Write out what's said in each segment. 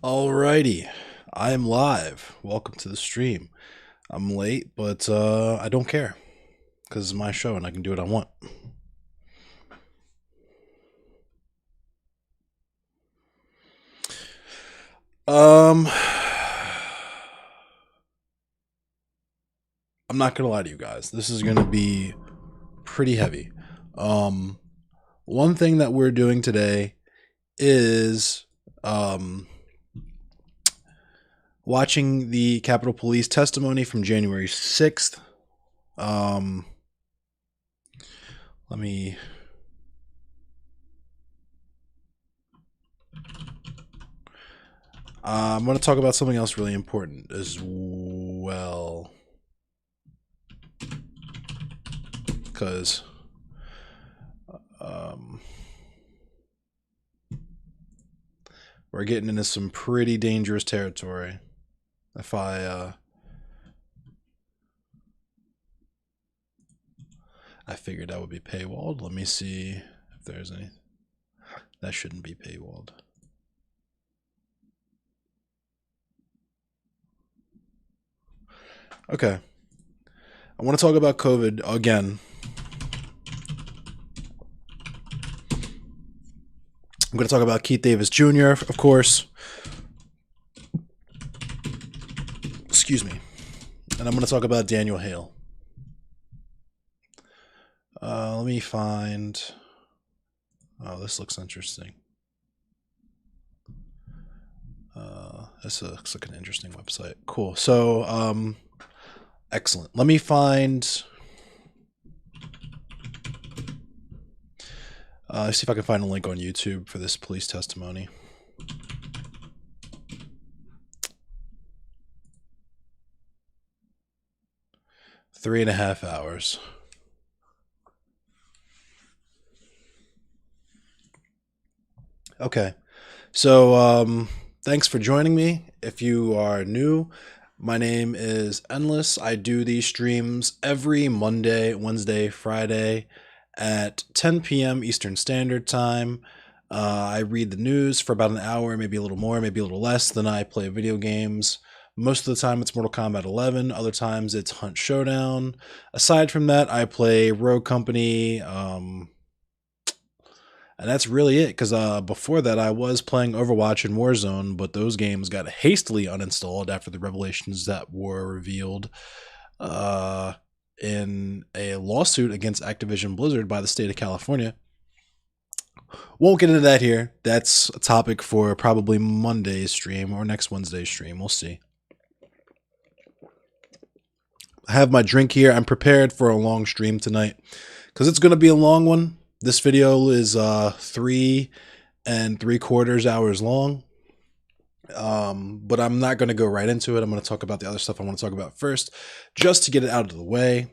Alrighty, I am live. Welcome to the stream. I'm late, but I don't care because it's my show and I can do what I want. Um, I'm not gonna lie to you guys. This is gonna be pretty heavy. Um, One thing that we're doing today is watching the Capitol Police testimony from January 6th. Um, let me. I'm going to talk about something else really important as well. Because we're getting into some pretty dangerous territory. If I figured that would be paywalled. Let me see if there's any. That shouldn't be paywalled. Okay. I want to talk about COVID again. I'm going to talk about Keith Davis Jr., of course. Excuse me. And I'm going to talk about Daniel Hale. Let me find. Oh, this looks interesting. This looks like an interesting website. Cool. So, excellent. Let me find. See if I can find a link on YouTube for this police testimony. Three and a half hours. Okay. So, thanks for joining me. If you are new, my name is Endless. I do these streams every Monday, Wednesday, Friday at 10 p.m. Eastern Standard Time. I read the news for about an hour, maybe a little more, maybe a little less. Then I play video games. Most of the time it's Mortal Kombat 11. Other times it's Hunt Showdown. Aside from that, I play Rogue Company, and that's really it, because before that I was playing Overwatch and Warzone, but those games got hastily uninstalled after the revelations that were revealed in a lawsuit against Activision Blizzard by the state of California. Won't get into that here. That's a topic for probably Monday's stream or next Wednesday's stream. We'll see. I have my drink here. I'm prepared for a long stream tonight because it's going to be a long one. This video is 3 and 3/4 hours long. But I'm not going to go right into it. I'm going to talk about the other stuff I want to talk about first, just to get it out of the way.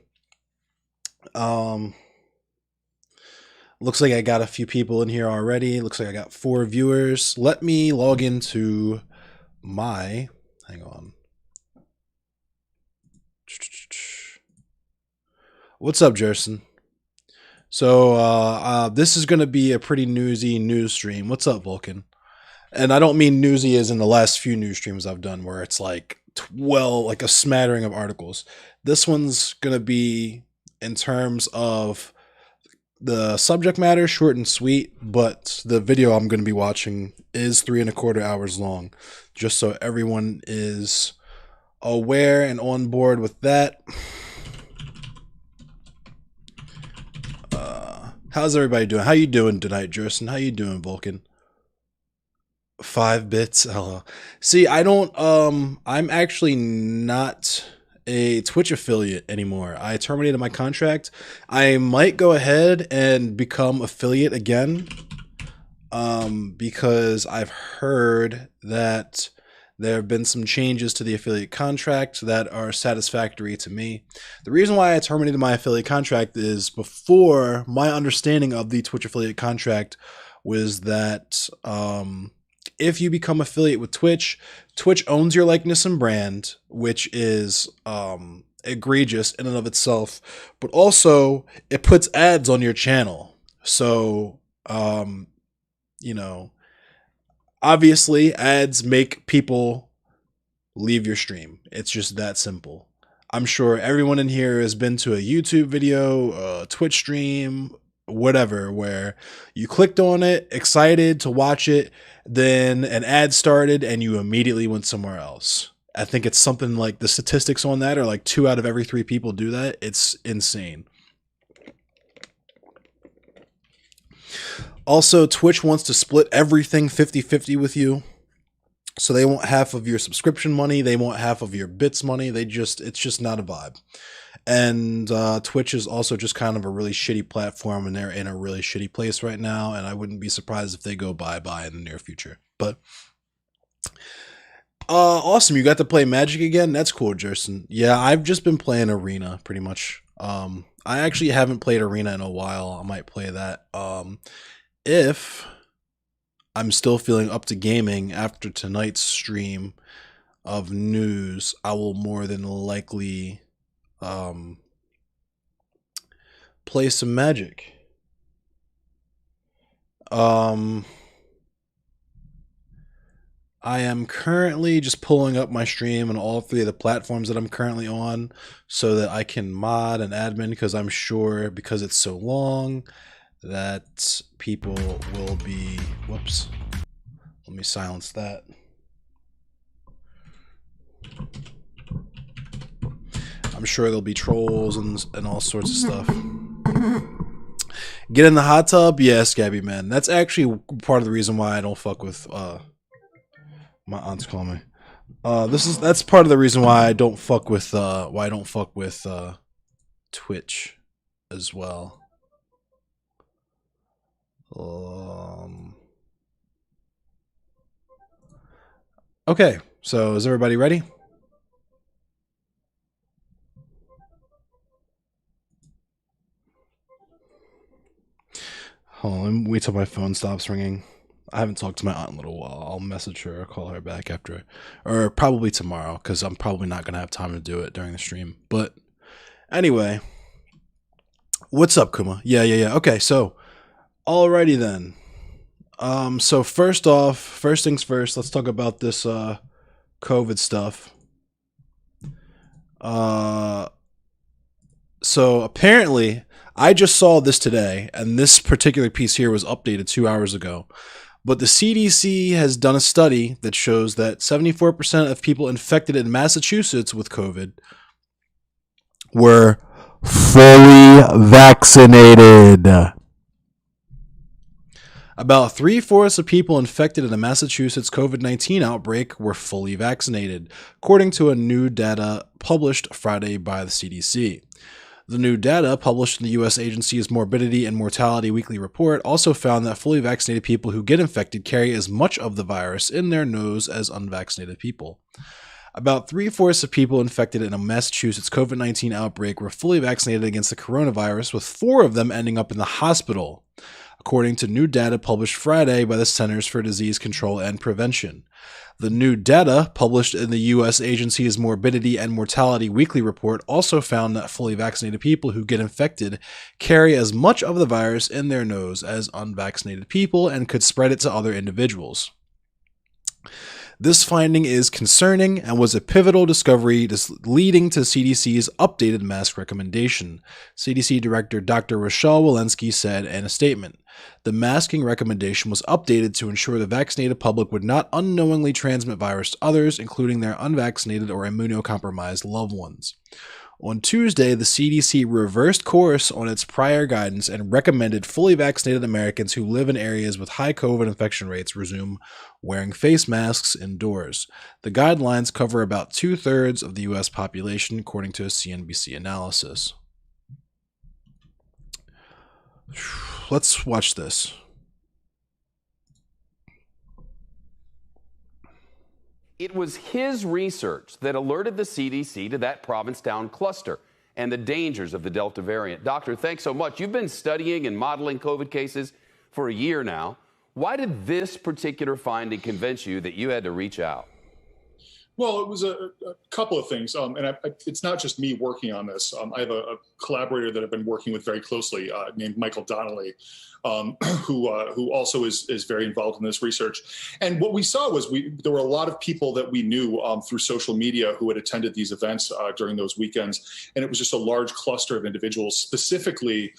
Looks like I got a few people in here already. Looks like I got 4 viewers. Let me log into my. Hang on. What's up, Jerson? So this is going to be a pretty newsy news stream. What's up, Vulcan? And I don't mean newsy as in the last few news streams I've done where it's like 12, like a smattering of articles. This one's going to be in terms of the subject matter, short and sweet, but the video I'm going to be watching is 3 and 1/4 hours long, just so everyone is aware and on board with that. How's everybody doing? How you doing tonight, Jerson? How you doing, Vulcan? 5 bits. Hello. See, I don't. I'm actually not a Twitch affiliate anymore. I terminated my contract. I might go ahead and become affiliate again, because I've heard that there have been some changes to the affiliate contract that are satisfactory to me. The reason why I terminated my affiliate contract is, before, my understanding of the Twitch affiliate contract was that if you become affiliate with Twitch, Twitch owns your likeness and brand, which is egregious in and of itself, but also it puts ads on your channel. So, you know, Obviously, ads make people leave your stream. It's just that simple. I'm sure everyone in here has been to a YouTube video, a Twitch stream, whatever, where you clicked on it, excited to watch it, then an ad started and you immediately went somewhere else. I think it's something like the statistics on that are like 2 out of every 3 people do that. It's insane. Also, Twitch wants to split everything 50-50 with you. So they want half of your subscription money, they want half of your bits money. It's just not a vibe. And Twitch is also just kind of a really shitty platform, and they're in a really shitty place right now. And I wouldn't be surprised if they go bye-bye in the near future. But awesome, you got to play Magic again. That's cool, Jerson. Yeah, I've just been playing Arena pretty much. I actually haven't played Arena in a while. I might play that. If I'm still feeling up to gaming after tonight's stream of news, I will more than likely play some Magic. I am currently just pulling up my stream on all 3 of the platforms that I'm currently on so that I can mod and admin, because I'm sure, because it's so long, that people will be... Whoops. Let me silence that. I'm sure there'll be trolls and all sorts of stuff. Get in the hot tub? Yeah, Scabby Man. That's actually part of the reason why I don't fuck with... my aunt's calling me. That's part of the reason why I don't fuck with Twitch as well. Okay, so is everybody ready? Hold on, let me wait till my phone stops ringing. I haven't talked to my aunt in a little while. I'll message her or call her back after, or probably tomorrow, because I'm probably not going to have time to do it during the stream. But anyway, what's up, Kuma? Yeah. Okay, so alrighty then. So first things first, let's talk about this COVID stuff. So apparently, I just saw this today, and this particular piece here was updated 2 hours ago. But the CDC has done a study that shows that 74% of people infected in Massachusetts with COVID were fully vaccinated. About 3/4 of people infected in the Massachusetts COVID-19 outbreak were fully vaccinated, according to a new data published Friday by the CDC. The new data, published in the U.S. agency's Morbidity and Mortality Weekly Report, also found that fully vaccinated people who get infected carry as much of the virus in their nose as unvaccinated people. About 3/4 of people infected in a Massachusetts COVID-19 outbreak were fully vaccinated against the coronavirus, with 4 of them ending up in the hospital, according to new data published Friday by the Centers for Disease Control and Prevention. The new data, published in the U.S. agency's Morbidity and Mortality Weekly Report, also found that fully vaccinated people who get infected carry as much of the virus in their nose as unvaccinated people and could spread it to other individuals. This finding is concerning and was a pivotal discovery leading to CDC's updated mask recommendation, CDC Director Dr. Rochelle Walensky said in a statement. The masking recommendation was updated to ensure the vaccinated public would not unknowingly transmit virus to others, including their unvaccinated or immunocompromised loved ones. On Tuesday, the CDC reversed course on its prior guidance and recommended fully vaccinated Americans who live in areas with high COVID infection rates resume wearing face masks indoors. The guidelines cover about 2/3 of the U.S. population, according to a CNBC analysis. Let's watch this. It was his research that alerted the CDC to that Provincetown cluster and the dangers of the Delta variant. Doctor, thanks so much. You've been studying and modeling COVID cases for a year now. Why did this particular finding convince you that you had to reach out? Well, it was a couple of things, and it's not just me working on this. I have a collaborator that I've been working with very closely named Michael Donnelly, who also is very involved in this research. And what we saw was there were a lot of people that we knew through social media who had attended these events during those weekends, and it was just a large cluster of individuals, specifically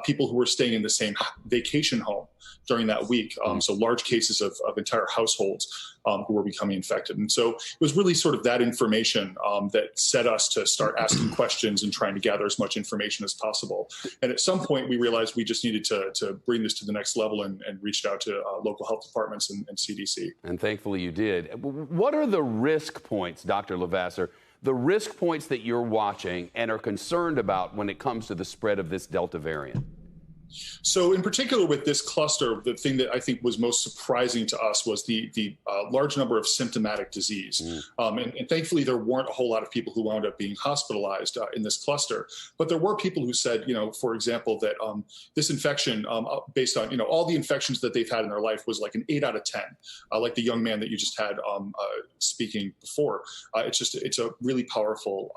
people who were staying in the same vacation home during that week. So large cases of entire households who were becoming infected. And so it was really sort of that information that set us to start asking questions and trying to gather as much information as possible. And at some point, we realized we just needed to bring this to the next level and reached out to local health departments and CDC. And thankfully you did. What are the risk points, Dr. Lavasser, the risk points that you're watching and are concerned about when it comes to the spread of this Delta variant? So in particular with this cluster, the thing that I think was most surprising to us was the large number of symptomatic disease. And thankfully, there weren't a whole lot of people who wound up being hospitalized in this cluster. But there were people who said, for example, that this infection, based on, all the infections that they've had in their life, was like an 8 out of 10, like the young man that you just had speaking before. It's a really powerful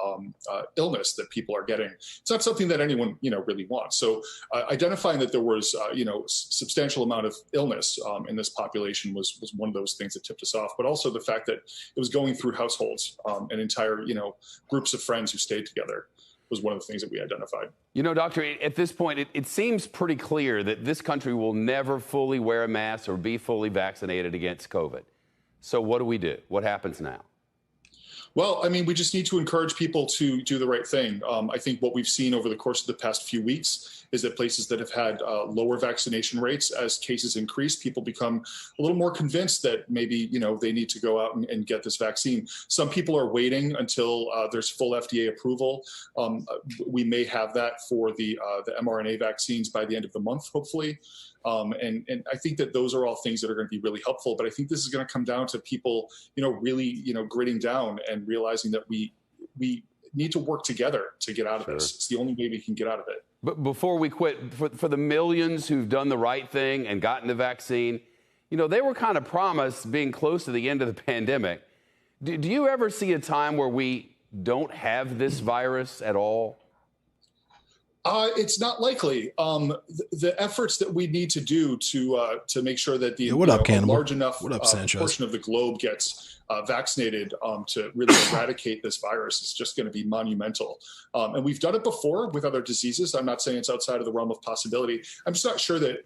illness that people are getting. It's not something that anyone, really wants. So identifying that there was, substantial amount of illness in this population was one of those things that tipped us off. But also the fact that it was going through households and entire, groups of friends who stayed together was one of the things that we identified. Doctor, at this point, it seems pretty clear that this country will never fully wear a mask or be fully vaccinated against COVID. So what do we do? What happens now? Well, I mean, we just need to encourage people to do the right thing. I think what we've seen over the course of the past few weeks is that places that have had lower vaccination rates, as cases increase, people become a little more convinced that maybe, they need to go out and get this vaccine. Some people are waiting until there's full FDA approval. We may have that for the mRNA vaccines by the end of the month, hopefully. And I think that those are all things that are going to be really helpful. But I think this is going to come down to people, really, gritting down and realizing that we need to work together to get out of this. It's the only way we can get out of it. But before we quit, for the millions who've done the right thing and gotten the vaccine, they were kind of promised being close to the end of the pandemic. Do you ever see a time where we don't have this virus at all? It's not likely. The efforts that we need to do to make sure that the large enough portion of the globe gets vaccinated to really eradicate this virus is just going to be monumental. And we've done it before with other diseases. I'm not saying it's outside of the realm of possibility. I'm just not sure that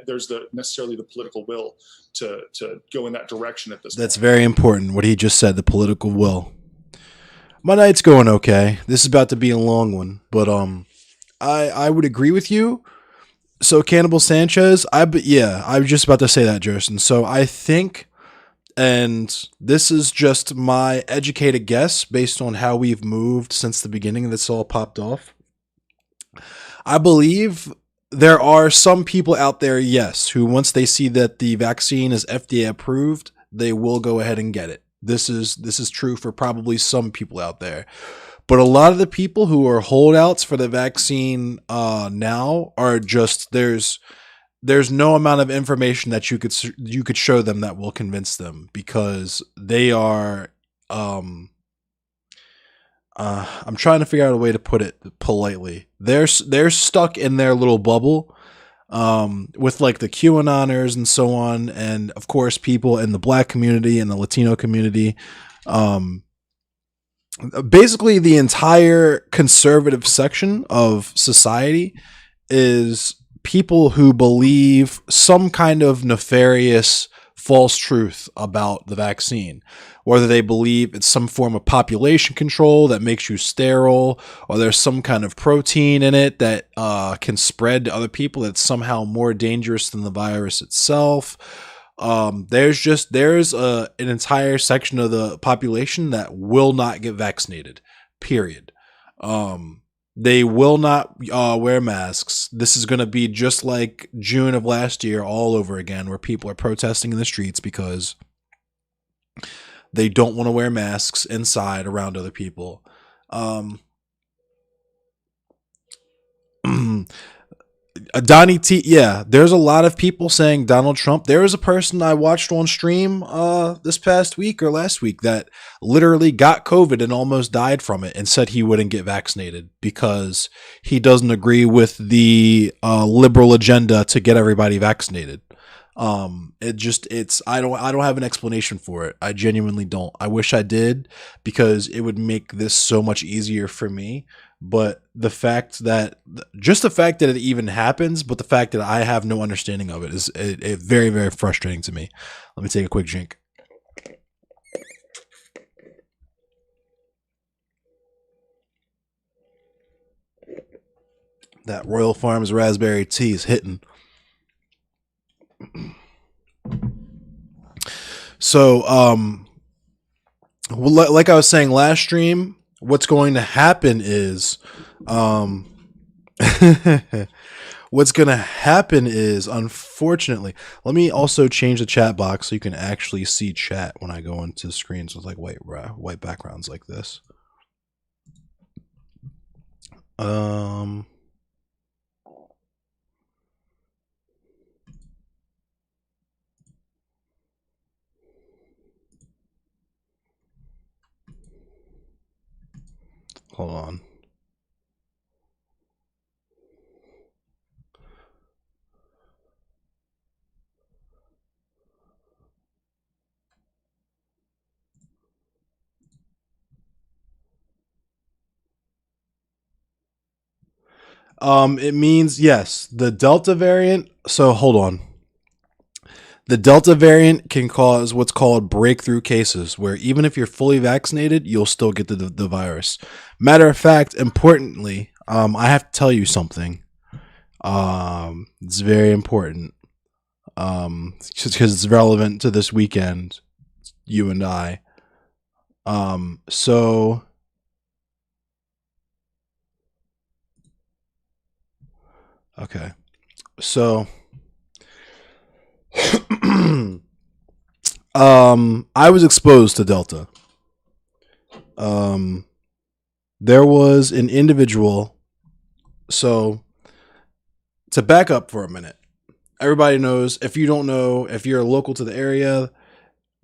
there's necessarily the political will to go in that direction at this point. That's very important, what he just said, the political will. My night's going okay. This is about to be a long one, but I would agree with you. So Cannibal Sanchez, I was just about to say that, Jerson. So I think, and this is just my educated guess based on how we've moved since the beginning this all popped off. I believe there are some people out there, yes, who once they see that the vaccine is FDA approved, they will go ahead and get it. This is true for probably some people out there. But a lot of the people who are holdouts for the vaccine now are just there's no amount of information that you could show them that will convince them, because they are I'm trying to figure out a way to put it politely. They're stuck in their little bubble with like the QAnoners and so on, and of course people in the Black community and the Latino community. Basically, the entire conservative section of society is people who believe some kind of nefarious false truth about the vaccine, whether they believe it's some form of population control that makes you sterile, or there's some kind of protein in it that can spread to other people that's somehow more dangerous than the virus itself. There's an entire section of the population that will not get vaccinated, period. They will not wear masks. This is going to be just like June of last year all over again, where people are protesting in the streets because they don't want to wear masks inside around other people. Donnie T. Yeah, there's a lot of people saying Donald Trump. There was a person I watched on stream this past week or last week that literally got COVID and almost died from it and said he wouldn't get vaccinated because he doesn't agree with the liberal agenda to get everybody vaccinated. It's I don't have an explanation for it. I genuinely don't. I wish I did because it would make this so much easier for me. But just the fact that it even happens, but the fact that I have no understanding of it is very, very frustrating to me. Let me take a quick drink. That Royal Farms raspberry tea is hitting. So, like I was saying last stream, what's going to happen is, what's going to happen is, unfortunately, let me also change the chat box so you can actually see chat when I go into screens with like white backgrounds like this. Hold on. It means yes, the Delta variant. So hold on. The Delta variant can cause what's called breakthrough cases, where even if you're fully vaccinated, you'll still get the virus. Matter of fact, importantly, I have to tell you something. It's very important. Just because it's relevant to this weekend, you and I. So okay, so I was exposed to Delta. There was an individual. So to back up for a minute, everybody knows. If you don't know, if you're local to the area,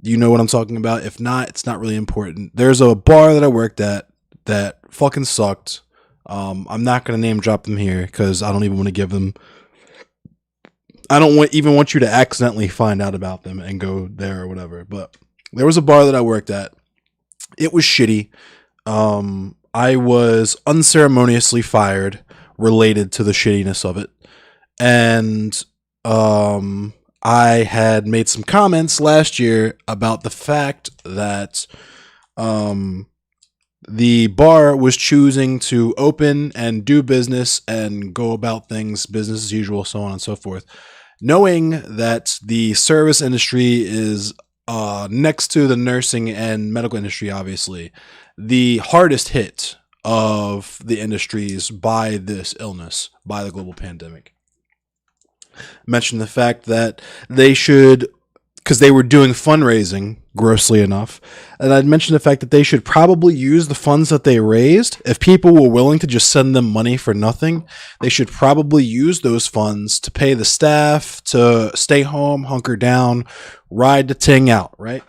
you know what I'm talking about. If not, it's not really important. There's a bar that I worked at that fucking sucked. I'm not gonna name drop them here because I don't even want to give them. I don't even want you to accidentally find out about them and go there or whatever. But there was a bar that I worked at. It was shitty. I was unceremoniously fired related to the shittiness of it. And I had made some comments last year about the fact that the bar was choosing to open and do business and go about things business as usual, so on and so forth, knowing that the service industry is next to the nursing and medical industry, obviously, the hardest hit of the industries by this illness, by the global pandemic. Mentioned the fact that they should, because they were doing fundraising, grossly enough, and I'd mentioned the fact that they should probably use the funds that they raised. If people were willing to just send them money for nothing, they should probably use those funds to pay the staff to stay home, hunker down, ride the ting out, right?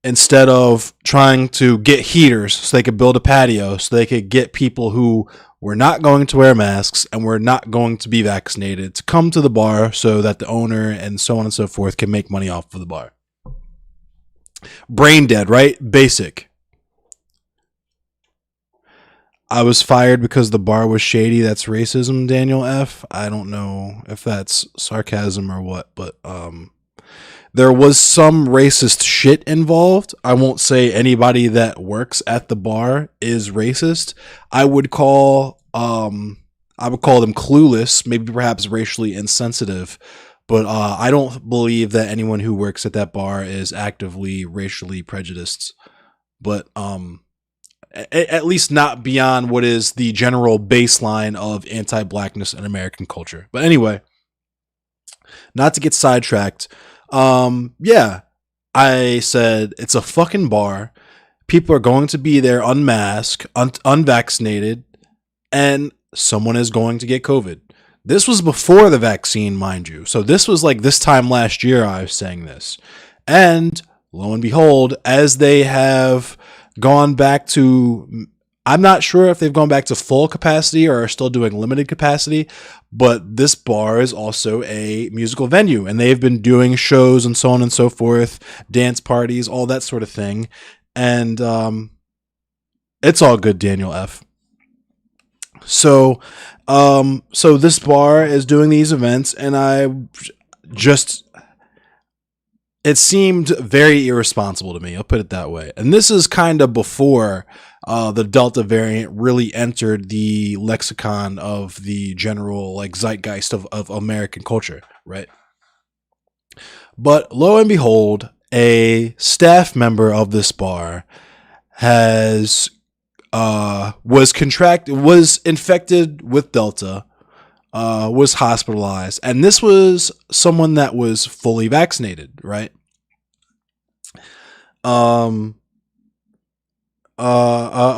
Instead of trying to get heaters so they could build a patio so they could get people who were not going to wear masks and were not going to be vaccinated to come to the bar so that the owner and so on and so forth can make money off of the bar. Brain dead, right? Basic. I was fired because the bar was shady. That's racism, Daniel F. I don't know if that's sarcasm or what, but there was some racist shit involved. I won't say anybody that works at the bar is racist. I would call them clueless, maybe perhaps racially insensitive. But I don't believe that anyone who works at that bar is actively racially prejudiced. But at least not beyond what is the general baseline of anti-blackness in American culture. But anyway, not to get sidetracked. Yeah, I said it's a fucking bar. People are going to be there unmasked, unvaccinated, and someone is going to get COVID. This was before the vaccine, mind you. So this was like this time last year I was saying this. And lo and behold, as they have gone back to, I'm not sure if they've gone back to full capacity or are still doing limited capacity, but this bar is also a musical venue and they've been doing shows and so on and so forth, dance parties, all that sort of thing. And it's all good, Daniel F. So this bar is doing these events and it seemed very irresponsible to me. I'll put it that way. And this is kind of before the Delta variant really entered the lexicon of the general like zeitgeist of American culture, right? But lo and behold, a staff member of this bar was infected with Delta, was hospitalized, and this was someone that was fully vaccinated, right? A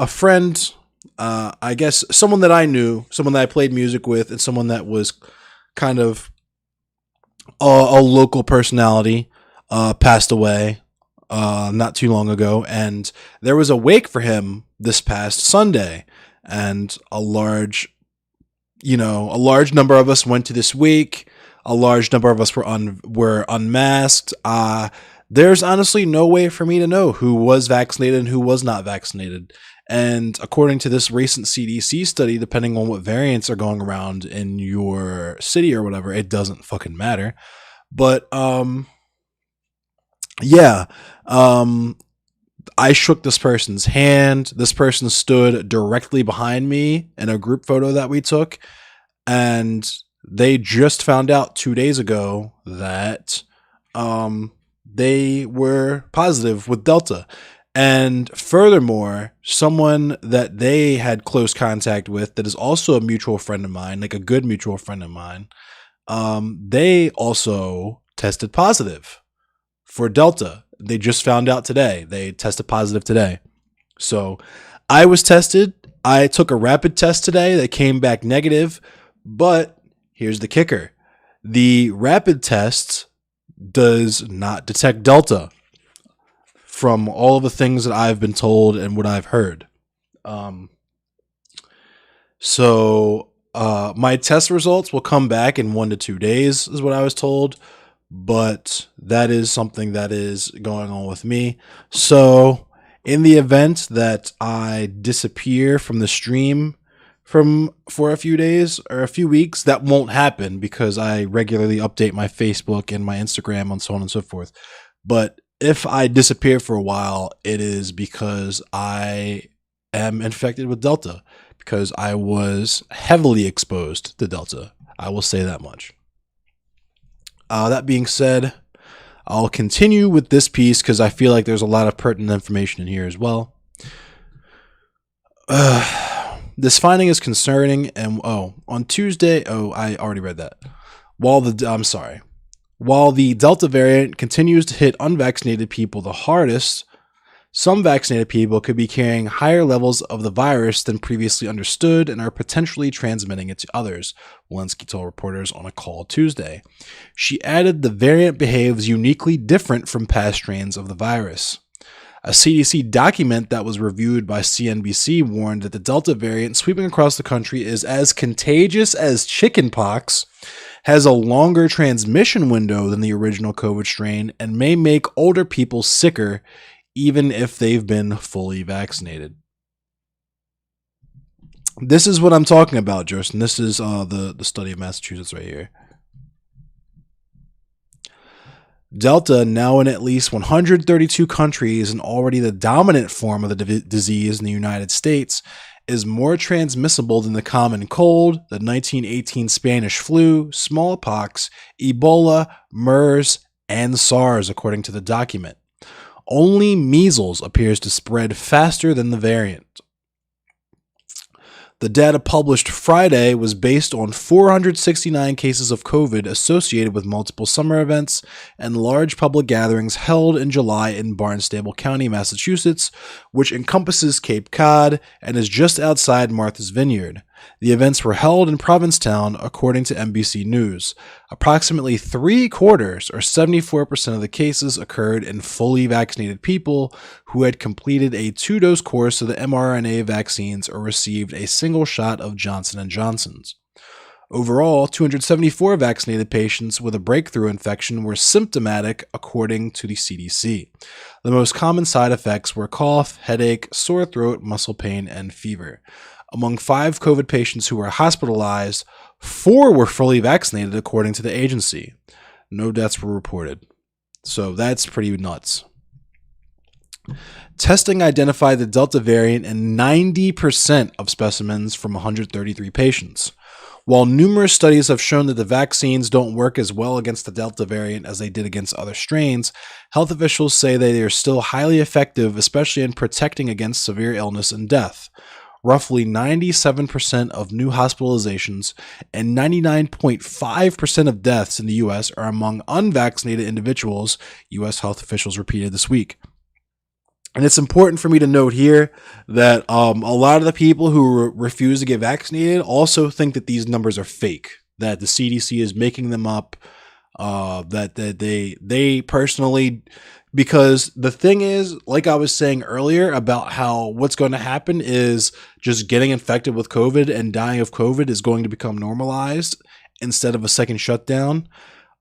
friend, I guess someone that I knew, someone that I played music with, and someone that was kind of a local personality, passed away not too long ago, and there was a wake for him this past Sunday, and a large number of us went to this wake. A large number of us were unmasked. There's honestly no way for me to know who was vaccinated and who was not vaccinated. And according to this recent CDC study, depending on what variants are going around in your city or whatever, it doesn't fucking matter. But I shook this person's hand. This person stood directly behind me in a group photo that we took. And they just found out 2 days ago that they were positive with Delta. And furthermore, someone that they had close contact with that is also a mutual friend of mine, like a good mutual friend of mine, they also tested positive for Delta. They just found out today. They tested positive today. So I was tested. I took a rapid test today that came back negative. But here's the kicker. The rapid test does not detect Delta from all of the things that I've been told and what I've heard. So my test results will come back in 1 to 2 days is what I was told. But that is something that is going on with me. So in the event that I disappear from the stream for a few days or a few weeks, that won't happen because I regularly update my Facebook and my Instagram and so on and so forth. But if I disappear for a while, it is because I am infected with Delta, because I was heavily exposed to Delta. I will say that much. That being said, I'll continue with this piece because I feel like there's a lot of pertinent information in here as well. This finding is concerning, and on Tuesday, I already read that. While the Delta variant continues to hit unvaccinated people the hardest, some vaccinated people could be carrying higher levels of the virus than previously understood and are potentially transmitting it to others, Walensky told reporters on a call Tuesday. She added the variant behaves uniquely different from past strains of the virus. A CDC document that was reviewed by CNBC warned that the Delta variant sweeping across the country is as contagious as chickenpox, has a longer transmission window than the original COVID strain, and may make older people sicker even if they've been fully vaccinated. This is what I'm talking about, Justin. This is the study of Massachusetts right here. Delta, now in at least 132 countries and already the dominant form of the disease in the United States, is more transmissible than the common cold, the 1918 Spanish flu, smallpox, Ebola, MERS, and SARS, according to the document. Only measles appears to spread faster than the variant. The data published Friday was based on 469 cases of COVID associated with multiple summer events and large public gatherings held in July in Barnstable County, Massachusetts, which encompasses Cape Cod and is just outside Martha's Vineyard. The events were held in Provincetown, according to NBC News. Approximately 3/4, or 74% of the cases, occurred in fully vaccinated people who had completed a 2-dose course of the mRNA vaccines or received a single shot of Johnson & Johnson's. Overall, 274 vaccinated patients with a breakthrough infection were symptomatic, according to the CDC. The most common side effects were cough, headache, sore throat, muscle pain, and fever. Among 5 COVID patients who were hospitalized, 4 were fully vaccinated, according to the agency. No deaths were reported. So that's pretty nuts. Testing identified the Delta variant in 90% of specimens from 133 patients. While numerous studies have shown that the vaccines don't work as well against the Delta variant as they did against other strains, health officials say they are still highly effective, especially in protecting against severe illness and death. Roughly 97% of new hospitalizations and 99.5% of deaths in the U.S. are among unvaccinated individuals, U.S. health officials repeated this week. And it's important for me to note here that a lot of the people who refuse to get vaccinated also think that these numbers are fake, that the CDC is making them up, that they personally, because the thing is, like I was saying earlier about how what's going to happen is just getting infected with COVID and dying of COVID is going to become normalized instead of a second shutdown.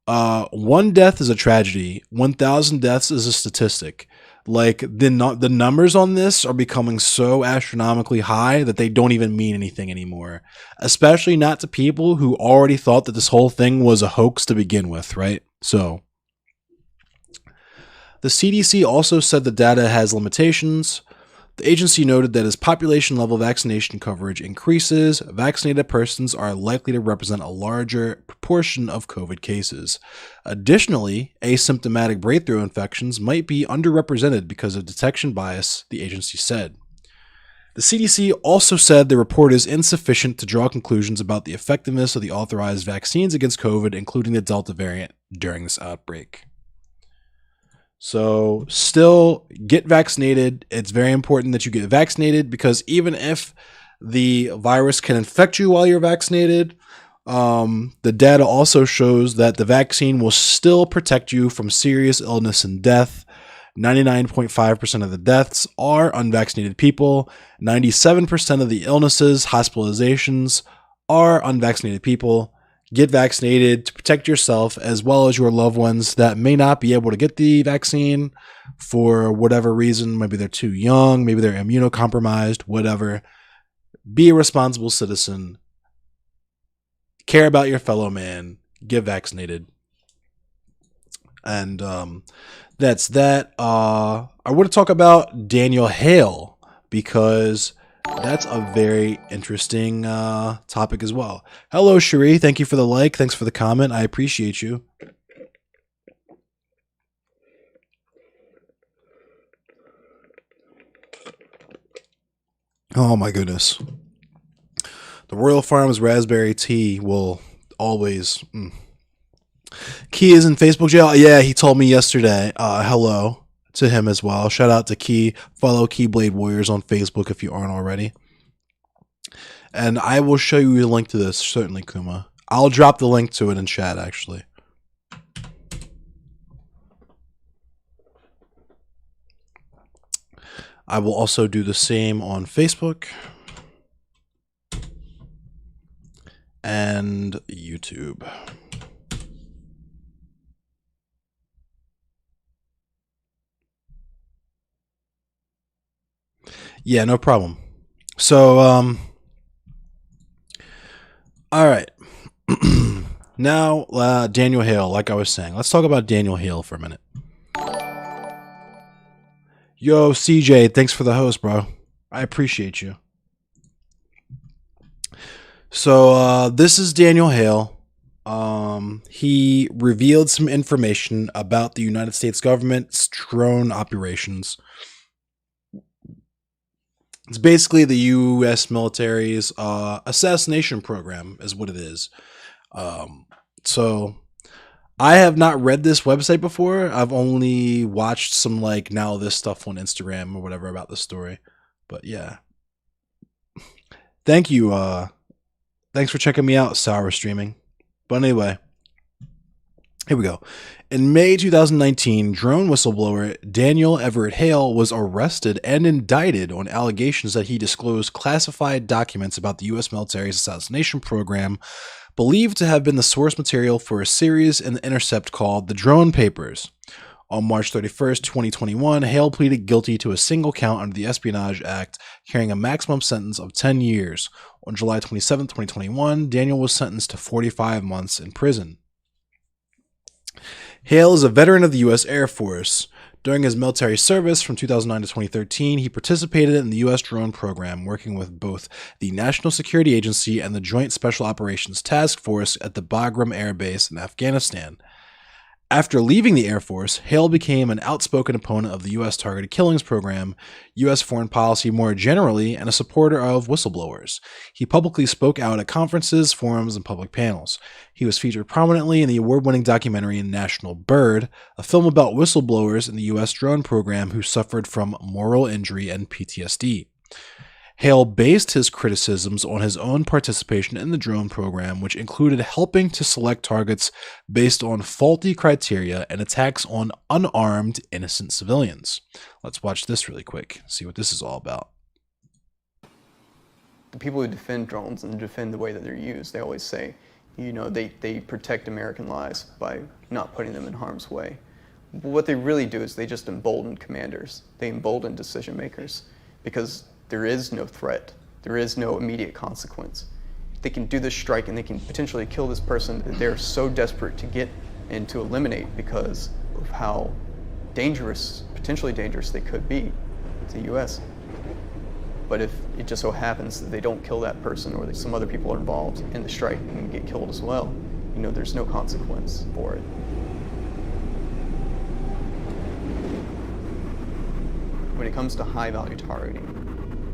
1 death is a tragedy. 1,000 deaths is a statistic. Like the numbers on this are becoming so astronomically high that they don't even mean anything anymore, especially not to people who already thought that this whole thing was a hoax to begin with, right? So the CDC also said the data has limitations. The agency noted that as population level vaccination coverage increases, vaccinated persons are likely to represent a larger proportion of COVID cases. Additionally, asymptomatic breakthrough infections might be underrepresented because of detection bias, the agency said. The CDC also said the report is insufficient to draw conclusions about the effectiveness of the authorized vaccines against COVID, including the Delta variant, during this outbreak. So still get vaccinated. It's very important that you get vaccinated because even if the virus can infect you while you're vaccinated, the data also shows that the vaccine will still protect you from serious illness and death. 99.5% of the deaths are unvaccinated people. 97% of the illnesses, hospitalizations are unvaccinated people. Get vaccinated to protect yourself as well as your loved ones that may not be able to get the vaccine for whatever reason. Maybe they're too young, maybe they're immunocompromised, whatever. Be a responsible citizen. Care about your fellow man. Get vaccinated. And that's that. I want to talk about Daniel Hale because that's a very interesting topic as well. Hello, Cherie. Thank you for the like. Thanks for the comment. I appreciate you. Oh, my goodness. The Royal Farms raspberry tea will always... Key is in Facebook jail. Yeah, he told me yesterday. Hello to him as well. Shout out to Key. Follow Keyblade Warriors on Facebook if you aren't already. And I will show you a link to this, certainly, Kuma. I'll drop the link to it in chat, actually. I will also do the same on Facebook and YouTube. Yeah, no problem. So, all right. Now, Daniel Hale, like I was saying, let's talk about Daniel Hale for a minute. Yo, CJ, thanks for the host, bro. I appreciate you. So, this is Daniel Hale. He revealed some information about the United States government's drone operations. It's basically the U.S. military's assassination program is what it is. So I have not read this website before. I've only watched some like now this stuff on Instagram or whatever about the story. But yeah. Thank you, Thanks for checking me out, Sour Streaming. But anyway, here we go. In May 2019, drone whistleblower Daniel Everett Hale was arrested and indicted on allegations that he disclosed classified documents about the U.S. military's assassination program, believed to have been the source material for a series in The Intercept called The Drone Papers. On March 31st, 2021, Hale pleaded guilty to a single count under the Espionage Act, carrying a maximum sentence of 10 years. On July 27, 2021, Daniel was sentenced to 45 months in prison. Hale is a veteran of the U.S. Air Force. During his military service from 2009 to 2013, he participated in the U.S. drone program, working with both the National Security Agency and the Joint Special Operations Task Force at the Bagram Air Base in Afghanistan. After leaving the Air Force, Hale became an outspoken opponent of the U.S. targeted killings program, U.S. foreign policy more generally, and a supporter of whistleblowers. He publicly spoke out at conferences, forums, and public panels. He was featured prominently in the award-winning documentary National Bird, a film about whistleblowers in the U.S. drone program who suffered from moral injury and PTSD. Hale based his criticisms on his own participation in the drone program, which included helping to select targets based on faulty criteria and attacks on unarmed, innocent civilians. Let's watch this really quick, see what this is all about. The people who defend drones and defend the way that they're used, they always say, you know, they protect American lives by not putting them in harm's way. But what they really do is they just embolden commanders. They embolden decision makers because there is no threat. There is no immediate consequence. They can do this strike and they can potentially kill this person that they're so desperate to get and to eliminate because of how dangerous, potentially dangerous they could be to the U.S. But if it just so happens that they don't kill that person or that some other people are involved in the strike and get killed as well, you know, there's no consequence for it. When it comes to high-value targeting,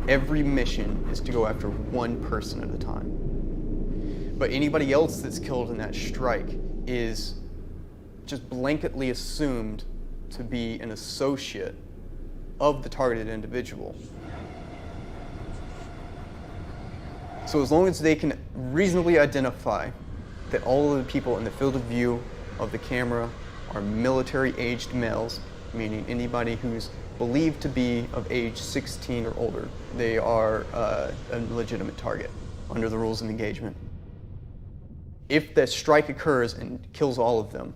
every mission is to go after one person at a time. But anybody else that's killed in that strike is just blanketly assumed to be an associate of the targeted individual. So as long as they can reasonably identify that all of the people in the field of view of the camera are military-aged males, meaning anybody who's believed to be of age 16 or older, they are a legitimate target under the rules of engagement. If the strike occurs and kills all of them,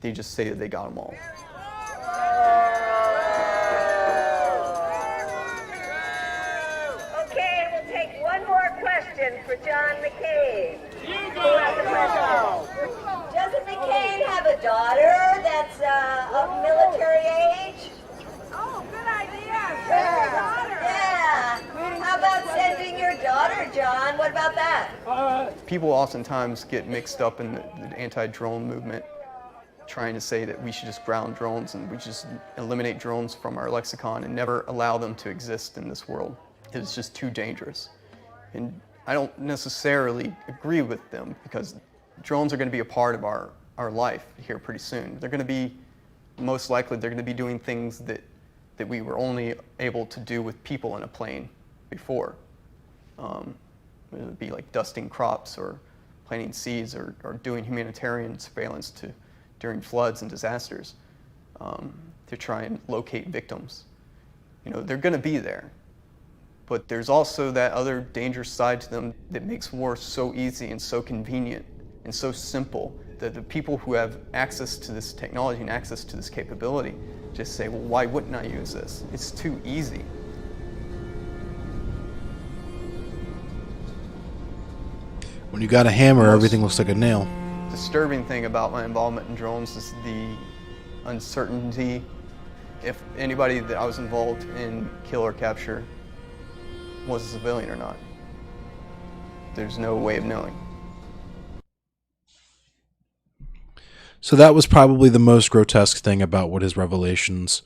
they just say that they got them all. Okay, we'll take one more question for John McCain. You go! Doesn't McCain have a daughter that's of military age? Oh, good idea. Yeah. How about sending your daughter, John? What about that? People oftentimes get mixed up in the anti-drone movement, trying to say that we should just ground drones and we just eliminate drones from our lexicon and never allow them to exist in this world. It's just too dangerous. And I don't necessarily agree with them because drones are going to be a part of our life here pretty soon. They're going to be, most likely, they're going to be doing things that we were only able to do with people in a plane before. It would be like dusting crops or planting seeds or doing humanitarian surveillance during floods and disasters to try and locate victims. You know, they're going to be there. But there's also that other dangerous side to them that makes war so easy and so convenient and so simple that the people who have access to this technology and access to this capability just say, well, why wouldn't I use this? It's too easy. When you got a hammer, everything looks like a nail. The disturbing thing about my involvement in drones is the uncertainty. If anybody that I was involved in kill or capture was a civilian or not. There's no way of knowing. So that was probably the most grotesque thing about what his revelations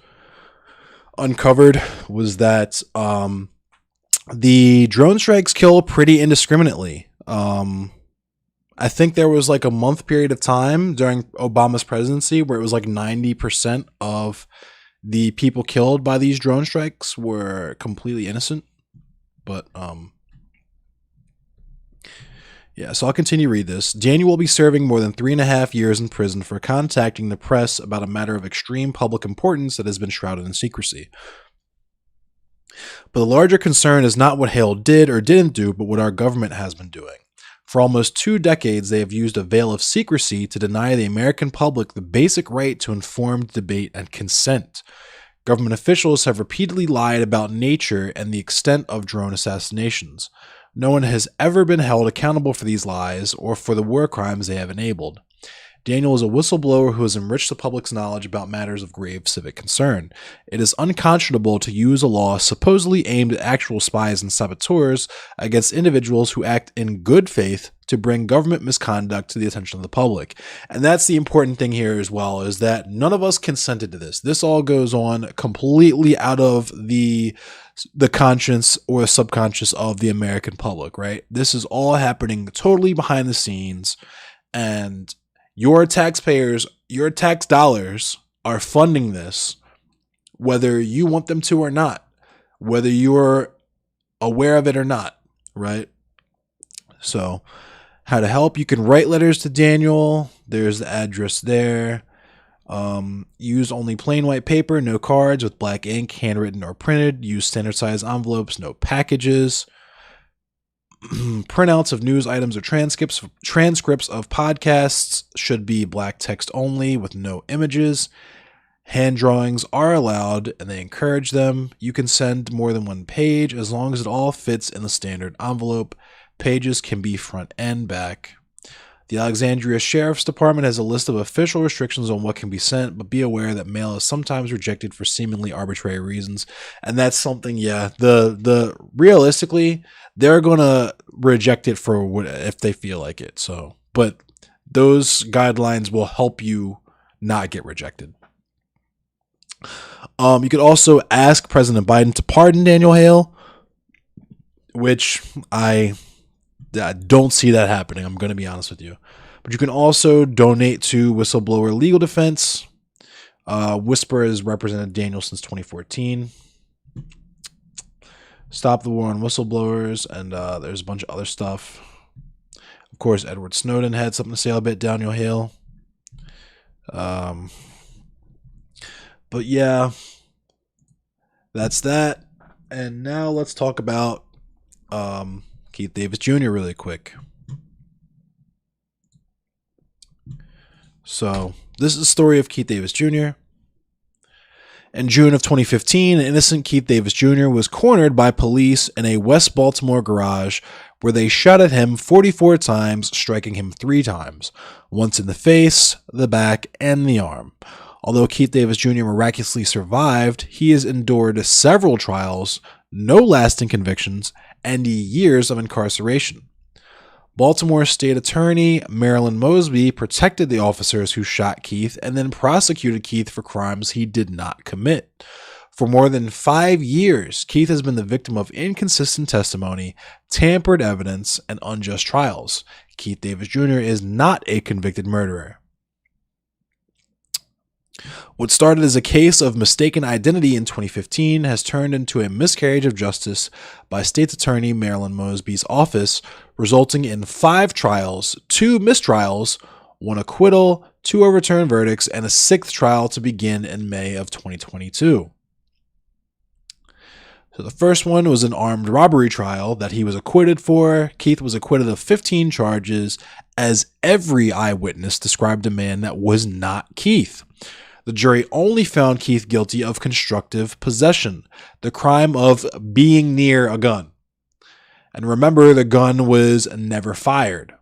uncovered, was that the drone strikes kill pretty indiscriminately. I think there was like a month period of time during Obama's presidency where it was like 90% of the people killed by these drone strikes were completely innocent. But Yeah, so I'll continue to read this. Daniel will be serving more than 3.5 years in prison for contacting the press about a matter of extreme public importance that has been shrouded in secrecy. But the larger concern is not what Hale did or didn't do, but what our government has been doing. For almost 2 decades, they have used a veil of secrecy to deny the American public the basic right to informed debate and consent. Government officials have repeatedly lied about nature and the extent of drone assassinations. No one has ever been held accountable for these lies or for the war crimes they have enabled. Daniel is a whistleblower who has enriched the public's knowledge about matters of grave civic concern. It is unconscionable to use a law supposedly aimed at actual spies and saboteurs against individuals who act in good faith to bring government misconduct to the attention of the public. And that's the important thing here as well, is that none of us consented to this. This all goes on completely out of the conscience or subconscious of the American public, right? This is all happening totally behind the scenes, and your taxpayers, your tax dollars are funding this, whether you want them to or not, whether you're aware of it or not, right? So, how to help? You can write letters to Daniel. There's the address there. Use only plain white paper, no cards, with black ink, handwritten or printed. Use standard size envelopes, no packages. Printouts of news items or transcripts of podcasts should be black text only with no images. Hand drawings are allowed and they encourage them. You can send more than one page as long as it all fits in the standard envelope. Pages can be front and back. The Alexandria Sheriff's Department has a list of official restrictions on what can be sent, but be aware that mail is sometimes rejected for seemingly arbitrary reasons. And that's something, yeah, the realistically, they're going to reject it for what, if they feel like it. So, but those guidelines will help you not get rejected. You could also ask President Biden to pardon Daniel Hale, which I don't see that happening. I'm going to be honest with you. But you can also donate to Whistleblower Legal Defense. Whisper has represented Daniel since 2014. Stop the War on Whistleblowers, and there's a bunch of other stuff. Of course, Edward Snowden had something to say about Daniel Hale. But yeah, that's that. And now let's talk about Keith Davis Jr. really quick. So this is the story of Keith Davis Jr. In June of 2015, an innocent Keith Davis Jr. was cornered by police in a West Baltimore garage where they shot at him 44 times, striking him 3 times, once in the face, the back, and the arm. Although Keith Davis Jr. miraculously survived, he has endured several trials, no lasting convictions, and years of incarceration. Baltimore State Attorney Marilyn Mosby protected the officers who shot Keith and then prosecuted Keith for crimes he did not commit. For more than 5 years, Keith has been the victim of inconsistent testimony, tampered evidence, and unjust trials. Keith Davis Jr. is not a convicted murderer. What started as a case of mistaken identity in 2015 has turned into a miscarriage of justice by State's Attorney Marilyn Mosby's office, resulting in 5 trials, 2 mistrials, 1 acquittal, 2 overturned verdicts, and a 6th trial to begin in May of 2022. So the first one was an armed robbery trial that he was acquitted for. Keith was acquitted of 15 charges, as every eyewitness described a man that was not Keith. The jury only found Keith guilty of constructive possession, the crime of being near a gun. And remember, the gun was never fired.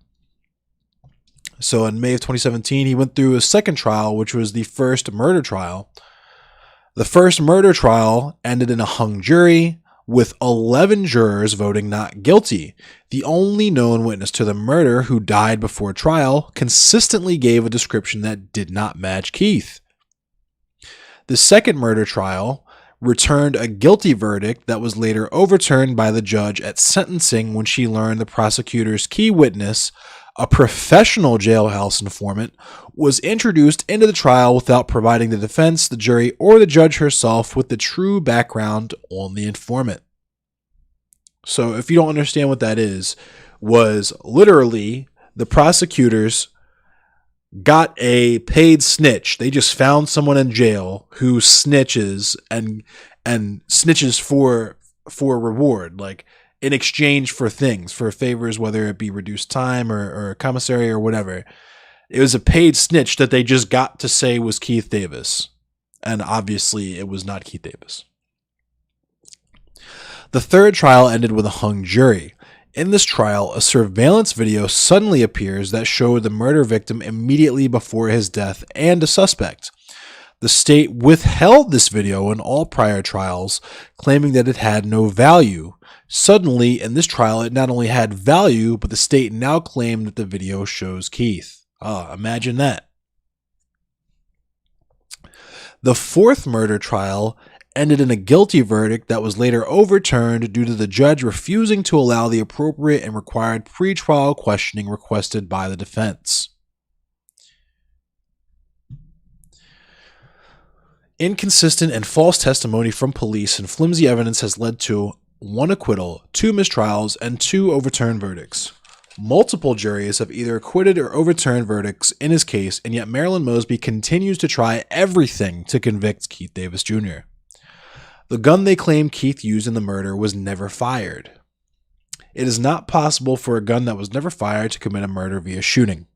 So in May of 2017, he went through a second trial, which was the first murder trial. The first murder trial ended in a hung jury, with 11 jurors voting not guilty. The only known witness to the murder, who died before trial, consistently gave a description that did not match Keith. The second murder trial returned a guilty verdict that was later overturned by the judge at sentencing when she learned the prosecutor's key witness, a professional jailhouse informant, was introduced into the trial without providing the defense, the jury, or the judge herself with the true background on the informant. So if you don't understand what that is, was literally the prosecutors got a paid snitch. They just found someone in jail who snitches and snitches for reward, like in exchange for things, for favors, whether it be reduced time or commissary or whatever. It was a paid snitch that they just got to say was Keith Davis. And obviously it was not Keith Davis. The third trial ended with a hung jury. In this trial, a surveillance video suddenly appears that showed the murder victim immediately before his death and a suspect. The state withheld this video in all prior trials, claiming that it had no value. Suddenly, in this trial, it not only had value, but the state now claimed that the video shows Keith. Imagine that. The fourth murder trial ended in a guilty verdict that was later overturned due to the judge refusing to allow the appropriate and required pretrial questioning requested by the defense. Inconsistent and false testimony from police and flimsy evidence has led to 1 acquittal, 2 mistrials, and 2 overturned verdicts. Multiple juries have either acquitted or overturned verdicts in his case, and yet Marilyn Mosby continues to try everything to convict Keith Davis Jr. The gun they claim Keith used in the murder was never fired. It is not possible for a gun that was never fired to commit a murder via shooting.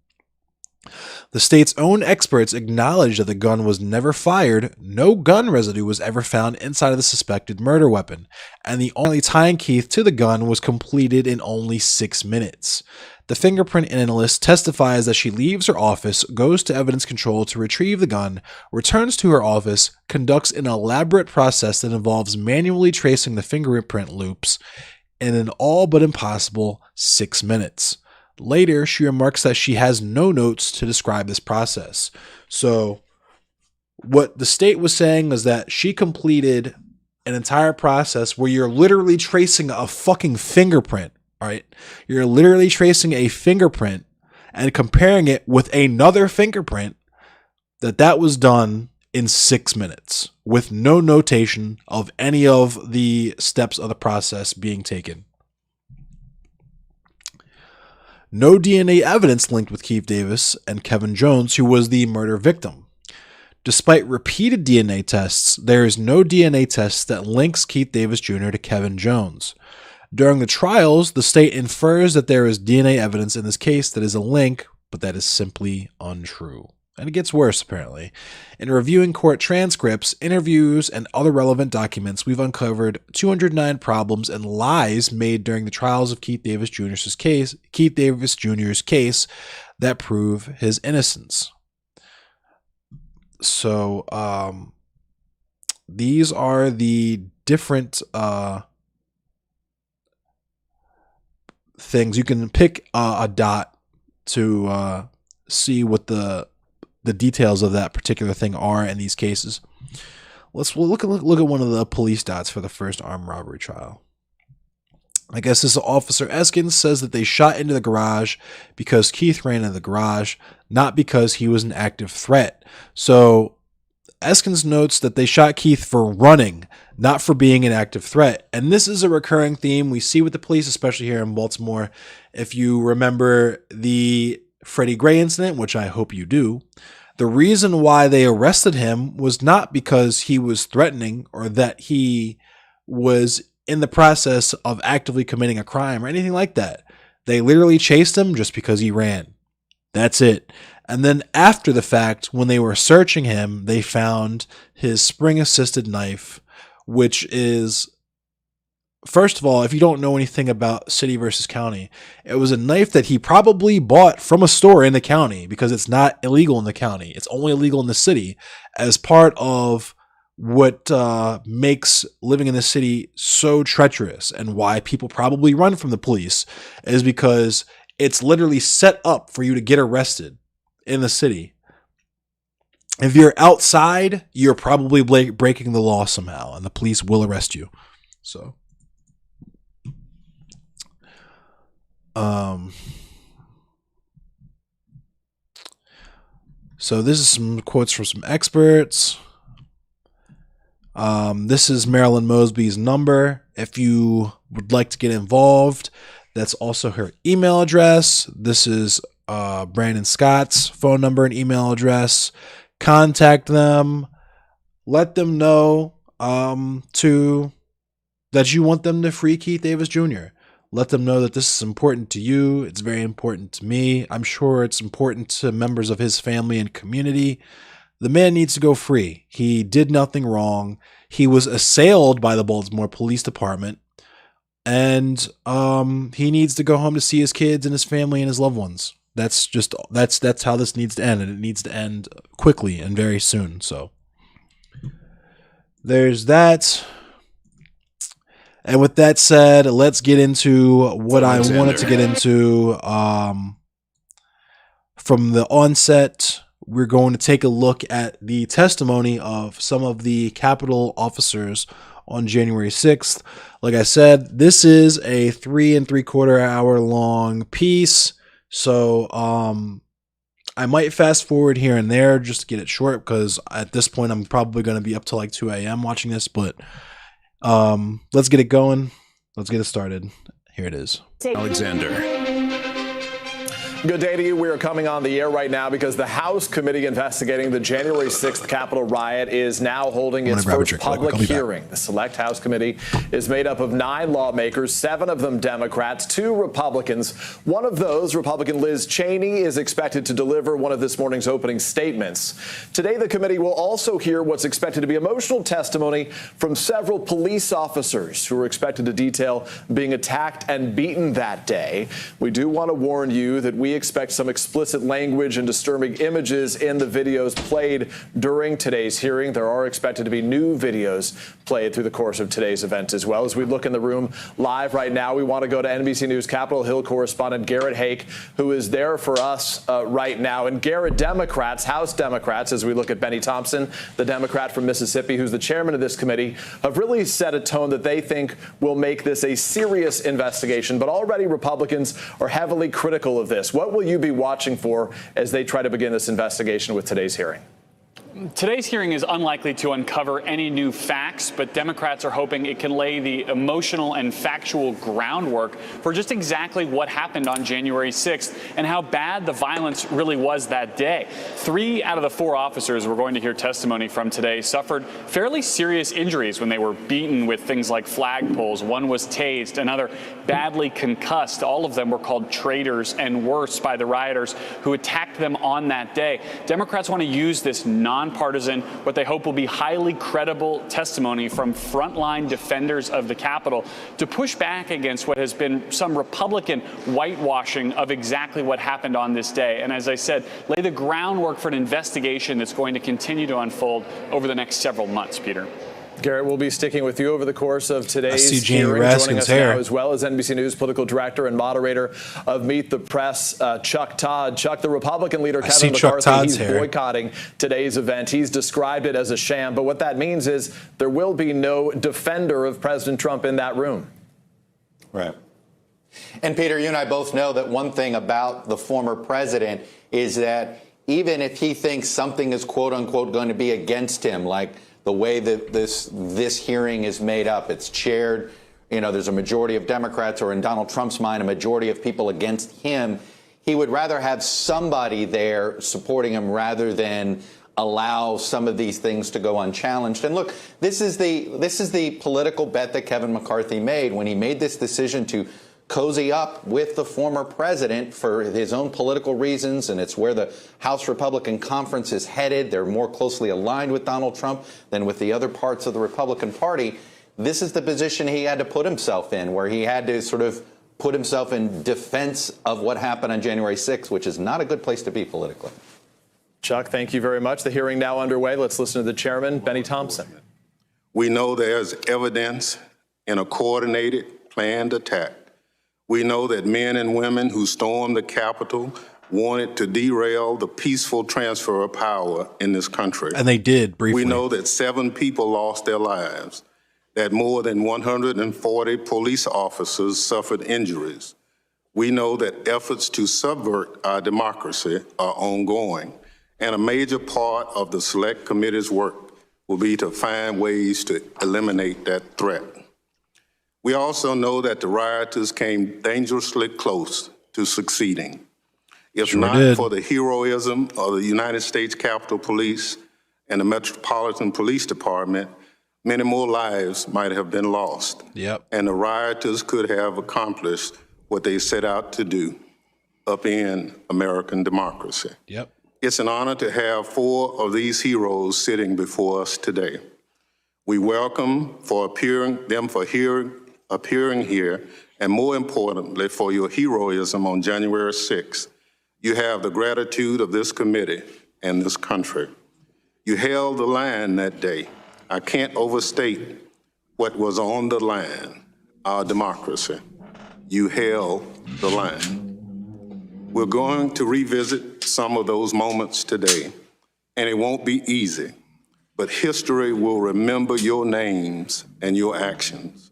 The state's own experts acknowledged that the gun was never fired, no gun residue was ever found inside of the suspected murder weapon, and the only tying Keith to the gun was completed in only 6 minutes. The fingerprint analyst testifies that she leaves her office, goes to evidence control to retrieve the gun, returns to her office, conducts an elaborate process that involves manually tracing the fingerprint loops in an all but impossible 6 minutes. Later, she remarks that she has no notes to describe this process. So, what the state was saying is that she completed an entire process where you're literally tracing a fucking fingerprint. All right, you're literally tracing a fingerprint and comparing it with another fingerprint that was done in 6 minutes with no notation of any of the steps of the process being taken. No DNA evidence linked with Keith Davis and Kevin Jones, who was the murder victim. Despite repeated DNA tests, there is no DNA test that links Keith Davis Jr. to Kevin Jones. During the trials, the state infers that there is DNA evidence in this case that is a link, but that is simply untrue. And it gets worse, apparently. In reviewing court transcripts, interviews, and other relevant documents, we've uncovered 209 problems and lies made during the trials of Keith Davis Jr.'s case that prove his innocence. So, these are the different things. You can pick a dot to see what the details of that particular thing are in these cases. We'll look at one of the police dots for the first armed robbery trial. I guess this Officer Eskins says that they shot into the garage because Keith ran into the garage, not because he was an active threat. So Eskins notes that they shot Keith for running, not for being an active threat. And this is a recurring theme we see with the police, especially here in Baltimore. If you remember the Freddie Gray incident, which I hope you do, the reason why they arrested him was not because he was threatening or that he was in the process of actively committing a crime or anything like that. They literally chased him just because he ran. That's it. And then after the fact, when they were searching him, they found his spring-assisted knife, which is, first of all, if you don't know anything about city versus county, it was a knife that he probably bought from a store in the county because it's not illegal in the county. It's only illegal in the city as part of what makes living in the city so treacherous and why people probably run from the police is because it's literally set up for you to get arrested in the city. If you're outside, you're probably breaking the law somehow and the police will arrest you. So this is some quotes from some experts. This is Marilyn Mosby's number. If you would like to get involved, That's also her email address. This is Brandon Scott's phone number and email address. Contact them. Let them know that you want them to free Keith Davis Jr. Let them know that this is important to you. It's very important to me. I'm sure it's important to members of his family and community. The man needs to go free. He did nothing wrong. He was assailed by the Baltimore Police Department. And he needs to go home to see his kids and his family and his loved ones. That's how this needs to end, and it needs to end quickly and very soon. So there's that. And with that said, let's get into what I wanted to get into. From the onset, we're going to take a look at the testimony of some of the Capitol officers on January 6th. Like I said, this is a 3 3/4 hour long piece. So I might fast forward here and there just to get it short, because at this point I'm probably going to be up till like 2 a.m. watching this. But let's get it going. Let's get it started. Here it is. Alexander. Good day to you. We are coming on the air right now because the House committee investigating the January 6th Capitol riot is now holding its first public hearing. The Select House Committee is made up of 9 lawmakers, 7 of them Democrats, 2 Republicans. One of those, Republican Liz Cheney, is expected to deliver one of this morning's opening statements. Today, the committee will also hear what's expected to be emotional testimony from several police officers who are expected to detail being attacked and beaten that day. We do want to warn you that we expect some explicit language and disturbing images in the videos played during today's hearing. There are expected to be new videos played through the course of today's event as well. As we look in the room live right now, we want to go to NBC News Capitol Hill correspondent Garrett Hake, who is there for us right now. And Garrett, Democrats, House Democrats, as we look at Benny Thompson, the Democrat from Mississippi, who's the chairman of this committee, have really set a tone that they think will make this a serious investigation. But already Republicans are heavily critical of this. What will you be watching for as they try to begin this investigation with today's hearing? Today's hearing is unlikely to uncover any new facts, but Democrats are hoping it can lay the emotional and factual groundwork for just exactly what happened on January 6th and how bad the violence really was that day. 3 out of the 4 officers we're going to hear testimony from today suffered fairly serious injuries when they were beaten with things like flagpoles. One was tased, another badly concussed. All of them were called traitors and worse by the rioters who attacked them on that day. Democrats want to use this nonpartisan, what they hope will be highly credible testimony from frontline defenders of the Capitol to push back against what has been some Republican whitewashing of exactly what happened on this day. And as I said, lay the groundwork for an investigation that's going to continue to unfold over the next several months, Peter. Garrett, we'll be sticking with you over the course of today's hearing. Joining us now, as well as NBC News political director and moderator of Meet the Press, Chuck Todd. Chuck, the Republican leader, Kevin McCarthy, he's boycotting today's event. He's described it as a sham, but what that means is there will be no defender of President Trump in that room. Right. And Peter, you and I both know that one thing about the former president is that even if he thinks something is quote unquote going to be against him, like the way that this hearing is made up, it's chaired, there's a majority of Democrats, or in Donald Trump's mind, a majority of people against him. He would rather have somebody there supporting him rather than allow some of these things to go unchallenged. And look, this is the political bet that Kevin McCarthy made when he made this decision to cozy up with the former president for his own political reasons, and it's where the House Republican Conference is headed. They're more closely aligned with Donald Trump than with the other parts of the Republican Party. This is the position he had to put himself in, where he had to sort of put himself in defense of what happened on January 6th, which is not a good place to be politically. Chuck, thank you very much. The hearing now underway. Let's listen to the chairman, Benny Thompson. We know there's evidence in a coordinated, planned attack. We know that men and women who stormed the Capitol wanted to derail the peaceful transfer of power in this country. And they did, briefly. We know that 7 people lost their lives, that more than 140 police officers suffered injuries. We know that efforts to subvert our democracy are ongoing, and a major part of the Select Committee's work will be to find ways to eliminate that threat. We also know that the rioters came dangerously close to succeeding. If Sure not did. for the heroism of the United States Capitol Police and the Metropolitan Police Department, many more lives might have been lost. Yep. And the rioters could have accomplished what they set out to do, upend American democracy. Yep. It's an honor to have 4 of these heroes sitting before us today. We welcome them for appearing here, and more importantly, for your heroism on January 6th. You have the gratitude of this committee and this country. You held the line that day. I can't overstate what was on the line, our democracy. You held the line. We're going to revisit some of those moments today, and it won't be easy, but history will remember your names and your actions.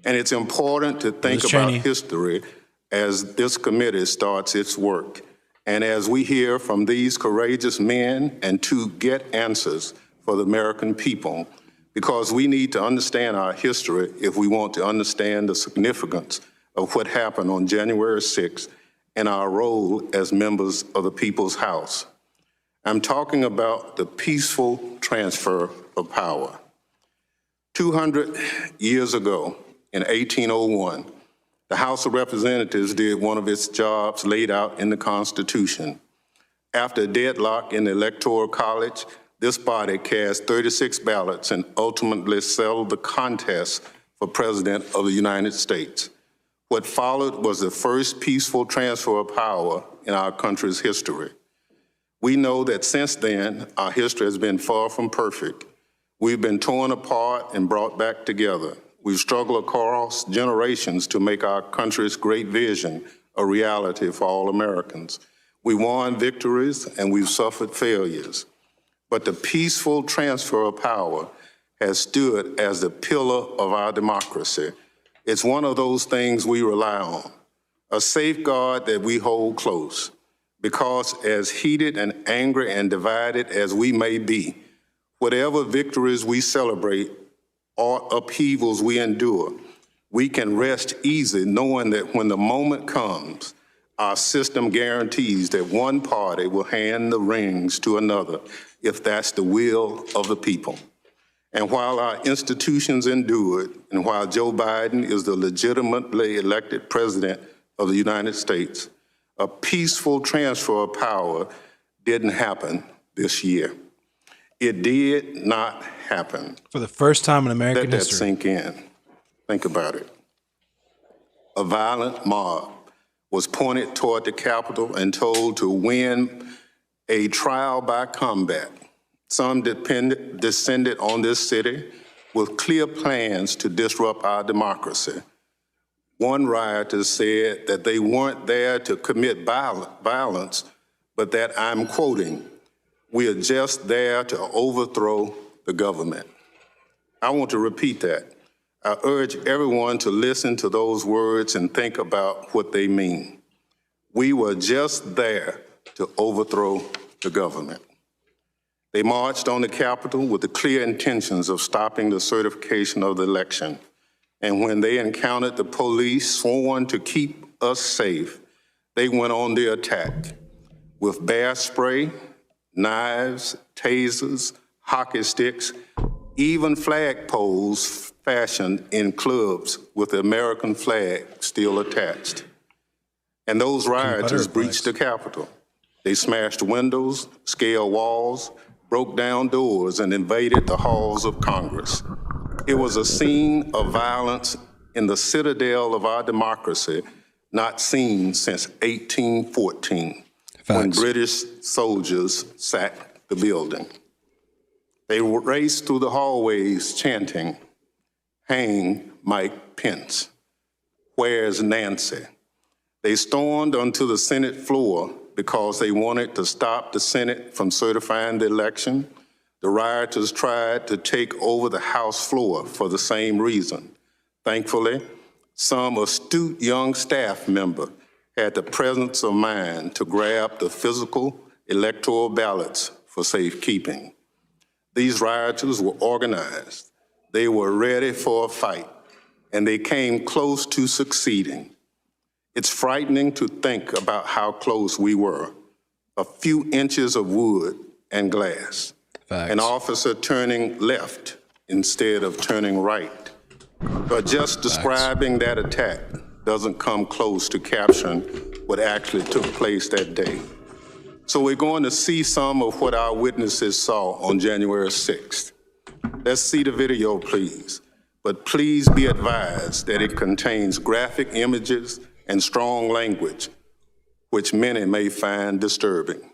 And it's important to think about history as this committee starts its work, and as we hear from these courageous men, and to get answers for the American people, because we need to understand our history if we want to understand the significance of what happened on January 6th and our role as members of the People's House. I'm talking about the peaceful transfer of power. 200 years ago, in 1801, the House of Representatives did one of its jobs laid out in the Constitution. After a deadlock in the Electoral College, this body cast 36 ballots and ultimately settled the contest for President of the United States. What followed was the first peaceful transfer of power in our country's history. We know that since then, our history has been far from perfect. We've been torn apart and brought back together. We've struggled across generations to make our country's great vision a reality for all Americans. We won victories and we've suffered failures. But the peaceful transfer of power has stood as the pillar of our democracy. It's one of those things we rely on, a safeguard that we hold close, because as heated and angry and divided as we may be, whatever victories we celebrate or upheavals we endure, we can rest easy knowing that when the moment comes, our system guarantees that one party will hand the reins to another if that's the will of the people. And while our institutions endured, and while Joe Biden is the legitimately elected president of the United States, a peaceful transfer of power didn't happen this year. It did not happen. For the first time in American history. Let that history. sink in. Think about it. A violent mob was pointed toward the Capitol and told to win a trial by combat. Some descended on this city with clear plans to disrupt our democracy. One rioter said that they weren't there to commit violence, but that, I'm quoting, "We are just there to overthrow the government." I want to repeat that. I urge everyone to listen to those words and think about what they mean. We were just there to overthrow the government. They marched on the Capitol with the clear intentions of stopping the certification of the election. And when they encountered the police sworn to keep us safe, they went on the attack with bear spray, knives, tasers, hockey sticks, even flagpoles fashioned in clubs with the American flag still attached. And those rioters breached the Capitol. They smashed windows, scaled walls, broke down doors, and invaded the halls of Congress. It was a scene of violence in the citadel of our democracy, not seen since 1814, when British soldiers sacked the building. They raced through the hallways chanting, "Hang Mike Pence. Where's Nancy?" They stormed onto the Senate floor because they wanted to stop the Senate from certifying the election. The rioters tried to take over the House floor for the same reason. Thankfully, some astute young staff member had the presence of mind to grab the physical electoral ballots for safekeeping. These rioters were organized. They were ready for a fight, and they came close to succeeding. It's frightening to think about how close we were. A few inches of wood and glass. Facts. An officer turning left instead of turning right. But just describing that attack doesn't come close to capturing what actually took place that day. So we're going to see some of what our witnesses saw on January 6th. Let's see the video, please. But please be advised that it contains graphic images and strong language, which many may find disturbing.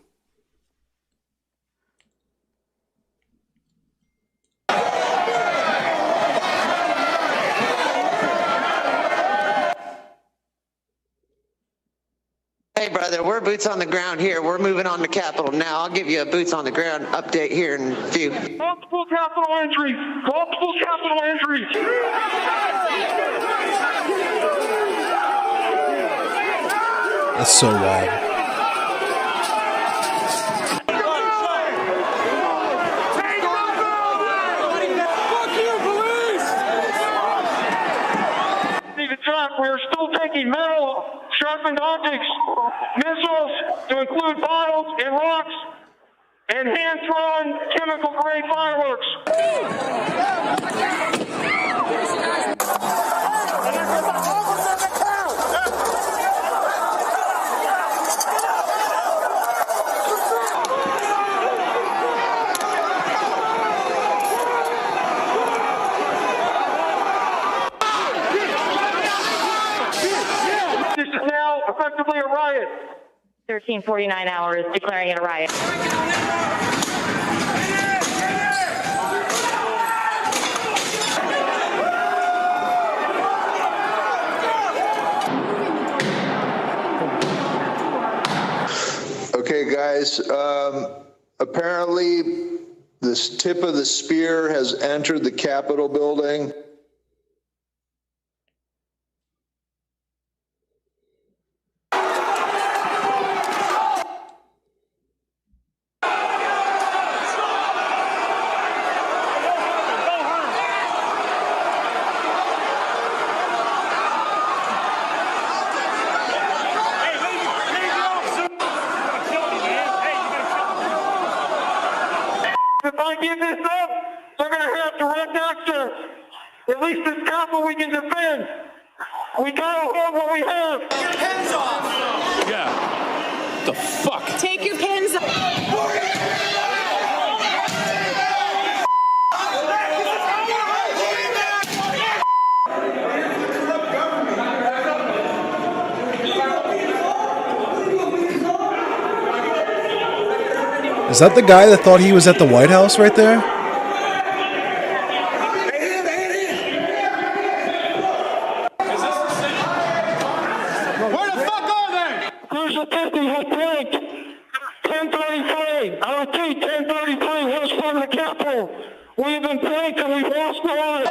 Hey, brother, we're boots on the ground here. We're moving on to Capitol now. I'll give you a boots on the ground update here in a few. Multiple Capitol entries. Multiple Capitol entries. That's so wild. We are still taking metal, sharpened objects, missiles, to include bottles and rocks, and hand-thrown chemical-grade fireworks. This is now effectively a riot. 1349 hours declaring it a riot. Okay, guys, apparently this tip of the spear has entered the Capitol building. If I give this up, they're going to have to run after. At least this Capitol we can defend. We got to hold what we have. Take your pins off. Yeah. The fuck? Take your pins off. Is that the guy that thought he was at the White House right there? Where the fuck are they? There's a 50 who pranked 1033. I repeat, 1033 was from the Capitol. We've been pranked and we've lost the lives.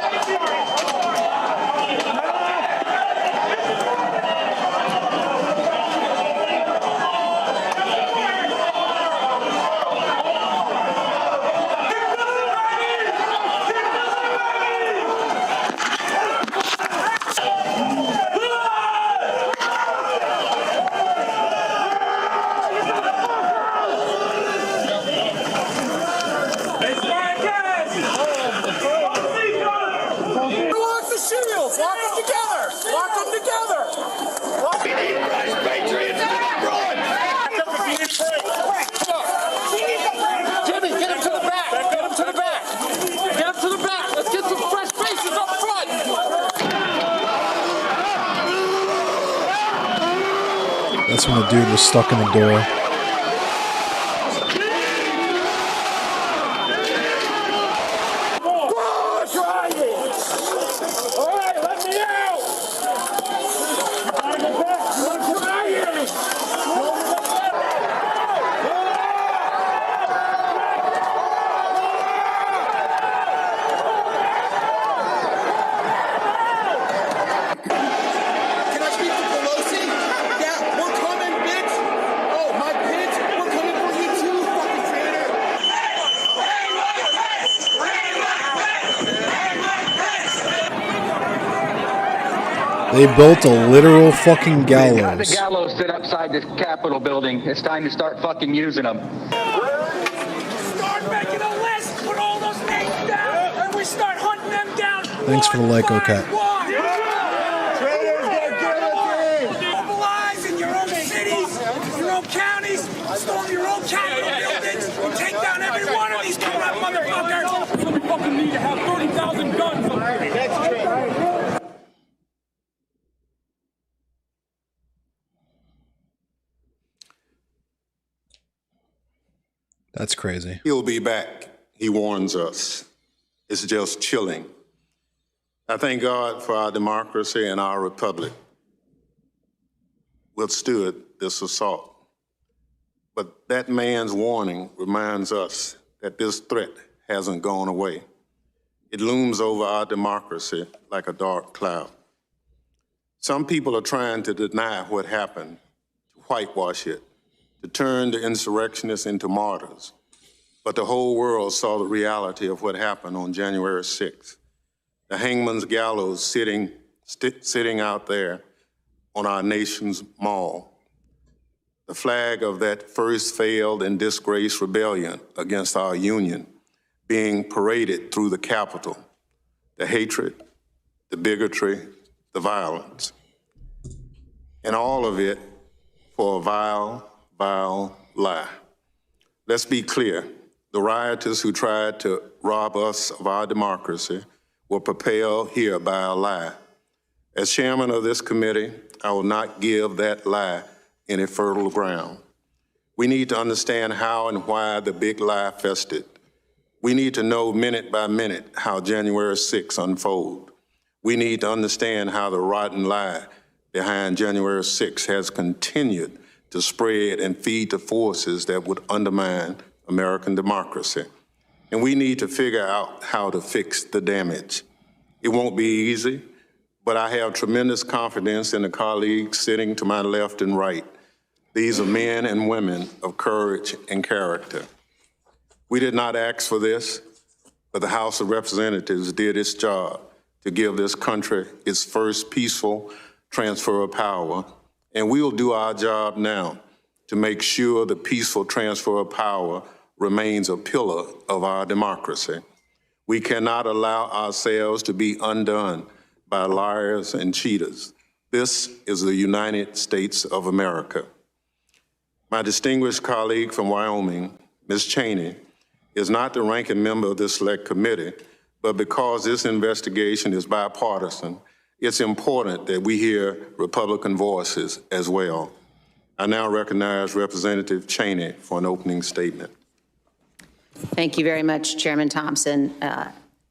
That's when the dude was stuck in the door. They built a literal fucking They've got the gallows. gallows sit outside this Capitol building. It's time to start fucking using them. Start making a list, put all those names down, and we start hunting them down. Thanks for the Lyco cat. Mobilize in your own cities, your own counties, storm your own Capitol buildings, and take down every one of these corrupt motherfuckers. So we fucking need to have 30,000 guns up here. That's true. That's crazy. He'll be back, he warns us. It's just chilling. I thank God for our democracy and our republic withstood this assault. But that man's warning reminds us that this threat hasn't gone away. It looms over our democracy like a dark cloud. Some people are trying to deny what happened, to whitewash it, to turn the insurrectionists into martyrs. But the whole world saw the reality of what happened on January 6th. The hangman's gallows sitting out there on our nation's mall. The flag of that first failed and disgraced rebellion against our union being paraded through the Capitol. The hatred, the bigotry, the violence. And all of it for a vile, vile lie. Let's be clear. The rioters who tried to rob us of our democracy were propelled here by a lie. As chairman of this committee, I will not give that lie any fertile ground. We need to understand how and why the big lie festered. We need to know minute by minute how January 6th unfolded. We need to understand how the rotten lie behind January 6th has continued to spread and feed the forces that would undermine American democracy. And we need to figure out how to fix the damage. It won't be easy, but I have tremendous confidence in the colleagues sitting to my left and right. These are men and women of courage and character. We did not ask for this, but the House of Representatives did its job to give this country its first peaceful transfer of power, and we will do our job now to make sure the peaceful transfer of power remains a pillar of our democracy. We cannot allow ourselves to be undone by liars and cheaters. This is the United States of America. My distinguished colleague from Wyoming, Ms. Cheney, is not the ranking member of this select committee, but because this investigation is bipartisan, it's important that we hear Republican voices as well. I now recognize Representative Cheney for an opening statement. Thank you very much, Chairman Thompson.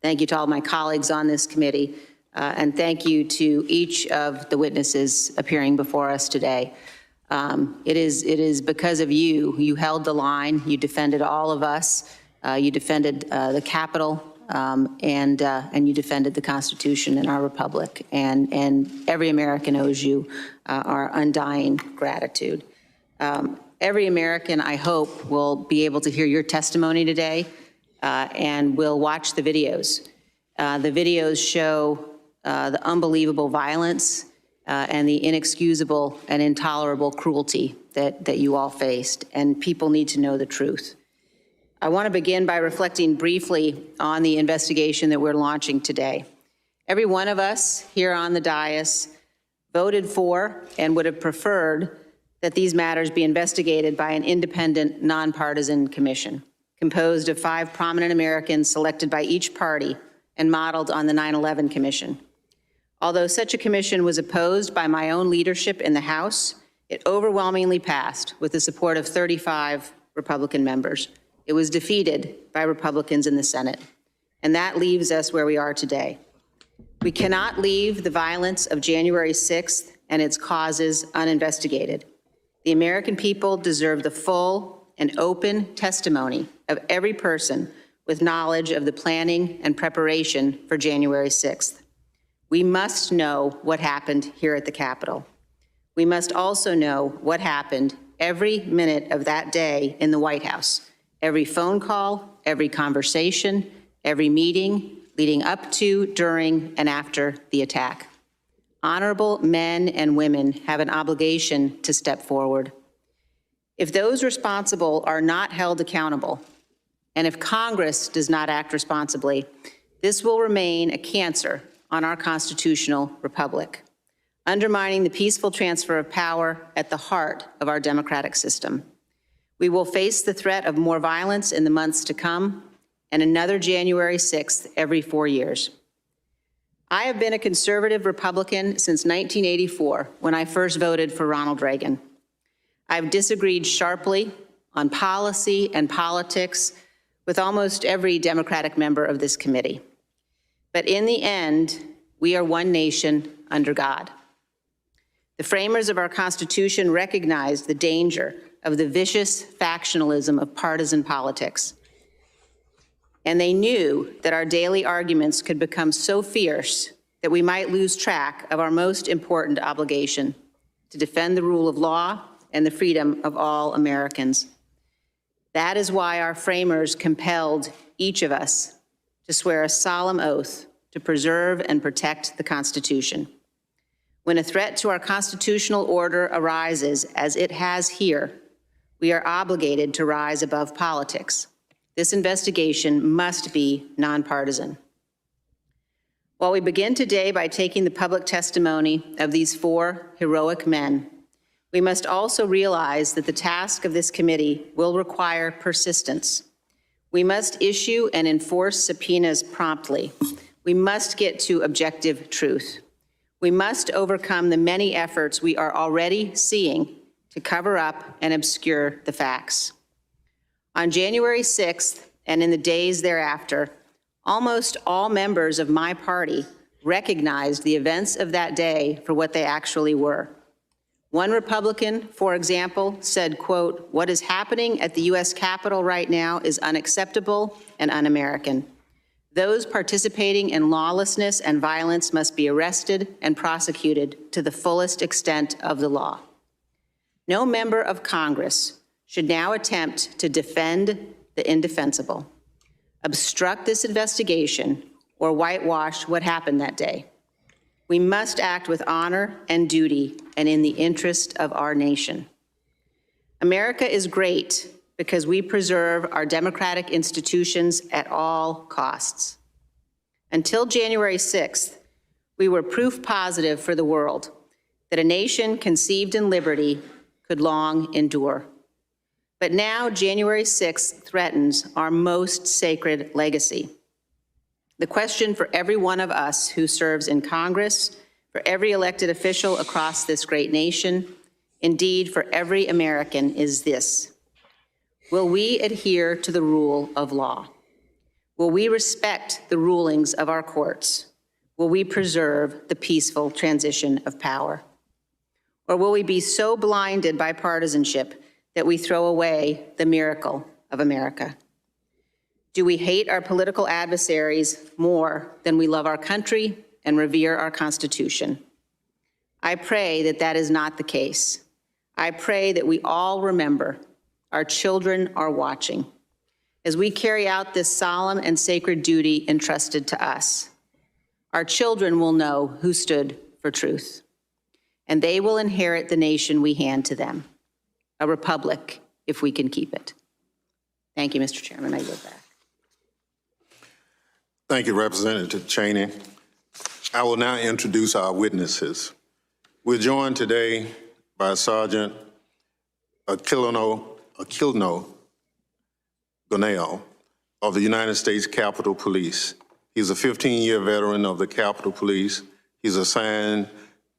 Thank you to all my colleagues on this committee, and thank you to each of the witnesses appearing before us today. It is because of you. You held the line. You defended all of us. You defended the Capitol, and you defended the Constitution and our republic. And every American owes you our undying gratitude. Every American, I hope, will be able to hear your testimony today and will watch the videos. The videos show the unbelievable violence and the inexcusable and intolerable cruelty that you all faced, and people need to know the truth. I want to begin by reflecting briefly on the investigation that we're launching today. Every one of us here on the dais voted for and would have preferred that these matters be investigated by an independent, nonpartisan commission composed of 5 prominent Americans selected by each party and modeled on the 9/11 Commission. Although such a commission was opposed by my own leadership in the House, it overwhelmingly passed with the support of 35 Republican members. It was defeated by Republicans in the Senate. And that leaves us where we are today. We cannot leave the violence of January 6th and its causes uninvestigated. The American people deserve the full and open testimony of every person with knowledge of the planning and preparation for January 6th. We must know what happened here at the Capitol. We must also know what happened every minute of that day in the White House, every phone call, every conversation, every meeting leading up to, during, and after the attack. Honorable men and women have an obligation to step forward. If those responsible are not held accountable, and if Congress does not act responsibly, this will remain a cancer on our constitutional republic, undermining the peaceful transfer of power at the heart of our democratic system. We will face the threat of more violence in the months to come and another January 6th every 4 years. I have been a conservative Republican since 1984, when I first voted for Ronald Reagan. I've disagreed sharply on policy and politics with almost every Democratic member of this committee. But in the end, we are one nation under God. The framers of our Constitution recognized the danger of the vicious factionalism of partisan politics. And they knew that our daily arguments could become so fierce that we might lose track of our most important obligation, to defend the rule of law and the freedom of all Americans. That is why our framers compelled each of us to swear a solemn oath to preserve and protect the Constitution. When a threat to our constitutional order arises, as it has here, we are obligated to rise above politics. This investigation must be nonpartisan. While we begin today by taking the public testimony of these 4 heroic men, we must also realize that the task of this committee will require persistence. We must issue and enforce subpoenas promptly. We must get to objective truth. We must overcome the many efforts we are already seeing to cover up and obscure the facts. On January 6th and in the days thereafter, almost all members of my party recognized the events of that day for what they actually were. One Republican, for example, said, quote, "What is happening at the U.S. Capitol right now is unacceptable and un-American. Those participating in lawlessness and violence must be arrested and prosecuted to the fullest extent of the law." No member of Congress should now attempt to defend the indefensible, obstruct this investigation, or whitewash what happened that day. We must act with honor and duty and in the interest of our nation. America is great because we preserve our democratic institutions at all costs. Until January 6th, we were proof positive for the world that a nation conceived in liberty could long endure. But now January 6th threatens our most sacred legacy. The question for every one of us who serves in Congress, for every elected official across this great nation, indeed for every American, is this: will we adhere to the rule of law? Will we respect the rulings of our courts? Will we preserve the peaceful transition of power? Or will we be so blinded by partisanship that we throw away the miracle of America? Do we hate our political adversaries more than we love our country and revere our Constitution? I pray that that is not the case. I pray that we all remember our children are watching as we carry out this solemn and sacred duty entrusted to us. Our children will know who stood for truth, and they will inherit the nation we hand to them, a republic, if we can keep it. Thank you, Mr. Chairman. I yield back. Thank you, Representative Cheney. I will now introduce our witnesses. We're joined today by Sergeant Aquilino Gonell of the United States Capitol Police. He's a 15-year veteran of the Capitol Police. He's assigned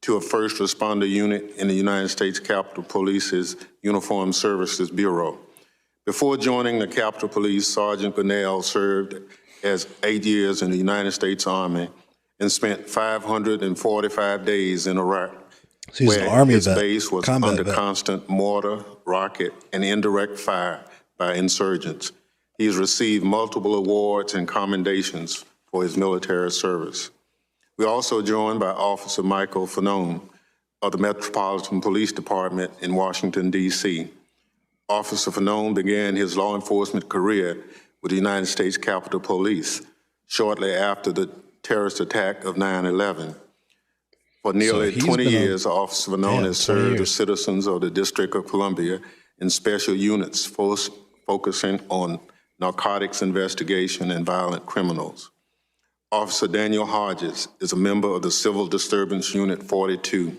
to a first responder unit in the United States Capitol Police's Uniformed Services Bureau. Before joining the Capitol Police, Sergeant Gonell served as 8 years in the United States Army and spent 545 days in Iraq, where his base was under constant mortar, rocket, and indirect fire by insurgents. He's received multiple awards and commendations for his military service. We're also joined by Officer Michael Fanone of the Metropolitan Police Department in Washington, D.C. Officer Fanone began his law enforcement career with the United States Capitol Police shortly after the terrorist attack of 9/11. For nearly he's 20 been years, Officer Venone has served the citizens of the District of Columbia in special units focusing on narcotics investigation and violent criminals. Officer Daniel Hodges is a member of the Civil Disturbance Unit 42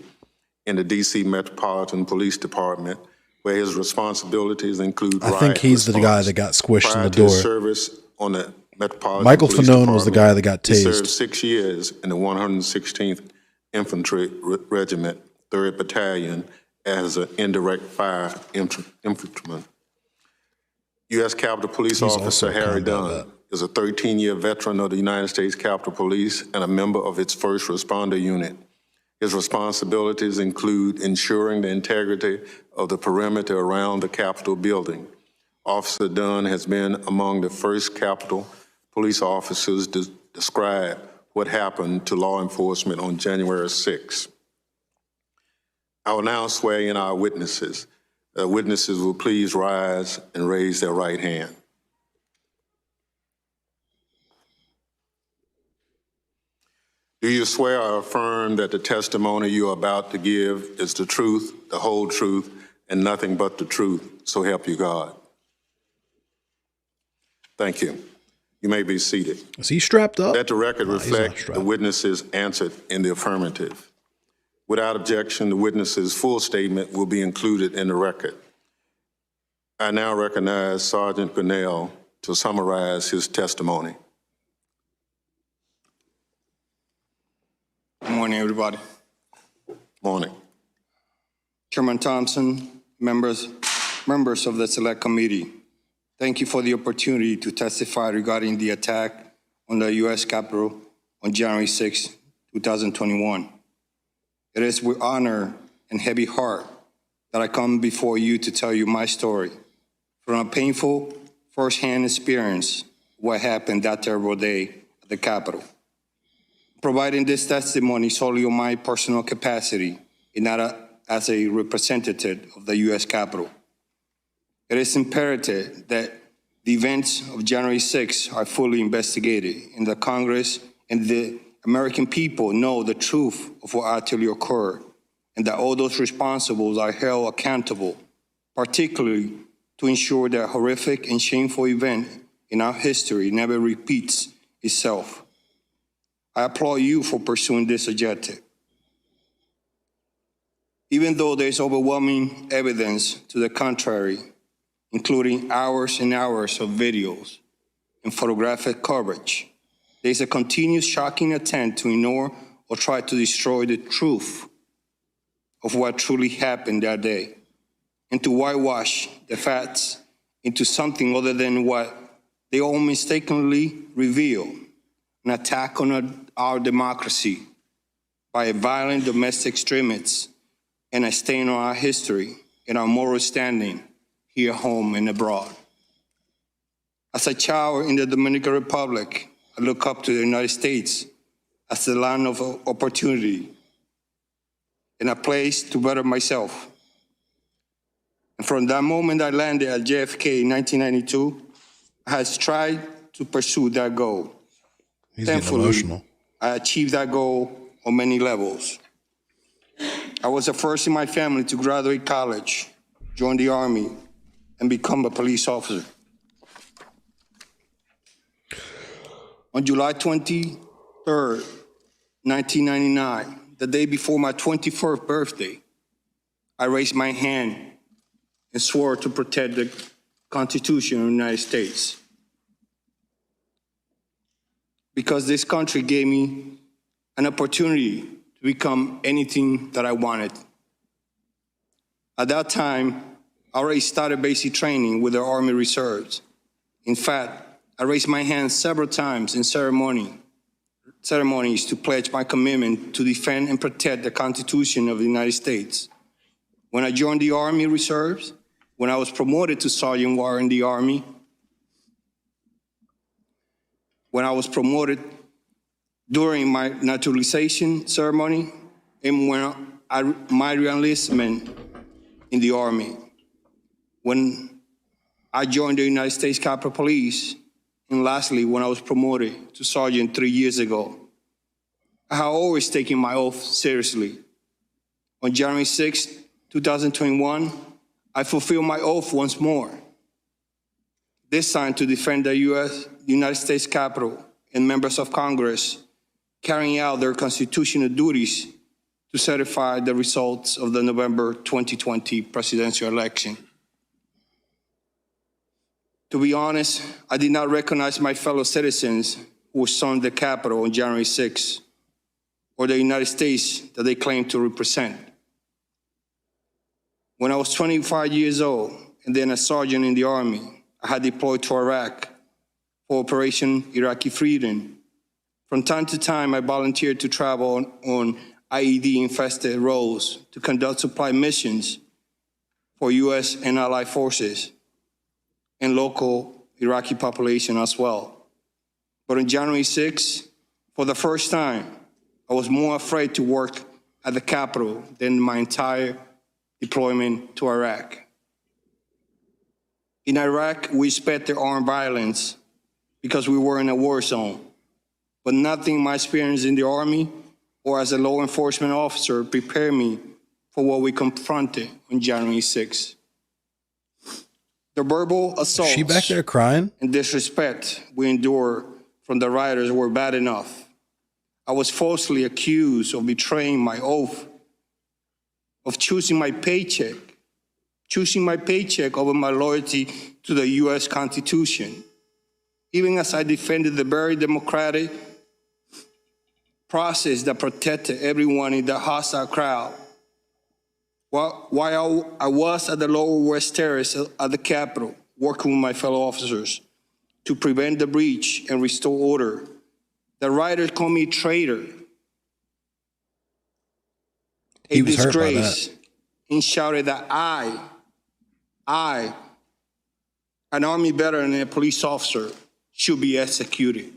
in the D.C. Metropolitan Police Department, where his responsibilities include I think he's the guy that got squished in the Prior to his door. service on the Metropolitan Michael Police Fanone was the Department, guy that got he served tased. 6 years in the 116th Infantry Regiment, 3rd Battalion, as an indirect fire infantryman. U.S. Capitol Police Officer Harry Dunn is a 13-year veteran of the United States Capitol Police and a member of its first responder unit. His responsibilities include ensuring the integrity of the perimeter around the Capitol building. Officer Dunn has been among the first Capitol police officers to describe what happened to law enforcement on January 6. I will now swear in our witnesses. Witnesses will please rise and raise their right hand. Do you swear or affirm that the testimony you are about to give is the truth, the whole truth, and nothing but the truth, so help you God? Thank you. You may be seated. Is he strapped up? Let the record reflect the witnesses answered in the affirmative. Without objection, the witness's full statement will be included in the record. I now recognize Sergeant Grinnell to summarize his testimony. Good morning, everybody. Morning. Chairman Thompson, members of the Select Committee, thank you for the opportunity to testify regarding the attack on the U.S. Capitol on January 6, 2021. It is with honor and heavy heart that I come before you to tell you my story from a painful first-hand experience of what happened that terrible day at the Capitol. Providing this testimony solely on my personal capacity and not as a representative of the U.S. Capitol. It is imperative that the events of January 6 are fully investigated and the Congress and the American people know the truth of what actually occurred and that all those responsible are held accountable, particularly to ensure that horrific and shameful event in our history never repeats itself. I applaud you for pursuing this objective. Even though there's overwhelming evidence to the contrary, including hours and hours of videos and photographic coverage, there's a continuous shocking attempt to ignore or try to destroy the truth of what truly happened that day and to whitewash the facts into something other than what they all mistakenly reveal, an attack on our democracy by a violent domestic extremist and a stain on our history and our moral standing here at home and abroad. As a child in the Dominican Republic, I look up to the United States as the land of opportunity and a place to better myself. And from that moment I landed at JFK in 1992, I had tried to pursue that goal. He's getting emotional. I achieved that goal on many levels. I was the first in my family to graduate college, join the Army, and become a police officer. On July 23rd, 1999, the day before my 24th birthday, I raised my hand and swore to protect the Constitution of the United States. Because this country gave me an opportunity to become anything that I wanted. At that time, I already started basic training with the Army Reserves. In fact, I raised my hand several times in ceremonies to pledge my commitment to defend and protect the Constitution of the United States. When I joined the Army Reserves, when I was promoted to Sergeant Warrant in the Army, when I was promoted during my naturalization ceremony, and when my reenlistment in the Army, when I joined the United States Capitol Police, and lastly, when I was promoted to Sergeant 3 years ago. I have always taken my oath seriously. On January 6, 2021, I fulfilled my oath once more, this time to defend the United States Capitol and members of Congress carrying out their constitutional duties to certify the results of the November 2020 presidential election. To be honest, I did not recognize my fellow citizens who stormed the Capitol on January 6, or the United States that they claim to represent. When I was 25 years old and then a sergeant in the Army, I had deployed to Iraq for Operation Iraqi Freedom. From time to time, I volunteered to travel on IED-infested roads to conduct supply missions for U.S. and allied forces and local Iraqi population as well. But on January 6, for the first time, I was more afraid to work at the Capitol than my entire deployment to Iraq. In Iraq, we expected armed violence because we were in a war zone, but nothing in my experience in the Army or as a law enforcement officer prepared me for what we confronted on January 6. The verbal assaults She back there crying? and disrespect we endured from the rioters were bad enough. I was falsely accused of betraying my oath, of choosing my paycheck over my loyalty to the U.S. Constitution, even as I defended the very democratic process that protected everyone in the hostile crowd. While I was at the Lower West Terrace at the Capitol, working with my fellow officers to prevent the breach and restore order, the rioters called me traitor, a disgrace, and shouted that I, an Army veteran and a police officer, should be executed.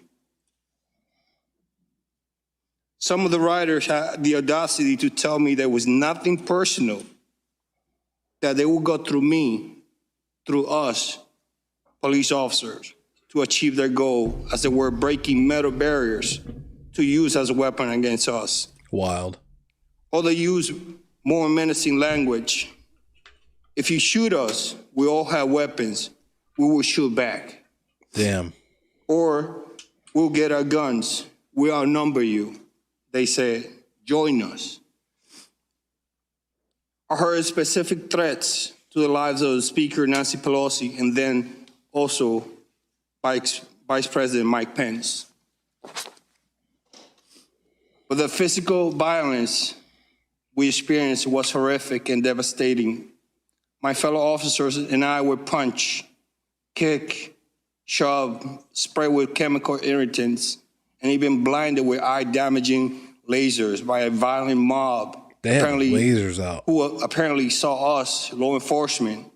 Some of the rioters had the audacity to tell me there was nothing personal, that they would go through me, through us, police officers, to achieve their goal, as they were breaking metal barriers to use as a weapon against us. Wild. Or they use more menacing language. If you shoot us, we all have weapons, we will shoot back. Damn. Or we'll get our guns, we outnumber you. They said, join us. I heard specific threats to the lives of Speaker Nancy Pelosi and then also Vice President Mike Pence. But the physical violence we experienced was horrific and devastating. My fellow officers and I were punched, kicked, shoved, sprayed with chemical irritants, and even blinded with eye-damaging lasers by a violent mob. They had lasers out. Who apparently saw us, law enforcement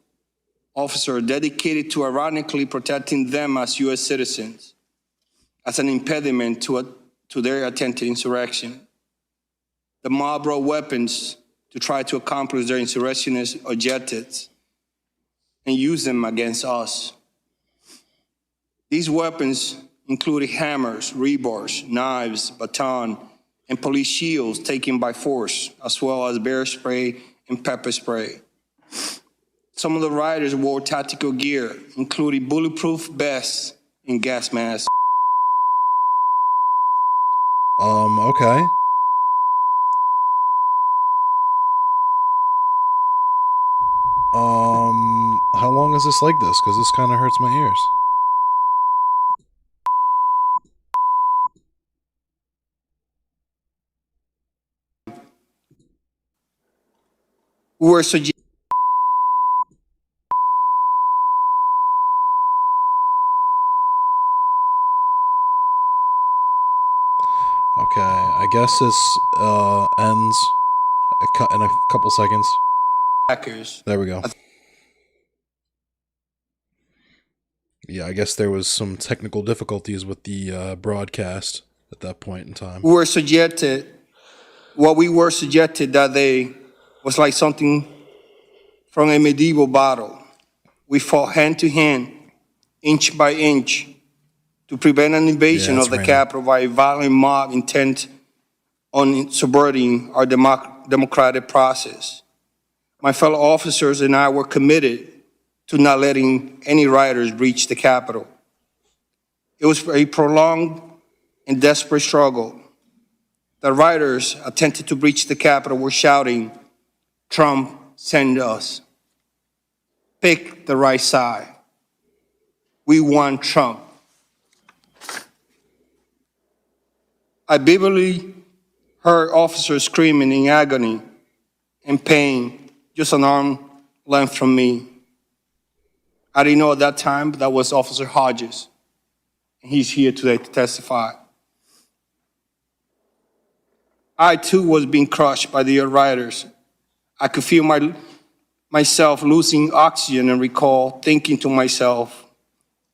officers, dedicated to ironically protecting them as U.S. citizens, as an impediment to their attempted insurrection. The mob brought weapons to try to accomplish their insurrectionist objectives and use them against us. These weapons included hammers, rebars, knives, baton, and police shields taken by force, as well as bear spray and pepper spray. Some of the rioters wore tactical gear, including bulletproof vests and gas masks. Okay. How long is this like this? Because this kind of hurts my ears. We were suggesting Okay, I guess this ends in a couple seconds. hackers. There we go. Yeah, I guess there was some technical difficulties with the broadcast at that point in time. We were suggested that they was like something from a medieval battle. We fought hand to hand, inch by inch, to prevent an invasion of the Capitol by a violent mob intent on subverting our democratic process. My fellow officers and I were committed to not letting any rioters breach the Capitol. It was a prolonged and desperate struggle. The rioters attempted to breach the Capitol were shouting, "Trump, send us. Pick the right side. We want Trump." I vividly heard officers screaming in agony and pain just an arm length from me. I didn't know at that time, but that was Officer Hodges. And he's here today to testify. I too was being crushed by the rioters. I could feel myself losing oxygen and recall thinking to myself,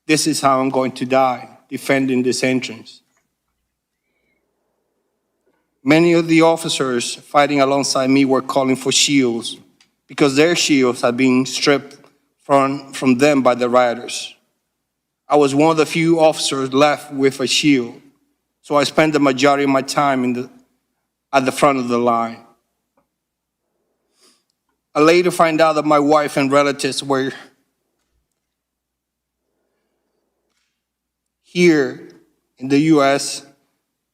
this is how I'm going to die, defending this entrance. Many of the officers fighting alongside me were calling for shields because their shields had been stripped from them by the rioters. I was one of the few officers left with a shield, so I spent the majority of my time at the front of the line. I later find out that my wife and relatives were here in the U.S.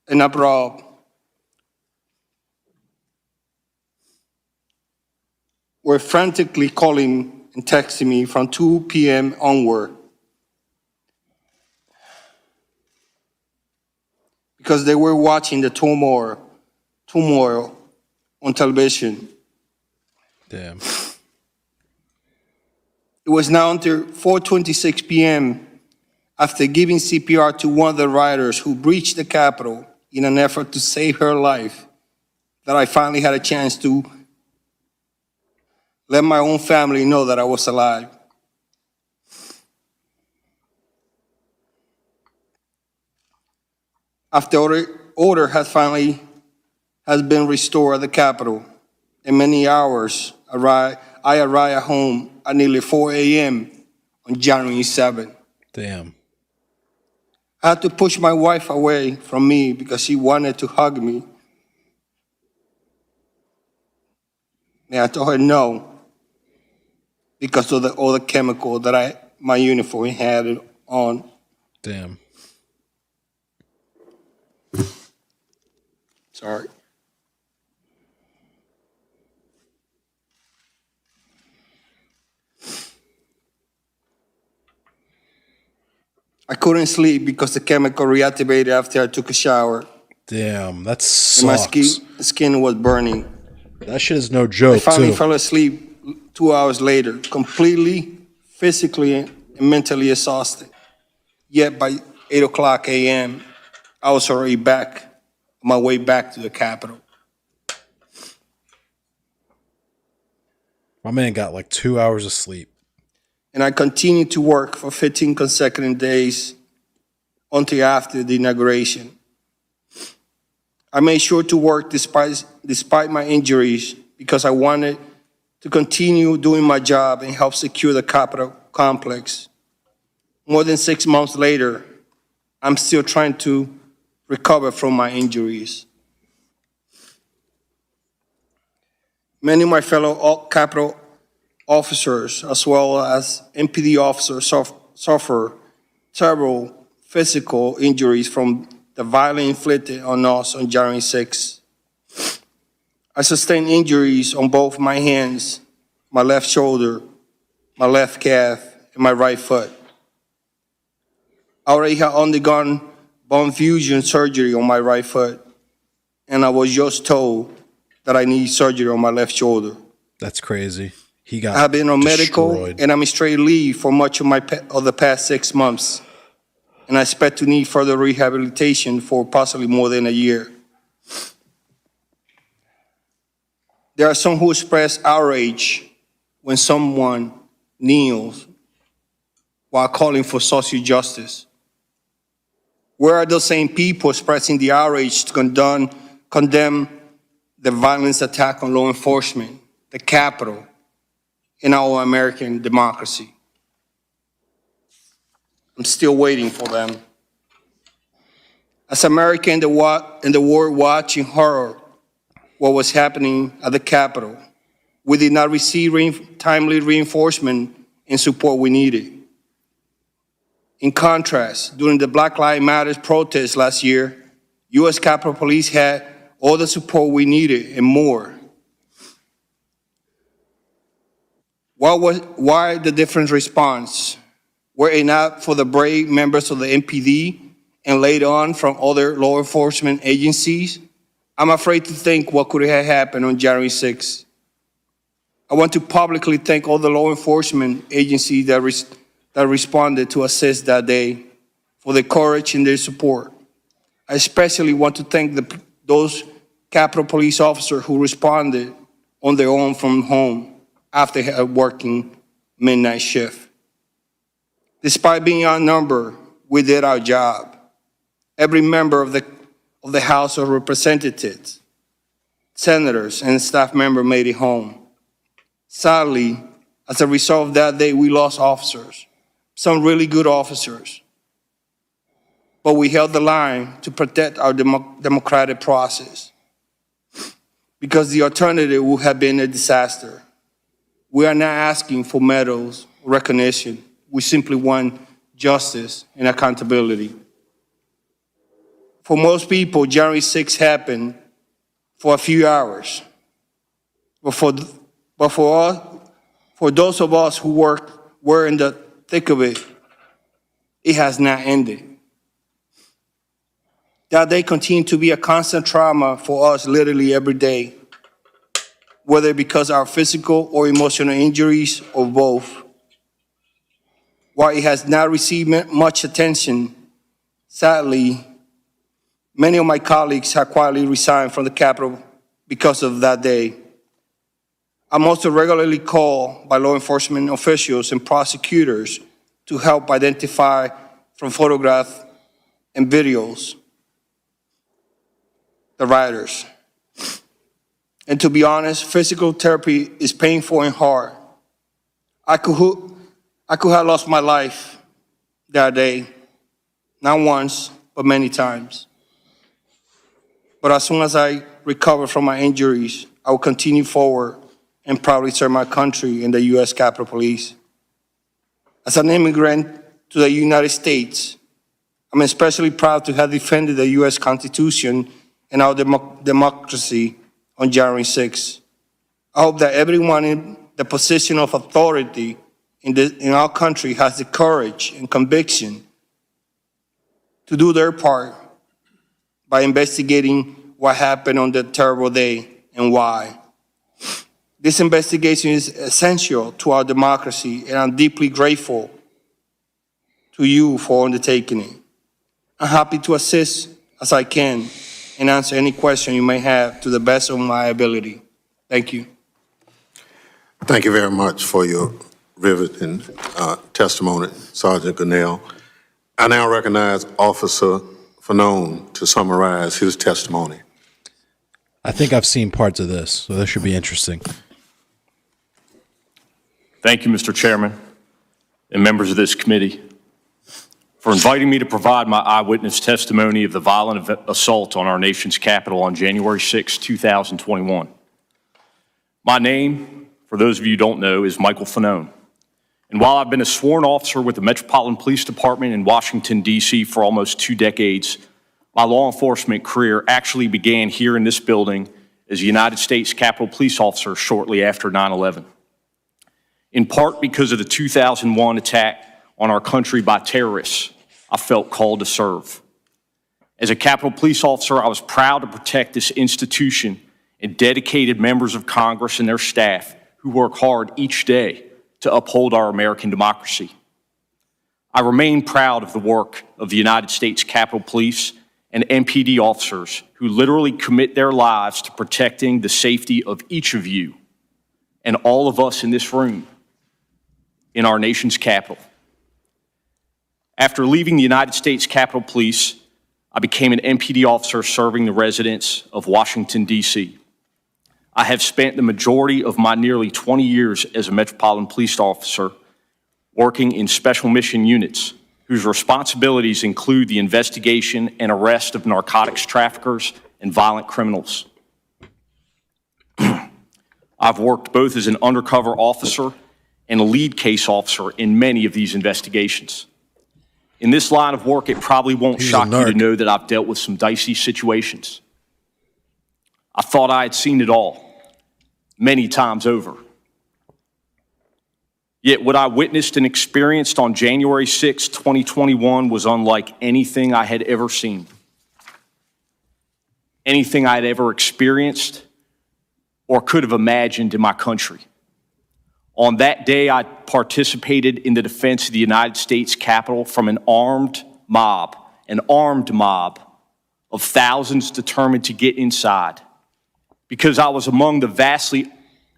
and abroad. Were frantically calling and texting me from 2 p.m. onward because they were watching the turmoil on television. Damn. It was now until 4:26 p.m. after giving CPR to one of the rioters who breached the Capitol in an effort to save her life that I finally had a chance to let my own family know that I was alive. After order has been restored at the Capitol, in many hours, I arrived home at nearly 4 a.m. on January 7th. Damn. I had to push my wife away from me because she wanted to hug me. And I told her no, because of the other chemical that my uniform had on. Damn. Sorry. I couldn't sleep because the chemical reactivated after I took a shower. Damn, that sucks. And my skin was burning. That shit is no joke, I finally too. fell asleep 2 hours later, completely, physically, and mentally exhausted. Yet by 8 o'clock a.m., I was already back, on my way back to the Capitol. My man got like 2 hours of sleep. And I continued to work for 15 consecutive days until after the inauguration. I made sure to work despite my injuries because I wanted to continue doing my job and help secure the Capitol complex. More than 6 months later, I'm still trying to recover from my injuries. Many of my fellow Capitol officers, as well as MPD officers, suffer terrible physical injuries from the violence inflicted on us on January 6th. I sustained injuries on both my hands, my left shoulder, my left calf, and my right foot. I already had undergone bone fusion surgery on my right foot, and I was just told that I need surgery on my left shoulder. That's crazy. He got I've been on destroyed. medical and I'm straight leave for much of the past 6 months, and I expect to need further rehabilitation for possibly more than a year. There are some who express outrage when someone kneels while calling for social justice. Where are those same people expressing the outrage to condemn the violence attack on law enforcement, the Capitol, in our American democracy? I'm still waiting for them. As Americans in the world watch in horror what was happening at the Capitol, we did not receive timely reinforcement and support we needed. In contrast, during the Black Lives Matter protests last year, U.S. Capitol Police had all the support we needed and more. Why the different response? Were it not for the brave members of the MPD and later on from other law enforcement agencies, I'm afraid to think what could have happened on January 6th. I want to publicly thank all the law enforcement agencies that responded to assist that day for their courage and their support. I especially want to thank those Capitol Police officers who responded on their own from home after working midnight shift. Despite being outnumbered, we did our job. Every member of the House of Representatives, senators, and staff member made it home. Sadly, as a result of that day, we lost officers, some really good officers. But we held the line to protect our democratic process because the alternative would have been a disaster. We are not asking for medals or recognition. We simply want justice and accountability. For most people, January 6th happened for a few hours. But for those of us who were in the thick of it, it has not ended. That day continued to be a constant trauma for us literally every day, whether because of our physical or emotional injuries or both. While it has not received much attention, sadly, many of my colleagues have quietly resigned from the Capitol because of that day. I'm also regularly called by law enforcement officials and prosecutors to help identify from photographs and videos the rioters. And to be honest, physical therapy is painful and hard. I could have lost my life that day, not once, but many times. But as soon as I recover from my injuries, I will continue forward and proudly serve my country in the U.S. Capitol Police. As an immigrant to the United States, I'm especially proud to have defended the U.S. Constitution and our democracy on January 6th. I hope that everyone in the position of authority in our country has the courage and conviction to do their part by investigating what happened on that terrible day and why. This investigation is essential to our democracy, and I'm deeply grateful to you for undertaking it. I'm happy to assist as I can and answer any question you may have to the best of my ability. Thank you. Thank you very much for your riveting testimony, Sergeant Gunnell. I now recognize Officer Fanone to summarize his testimony. I think I've seen parts of this, so this should be interesting. Thank you, Mr. Chairman, and members of this committee, for inviting me to provide my eyewitness testimony of the violent assault on our nation's Capitol on January 6, 2021. My name, for those of you who don't know, is Michael Fanone. And while I've been a sworn officer with the Metropolitan Police Department in Washington, D.C. for almost 2 decades, my law enforcement career actually began here in this building as a United States Capitol Police officer shortly after 9/11. In part because of the 2001 attack on our country by terrorists, I felt called to serve. As a Capitol Police officer, I was proud to protect this institution and dedicated members of Congress and their staff who work hard each day to uphold our American democracy. I remain proud of the work of the United States Capitol Police and MPD officers who literally commit their lives to protecting the safety of each of you and all of us in this room in our nation's capital. After leaving the United States Capitol Police, I became an MPD officer serving the residents of Washington, D.C. I have spent the majority of my nearly 20 years as a Metropolitan Police officer working in special mission units whose responsibilities include the investigation and arrest of narcotics traffickers and violent criminals. I've worked both as an undercover officer and a lead case officer in many of these investigations. In this line of work, it probably won't shock you to know that I've dealt with some dicey situations. I thought I had seen it all, many times over. Yet what I witnessed and experienced on January 6, 2021 was unlike anything I had ever seen, anything I had ever experienced or could have imagined in my country. On that day, I participated in the defense of the United States Capitol from an armed mob of thousands determined to get inside, because I was among the vastly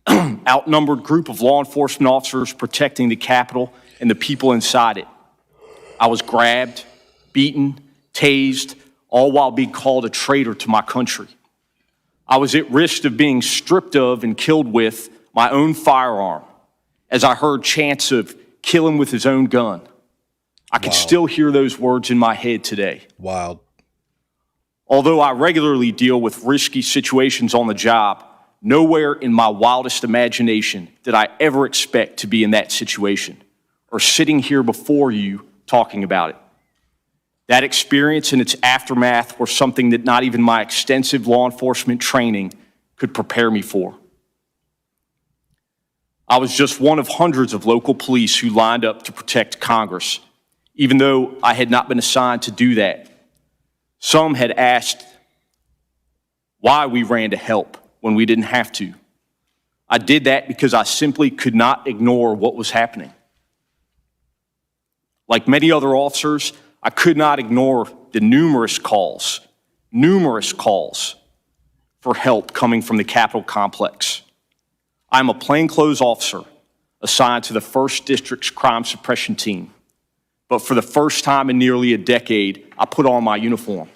outnumbered group of law enforcement officers protecting the Capitol and the people inside it. I was grabbed, beaten, tased, all while being called a traitor to my country. I was at risk of being stripped of and killed with my own firearm as I heard chants of kill him with his own gun. I can still hear those words in my head today. Wild. Although I regularly deal with risky situations on the job, nowhere in my wildest imagination did I ever expect to be in that situation or sitting here before you talking about it. That experience and its aftermath were something that not even my extensive law enforcement training could prepare me for. I was just one of hundreds of local police who lined up to protect Congress, even though I had not been assigned to do that. Some had asked why we ran to help when we didn't have to. I did that because I simply could not ignore what was happening. Like many other officers, I could not ignore the numerous calls for help coming from the Capitol complex. I'm a plainclothes officer assigned to the 1st District's crime suppression team. But for the first time in nearly a decade, I put on my uniform.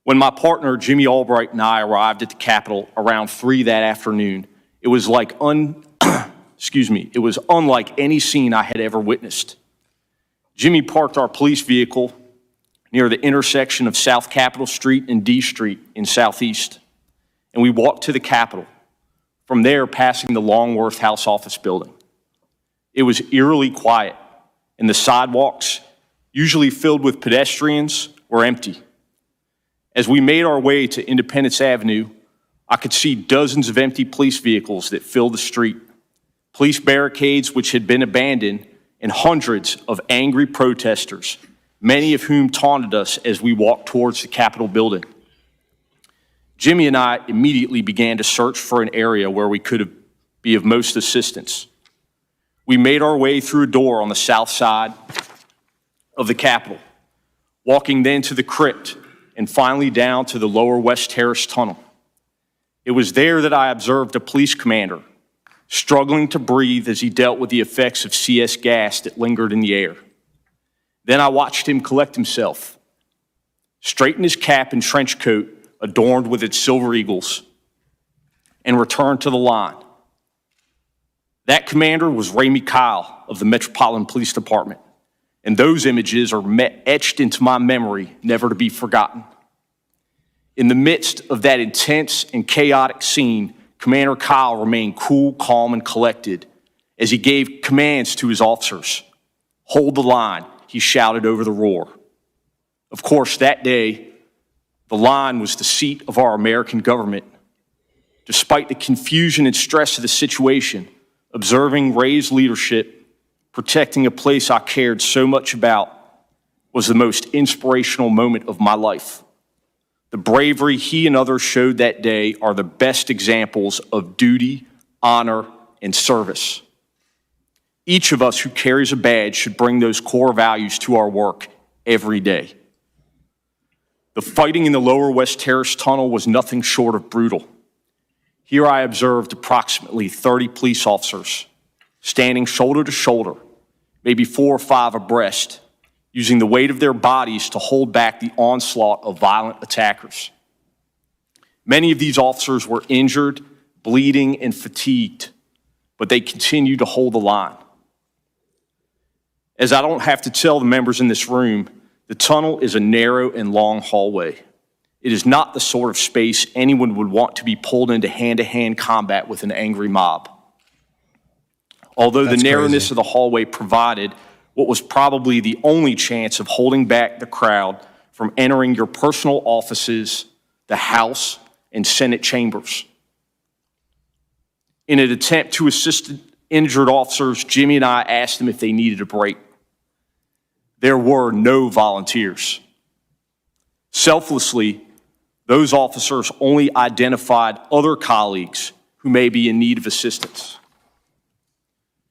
When my partner, Jimmy Albright, and I arrived at the Capitol around 3 that afternoon, it was like it was unlike any scene I had ever witnessed. Jimmy parked our police vehicle near the intersection of South Capitol Street and D Street in Southeast, and we walked to the Capitol, from there passing the Longworth House Office building. It was eerily quiet, and the sidewalks, usually filled with pedestrians, were empty. As we made our way to Independence Avenue, I could see dozens of empty police vehicles that filled the street, police barricades which had been abandoned, and hundreds of angry protesters, many of whom taunted us as we walked towards the Capitol building. Jimmy and I immediately began to search for an area where we could be of most assistance. We made our way through a door on the south side of the Capitol, walking then to the crypt and finally down to the lower West Terrace tunnel. It was there that I observed a police commander struggling to breathe as he dealt with the effects of CS gas that lingered in the air. Then I watched him collect himself, straighten his cap and trench coat adorned with its silver eagles, and return to the line. That commander was Ramey Kyle of the Metropolitan Police Department, and those images are etched into my memory, never to be forgotten. In the midst of that intense and chaotic scene, Commander Kyle remained cool, calm, and collected as he gave commands to his officers. Hold the line, he shouted over the roar. Of course, that day, the line was the seat of our American government. Despite the confusion and stress of the situation, observing Ray's leadership, protecting a place I cared so much about, was the most inspirational moment of my life. The bravery he and others showed that day are the best examples of duty, honor, and service. Each of us who carries a badge should bring those core values to our work every day. The fighting in the lower West Terrace tunnel was nothing short of brutal. Here I observed approximately 30 police officers standing shoulder to shoulder, maybe 4 or 5 abreast, using the weight of their bodies to hold back the onslaught of violent attackers. Many of these officers were injured, bleeding, and fatigued, but they continued to hold the line. As I don't have to tell the members in this room, the tunnel is a narrow and long hallway. It is not the sort of space anyone would want to be pulled into hand-to-hand combat with an angry mob. Although the narrowness of the hallway provided what was probably the only chance of holding back the crowd from entering your personal offices, the House, and Senate chambers. In an attempt to assist injured officers, Jimmy and I asked them if they needed a break. There were no volunteers. Selflessly, those officers only identified other colleagues who may be in need of assistance.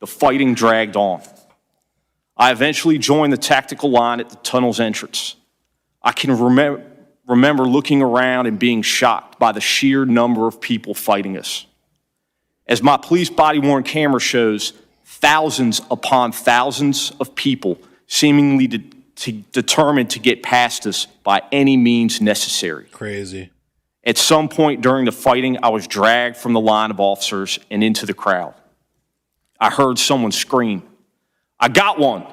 The fighting dragged on. I eventually joined the tactical line at the tunnel's entrance. I can remember looking around and being shocked by the sheer number of people fighting us. As my police body-worn camera shows, thousands upon thousands of people seemingly determined to get past us by any means necessary. Crazy. At some point during the fighting, I was dragged from the line of officers and into the crowd. I heard someone scream, "I got one!"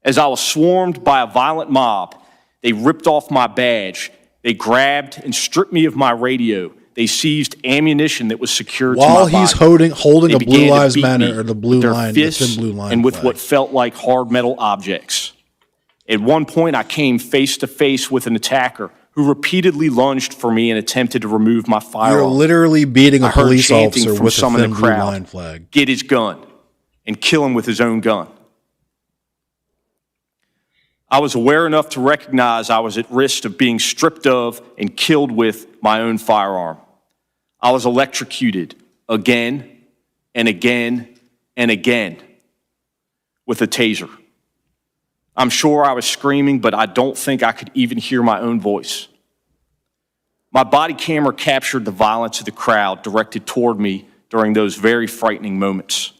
As I was swarmed by a violent mob, they ripped off my badge. They grabbed and stripped me of my radio. They seized ammunition that was secured to my body. While he's holding a Blue Lives Matter or the blue line, the thin blue line and with flag. what felt like hard metal objects. At one point, I came face to face with an attacker who repeatedly lunged for me and attempted to remove my firearm. You're literally beating a I heard police chanting officer from with a some in thin the blue crowd, line flag. "Get his gun," and kill him with his own gun. I was aware enough to recognize I was at risk of being stripped of and killed with my own firearm. I was electrocuted again and again and again with a taser. I'm sure I was screaming, but I don't think I could even hear my own voice. My body camera captured the violence of the crowd directed toward me during those very frightening moments.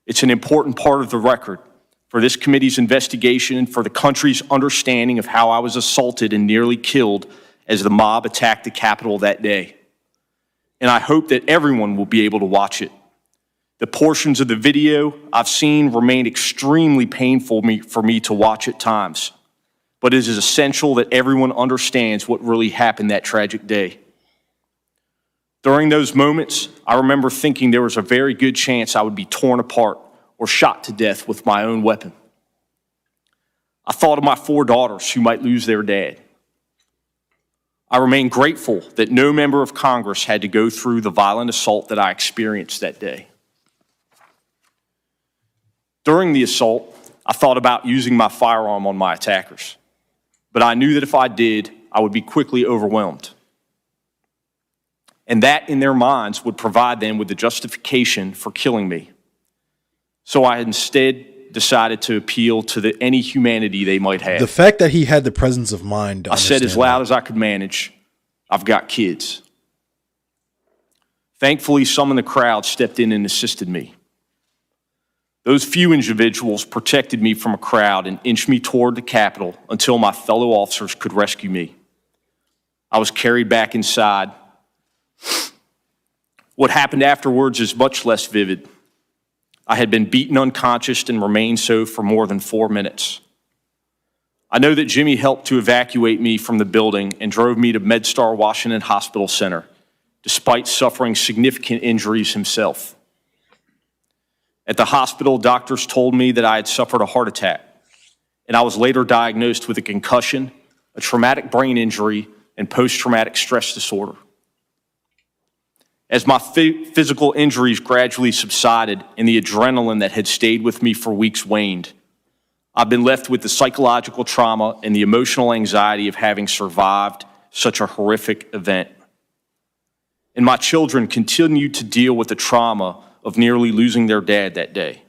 It's an important part of the record for this committee's investigation and for the country's understanding of how I was assaulted and nearly killed as the mob attacked the Capitol that day. And I hope that everyone will be able to watch it. The portions of the video I've seen remain extremely painful for me to watch at times, but it is essential that everyone understands what really happened that tragic day. During those moments, I remember thinking there was a very good chance I would be torn apart or shot to death with my own weapon. I thought of my 4 daughters who might lose their dad. I remain grateful that no member of Congress had to go through the violent assault that I experienced that day. During the assault, I thought about using my firearm on my attackers, but I knew that if I did, I would be quickly overwhelmed. And that, in their minds, would provide them with the justification for killing me. So I instead decided to appeal to any humanity they might have. The fact that he had the presence of mind to I said as loud as I could manage, "I've got kids." Thankfully, some in the crowd stepped in and assisted me. Those few individuals protected me from a crowd and inched me toward the Capitol until my fellow officers could rescue me. I was carried back inside. What happened afterwards is much less vivid. I had been beaten unconscious and remained so for more than 4 minutes. I know that Jimmy helped to evacuate me from the building and drove me to MedStar Washington Hospital Center, despite suffering significant injuries himself. At the hospital, doctors told me that I had suffered a heart attack, and I was later diagnosed with a concussion, a traumatic brain injury, and post-traumatic stress disorder. As my physical injuries gradually subsided and the adrenaline that had stayed with me for weeks waned, I've been left with the psychological trauma and the emotional anxiety of having survived such a horrific event. And my children continue to deal with the trauma of nearly losing their dad that day.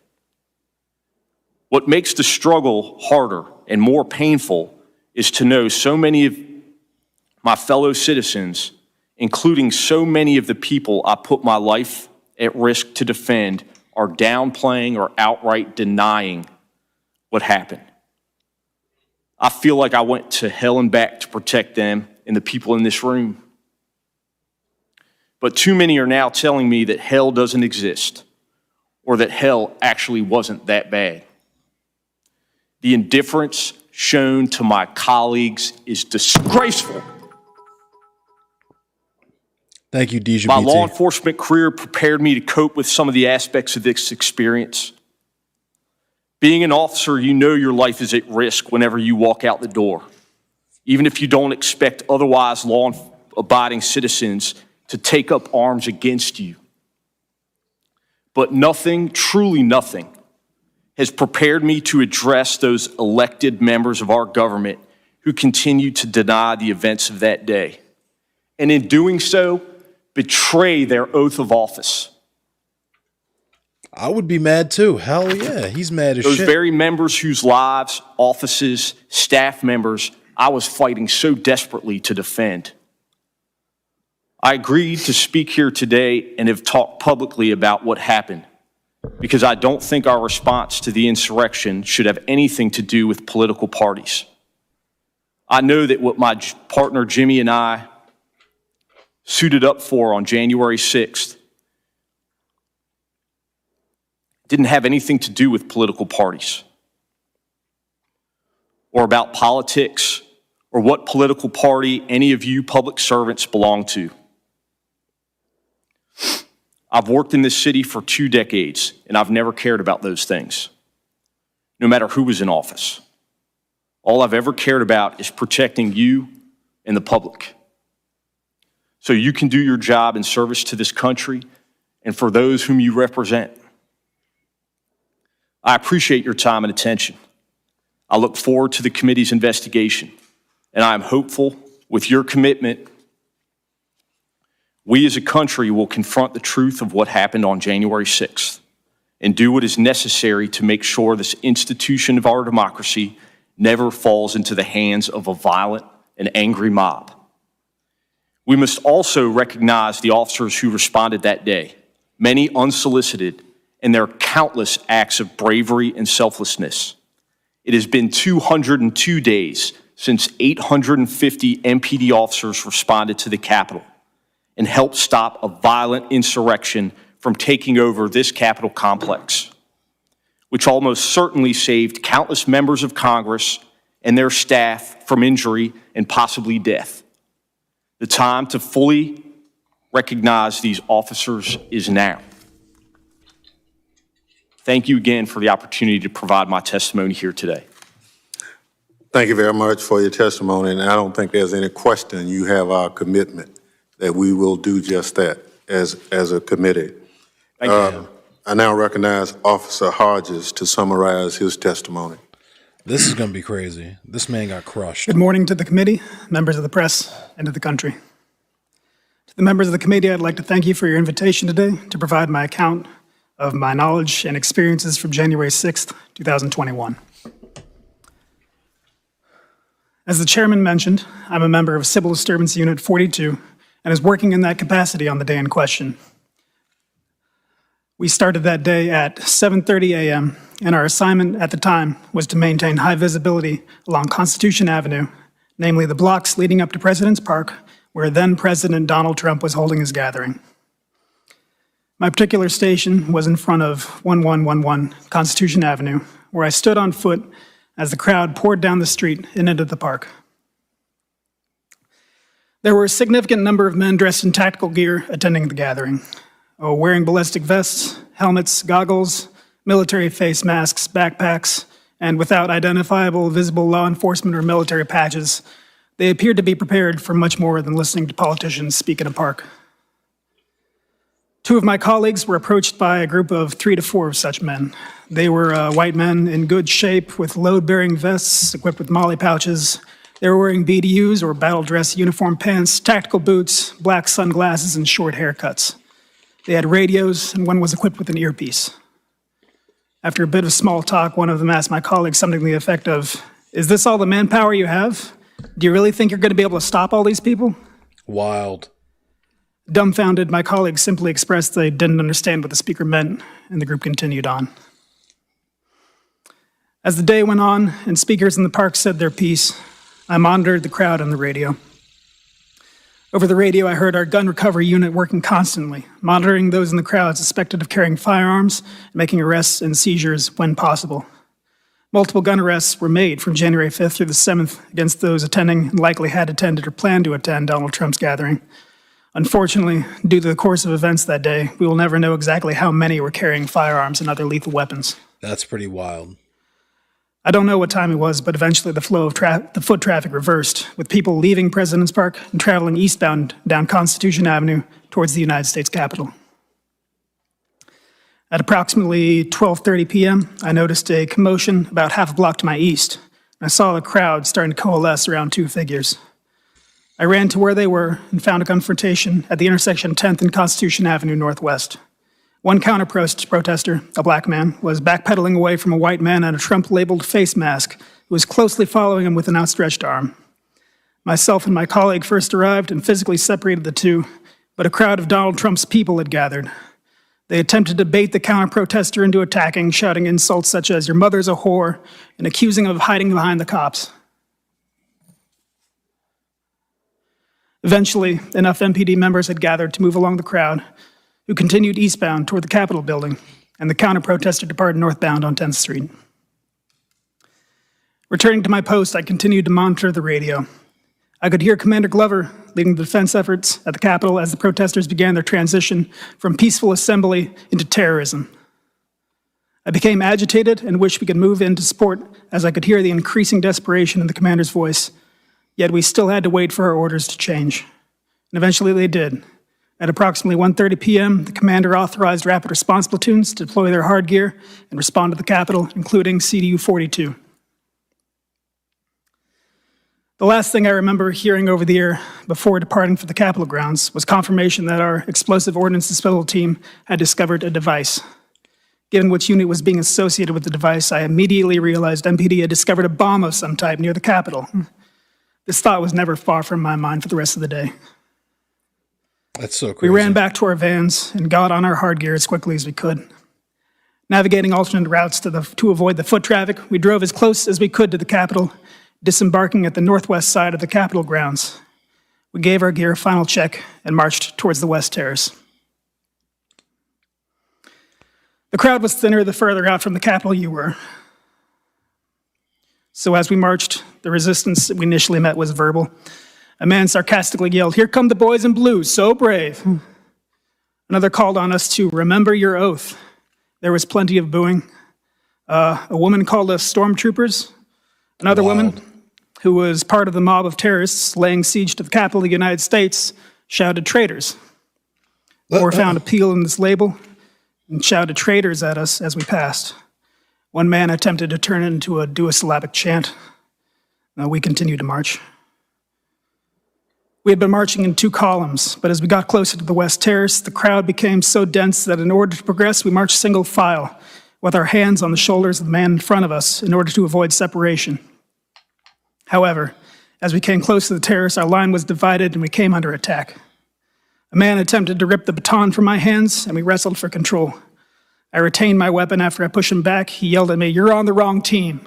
What makes the struggle harder and more painful is to know so many of my fellow citizens, including so many of the people I put my life at risk to defend, are downplaying or outright denying what happened. I feel like I went to hell and back to protect them and the people in this room. But too many are now telling me that hell doesn't exist, or that hell actually wasn't that bad. The indifference shown to my colleagues is disgraceful. Thank you, Deja My BT. law enforcement career prepared me to cope with some of the aspects of this experience. Being an officer, you know your life is at risk whenever you walk out the door, even if you don't expect otherwise law-abiding citizens to take up arms against you. But nothing, truly nothing, has prepared me to address those elected members of our government who continue to deny the events of that day, and in doing so, betray their oath of office. I would be mad too. Hell yeah, he's mad as Those shit. very members whose lives, offices, staff members I was fighting so desperately to defend. I agreed to speak here today and have talked publicly about what happened because I don't think our response to the insurrection should have anything to do with political parties. I know that what my partner Jimmy and I suited up for on January 6th didn't have anything to do with political parties or about politics or what political party any of you public servants belong to. I've worked in this city for 2 decades, and I've never cared about those things, no matter who was in office. All I've ever cared about is protecting you and the public, so you can do your job in service to this country and for those whom you represent. I appreciate your time and attention. I look forward to the committee's investigation, and I am hopeful with your commitment, we as a country will confront the truth of what happened on January 6th and do what is necessary to make sure this institution of our democracy never falls into the hands of a violent and angry mob. We must also recognize the officers who responded that day, many unsolicited, and their countless acts of bravery and selflessness. It has been 202 days since 850 MPD officers responded to the Capitol and helped stop a violent insurrection from taking over this Capitol complex, which almost certainly saved countless members of Congress and their staff from injury and possibly death. The time to fully recognize these officers is now. Thank you again for the opportunity to provide my testimony here today. Thank you very much for your testimony, and I don't think there's any question you have our commitment that we will do just that as a committee. Thank you. I now recognize Officer Hodges to summarize his testimony. This is going to be crazy. This man got crushed. Good morning to the committee, members of the press, and to the country. To the members of the committee, I'd like to thank you for your invitation today to provide my account of my knowledge and experiences from January 6th, 2021. As the chairman mentioned, I'm a member of Civil Disturbance Unit 42 and is working in that capacity on the day in question. We started that day at 7:30 a.m., and our assignment at the time was to maintain high visibility along Constitution Avenue, namely the blocks leading up to President's Park, where then President Donald Trump was holding his gathering. My particular station was in front of 1111 Constitution Avenue, where I stood on foot as the crowd poured down the street and into the park. There were a significant number of men dressed in tactical gear attending the gathering, wearing ballistic vests, helmets, goggles, military face masks, backpacks, and without identifiable visible law enforcement or military patches. They appeared to be prepared for much more than listening to politicians speak in a park. 2 of my colleagues were approached by a group of 3 to 4 of such men. They were white men in good shape with load-bearing vests equipped with molly pouches. They were wearing BDUs or battle dress uniform pants, tactical boots, black sunglasses, and short haircuts. They had radios, and one was equipped with an earpiece. After a bit of small talk, one of them asked my colleague something to the effect of, "Is this all the manpower you have? Do you really think you're going to be able to stop all these people?" Wild. Dumbfounded, my colleague simply expressed they didn't understand what the speaker meant, and the group continued on. As the day went on and speakers in the park said their piece, I monitored the crowd on the radio. Over the radio, I heard our gun recovery unit working constantly, monitoring those in the crowd suspected of carrying firearms, making arrests and seizures when possible. Multiple gun arrests were made from January 5th through the 7th against those attending and likely had attended or planned to attend Donald Trump's gathering. Unfortunately, due to the course of events that day, we will never know exactly how many were carrying firearms and other lethal weapons. That's pretty wild. I don't know what time it was, but eventually the flow of the foot traffic reversed, with people leaving President's Park and traveling eastbound down Constitution Avenue towards the United States Capitol. At approximately 12:30 p.m., I noticed a commotion about half a block to my east. I saw the crowd starting to coalesce around two figures. I ran to where they were and found a confrontation at the intersection of 10th and Constitution Avenue Northwest. One counter-protester, a black man, was backpedaling away from a white man in a Trump-labeled face mask who was closely following him with an outstretched arm. Myself and my colleague first arrived and physically separated the two, but a crowd of Donald Trump's people had gathered. They attempted to bait the counter-protester into attacking, shouting insults such as, "Your mother's a whore," and accusing him of hiding behind the cops. Eventually, enough MPD members had gathered to move along the crowd, who continued eastbound toward the Capitol building, and the counter-protester departed northbound on 10th Street. Returning to my post, I continued to monitor the radio. I could hear Commander Glover leading the defense efforts at the Capitol as the protesters began their transition from peaceful assembly into terrorism. I became agitated and wished we could move in to support as I could hear the increasing desperation in the commander's voice, yet we still had to wait for our orders to change. And eventually they did. At approximately 1:30 p.m., the commander authorized rapid response platoons to deploy their hard gear and respond to the Capitol, including CDU-42. The last thing I remember hearing over the air before departing for the Capitol grounds was confirmation that our explosive ordnance disposal team had discovered a device. Given which unit was being associated with the device, I immediately realized MPD had discovered a bomb of some type near the Capitol. This thought was never far from my mind for the rest of the day. That's so crazy. We ran back to our vans and got on our hard gear as quickly as we could. Navigating alternate routes to avoid the foot traffic, we drove as close as we could to the Capitol, disembarking at the northwest side of the Capitol grounds. We gave our gear a final check and marched towards the West Terrace. The crowd was thinner the further out from the Capitol you were. So as we marched, the resistance we initially met was verbal. A man sarcastically yelled, "Here come the boys in blue, so brave." Another called on us to remember your oath. There was plenty of booing. A woman called us stormtroopers. Another woman, who was part of the mob of terrorists laying siege to the Capitol of the United States, shouted traitors. Or found appeal in this label and shouted traitors at us as we passed. One man attempted to turn it into a duosyllabic chant. We continued to march. We had been marching in two columns, but as we got closer to the West Terrace, the crowd became so dense that in order to progress, we marched single file, with our hands on the shoulders of the man in front of us in order to avoid separation. However, as we came close to the terrace, our line was divided and we came under attack. A man attempted to rip the baton from my hands, and we wrestled for control. I retained my weapon after I pushed him back. He yelled at me, "You're on the wrong team."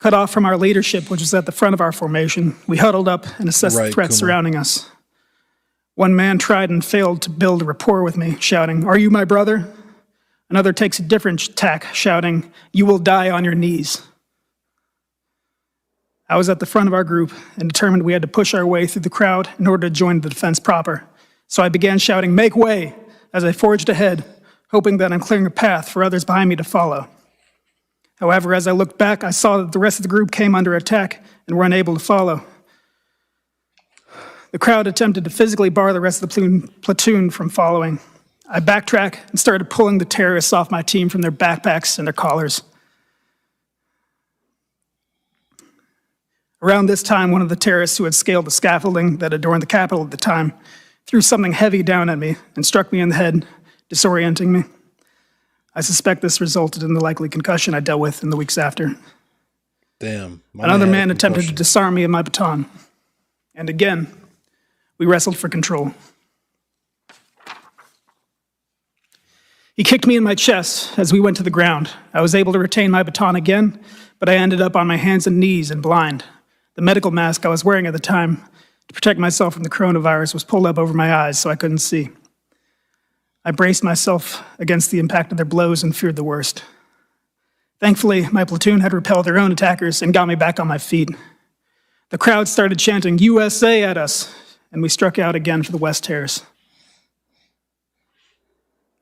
Cut off from our leadership, which was at the front of our formation, we huddled up and assessed the threats surrounding us. One man tried and failed to build a rapport with me, shouting, "Are you my brother?" Another takes a different tack, shouting, "You will die on your knees." I was at the front of our group and determined we had to push our way through the crowd in order to join the defense proper. So I began shouting, "Make way," as I forged ahead, hoping that I'm clearing a path for others behind me to follow. However, as I looked back, I saw that the rest of the group came under attack and were unable to follow. The crowd attempted to physically bar the rest of the platoon from following. I backtracked and started pulling the terrorists off my team from their backpacks and their collars. Around this time, one of the terrorists who had scaled the scaffolding that adorned the Capitol at the time threw something heavy down at me and struck me in the head, disorienting me. I suspect this resulted in the likely concussion I dealt with in the weeks after. Damn. Another man attempted to disarm me of my baton. And again, we wrestled for control. He kicked me in my chest as we went to the ground. I was able to retain my baton again, but I ended up on my hands and knees and blind. The medical mask I was wearing at the time to protect myself from the coronavirus was pulled up over my eyes so I couldn't see. I braced myself against the impact of their blows and feared the worst. Thankfully, my platoon had repelled their own attackers and got me back on my feet. The crowd started chanting USA at us, and we struck out again for the West Terrace.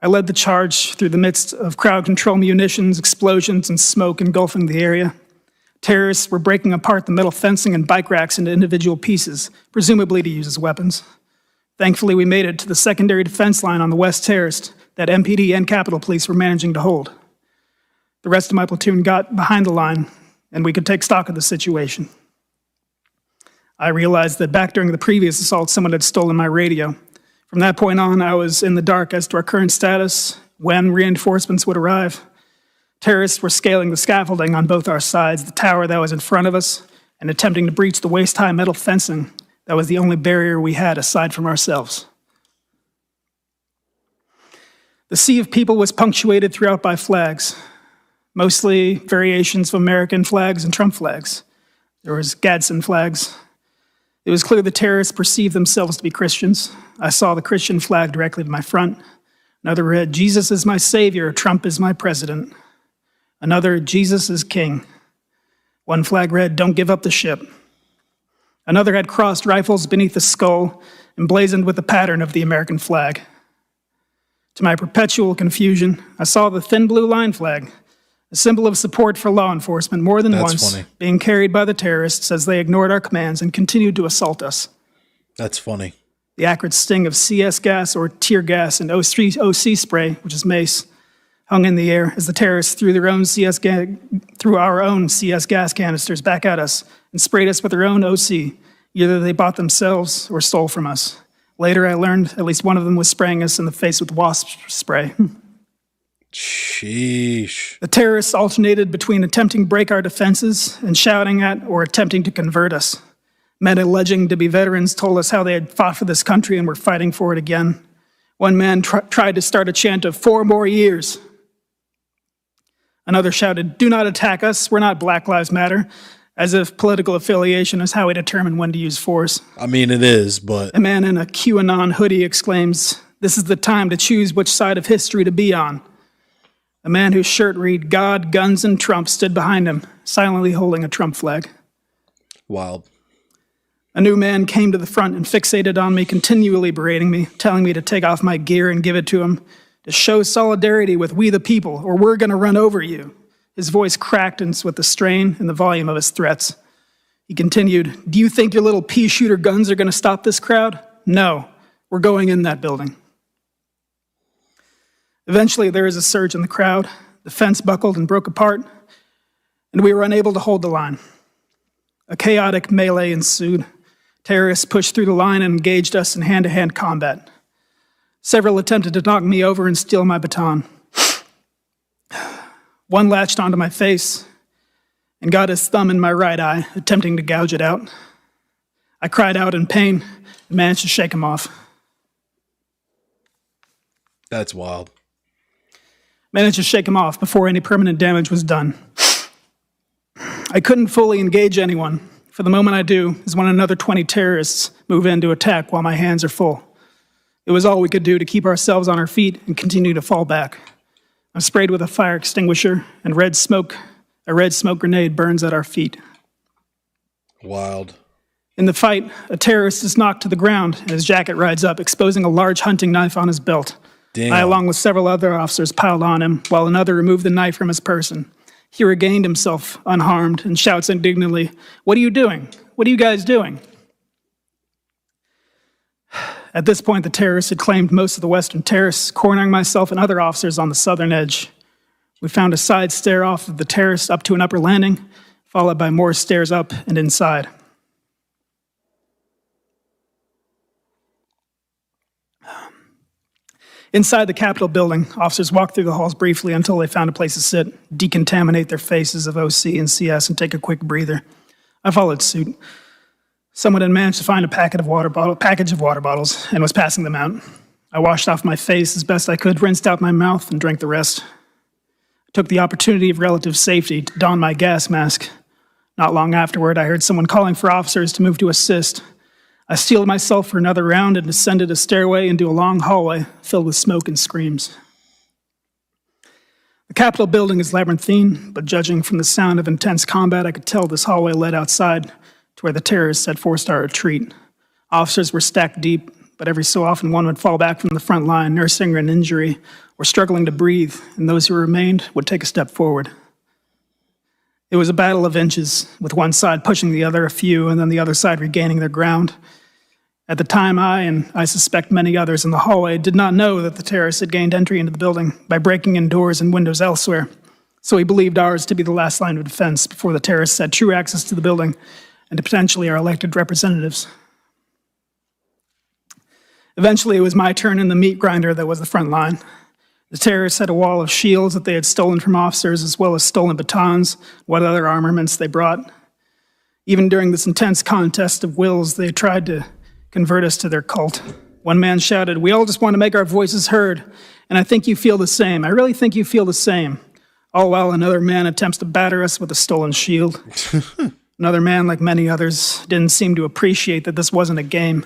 I led the charge through the midst of crowd control munitions, explosions, and smoke engulfing the area. Terrorists were breaking apart the metal fencing and bike racks into individual pieces, presumably to use as weapons. Thankfully, we made it to the secondary defense line on the West Terrace that MPD and Capitol Police were managing to hold. The rest of my platoon got behind the line, and we could take stock of the situation. I realized that back during the previous assault, someone had stolen my radio. From that point on, I was in the dark as to our current status, when reinforcements would arrive. Terrorists were scaling the scaffolding on both our sides, the tower that was in front of us, and attempting to breach the waist-high metal fencing that was the only barrier we had aside from ourselves. The sea of people was punctuated throughout by flags, mostly variations of American flags and Trump flags. There was Gadsden flags. It was clear the terrorists perceived themselves to be Christians. I saw the Christian flag directly to my front. Another read, "Jesus is my savior, Trump is my president." Another, "Jesus is king." One flag read, "Don't give up the ship." Another had crossed rifles beneath the skull, emblazoned with the pattern of the American flag. To my perpetual confusion, I saw the thin blue line flag, a symbol of support for law enforcement, more than once, being carried by the terrorists as they ignored our commands and continued to assault us. That's funny. The acrid sting of CS gas or tear gas and OC spray, which is mace, hung in the air as the terrorists threw our own CS gas canisters back at us and sprayed us with their own OC. Either they bought themselves or stole from us. Later, I learned at least one of them was spraying us in the face with wasp spray. Sheesh. The terrorists alternated between attempting to break our defenses and shouting at or attempting to convert us. Men alleging to be veterans told us how they had fought for this country and were fighting for it again. One man tried to start a chant of 4 more years. Another shouted, "Do not attack us, we're not Black Lives Matter," as if political affiliation is how we determine when to use force. I mean, it is, but... A man in a QAnon hoodie exclaims, "This is the time to choose which side of history to be on." A man whose shirt read, "God, guns, and Trump" stood behind him, silently holding a Trump flag. Wild. A new man came to the front and fixated on me, continually berating me, telling me to take off my gear and give it to him, to show solidarity with we the people, or we're going to run over you. His voice cracked with the strain and the volume of his threats. He continued, "Do you think your little pea shooter guns are going to stop this crowd? No, we're going in that building." Eventually, there was a surge in the crowd. The fence buckled and broke apart, and we were unable to hold the line. A chaotic melee ensued. Terrorists pushed through the line and engaged us in hand-to-hand combat. Several attempted to knock me over and steal my baton. One latched onto my face and got his thumb in my right eye, attempting to gouge it out. I cried out in pain and managed to shake him off. That's wild. Managed to shake him off before any permanent damage was done. I couldn't fully engage anyone, for the moment I do is when another 20 terrorists move in to attack while my hands are full. It was all we could do to keep ourselves on our feet and continue to fall back. I'm sprayed with a fire extinguisher, and a red smoke grenade burns at our feet. Wild. In the fight, a terrorist is knocked to the ground, and his jacket rides up, exposing a large hunting knife on his belt. Damn. I, along with several other officers, piled on him, while another removed the knife from his person. He regained himself unharmed and shouts indignantly, "What are you doing? What are you guys doing?" At this point, the terrorists had claimed most of the western terrace, cornering myself and other officers on the southern edge. We found a side stair off of the terrace up to an upper landing, followed by more stairs up and inside. Inside the Capitol building, officers walked through the halls briefly until they found a place to sit, decontaminate their faces of OC and CS, and take a quick breather. I followed suit. Someone had managed to find a package of water bottles and was passing them out. I washed off my face as best I could, rinsed out my mouth, and drank the rest. I took the opportunity of relative safety to don my gas mask. Not long afterward, I heard someone calling for officers to move to assist. I steeled myself for another round and descended a stairway into a long hallway filled with smoke and screams. The Capitol building is labyrinthine, but judging from the sound of intense combat, I could tell this hallway led outside to where the terrorists had forced our retreat. Officers were stacked deep, but every so often one would fall back from the front line, nursing an injury or struggling to breathe, and those who remained would take a step forward. It was a battle of inches, with one side pushing the other a few, and then the other side regaining their ground. At the time, I, and I suspect many others in the hallway, did not know that the terrorists had gained entry into the building by breaking in doors and windows elsewhere, so we believed ours to be the last line of defense before the terrorists had true access to the building and to potentially our elected representatives. Eventually, it was my turn in the meat grinder that was the front line. The terrorists had a wall of shields that they had stolen from officers, as well as stolen batons, what other armaments they brought. Even during this intense contest of wills, they tried to convert us to their cult. One man shouted, "We all just want to make our voices heard, and I think you feel the same. I really think you feel the same." All while another man attempts to batter us with a stolen shield. Another man, like many others, didn't seem to appreciate that this wasn't a game.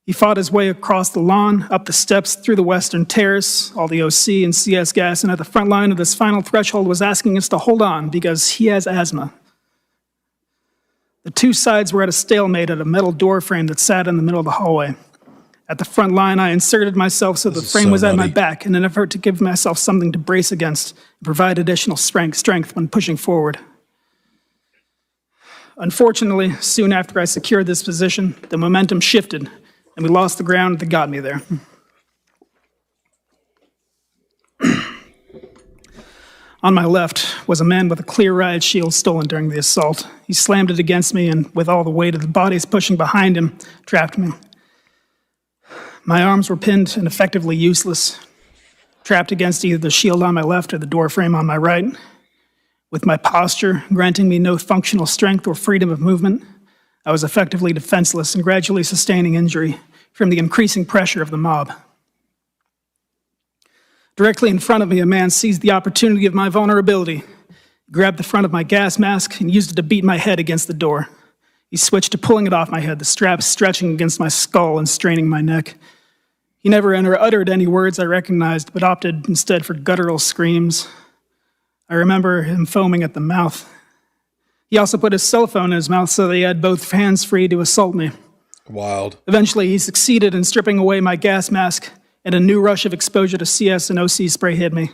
He fought his way across the lawn, up the steps, through the western terrace, all the OC and CS gas, and at the front line of this final threshold was asking us to hold on because he has asthma. The two sides were at a stalemate at a metal door frame that sat in the middle of the hallway. At the front line, I inserted myself so the frame was at my back in an effort to give myself something to brace against and provide additional strength when pushing forward. Unfortunately, soon after I secured this position, the momentum shifted, and we lost the ground that got me there. On my left was a man with a clear riot shield stolen during the assault. He slammed it against me and, with all the weight of the bodies pushing behind him, trapped me. My arms were pinned and effectively useless, trapped against either the shield on my left or the door frame on my right. With my posture granting me no functional strength or freedom of movement, I was effectively defenseless and gradually sustaining injury from the increasing pressure of the mob. Directly in front of me, a man seized the opportunity of my vulnerability, grabbed the front of my gas mask, and used it to beat my head against the door. He switched to pulling it off my head, the strap stretching against my skull and straining my neck. He never uttered any words I recognized, but opted instead for guttural screams. I remember him foaming at the mouth. He also put his cell phone in his mouth so that he had both hands free to assault me. Wild. Eventually, he succeeded in stripping away my gas mask, and a new rush of exposure to CS and OC spray hit me.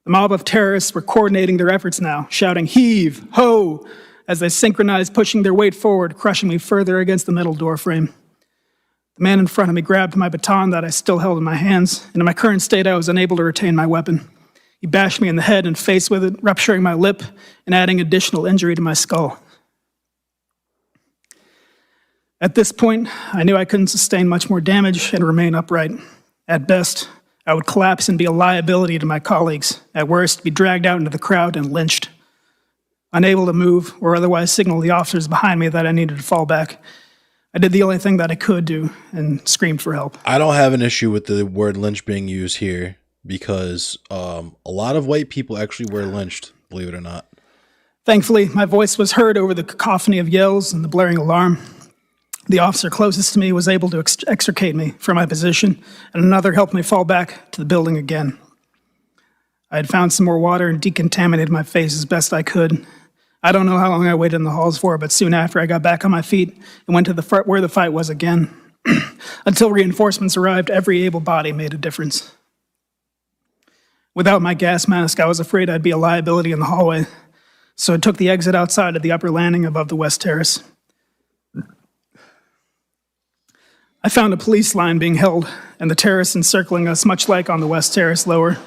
The mob of terrorists were coordinating their efforts now, shouting, "Heave! Ho!" as they synchronized, pushing their weight forward, crushing me further against the metal door frame. The man in front of me grabbed my baton that I still held in my hands, and in my current state, I was unable to retain my weapon. He bashed me in the head and face with it, rupturing my lip and adding additional injury to my skull. At this point, I knew I couldn't sustain much more damage and remain upright. At best, I would collapse and be a liability to my colleagues. At worst, be dragged out into the crowd and lynched. Unable to move or otherwise signal the officers behind me that I needed to fall back, I did the only thing that I could do and screamed for help. I don't have an issue with the word lynch being used here because a lot of white people actually were lynched, believe it or not. Thankfully, my voice was heard over the cacophony of yells and the blaring alarm. The officer closest to me was able to extricate me from my position, and another helped me fall back to the building again. I had found some more water and decontaminated my face as best I could. I don't know how long I waited in the halls for, but soon after I got back on my feet and went to where the fight was again. Until reinforcements arrived, every able body made a difference. Without my gas mask, I was afraid I'd be a liability in the hallway, so I took the exit outside of the upper landing above the west terrace. I found a police line being held and the terrorists encircling us, much like on the west terrace lower.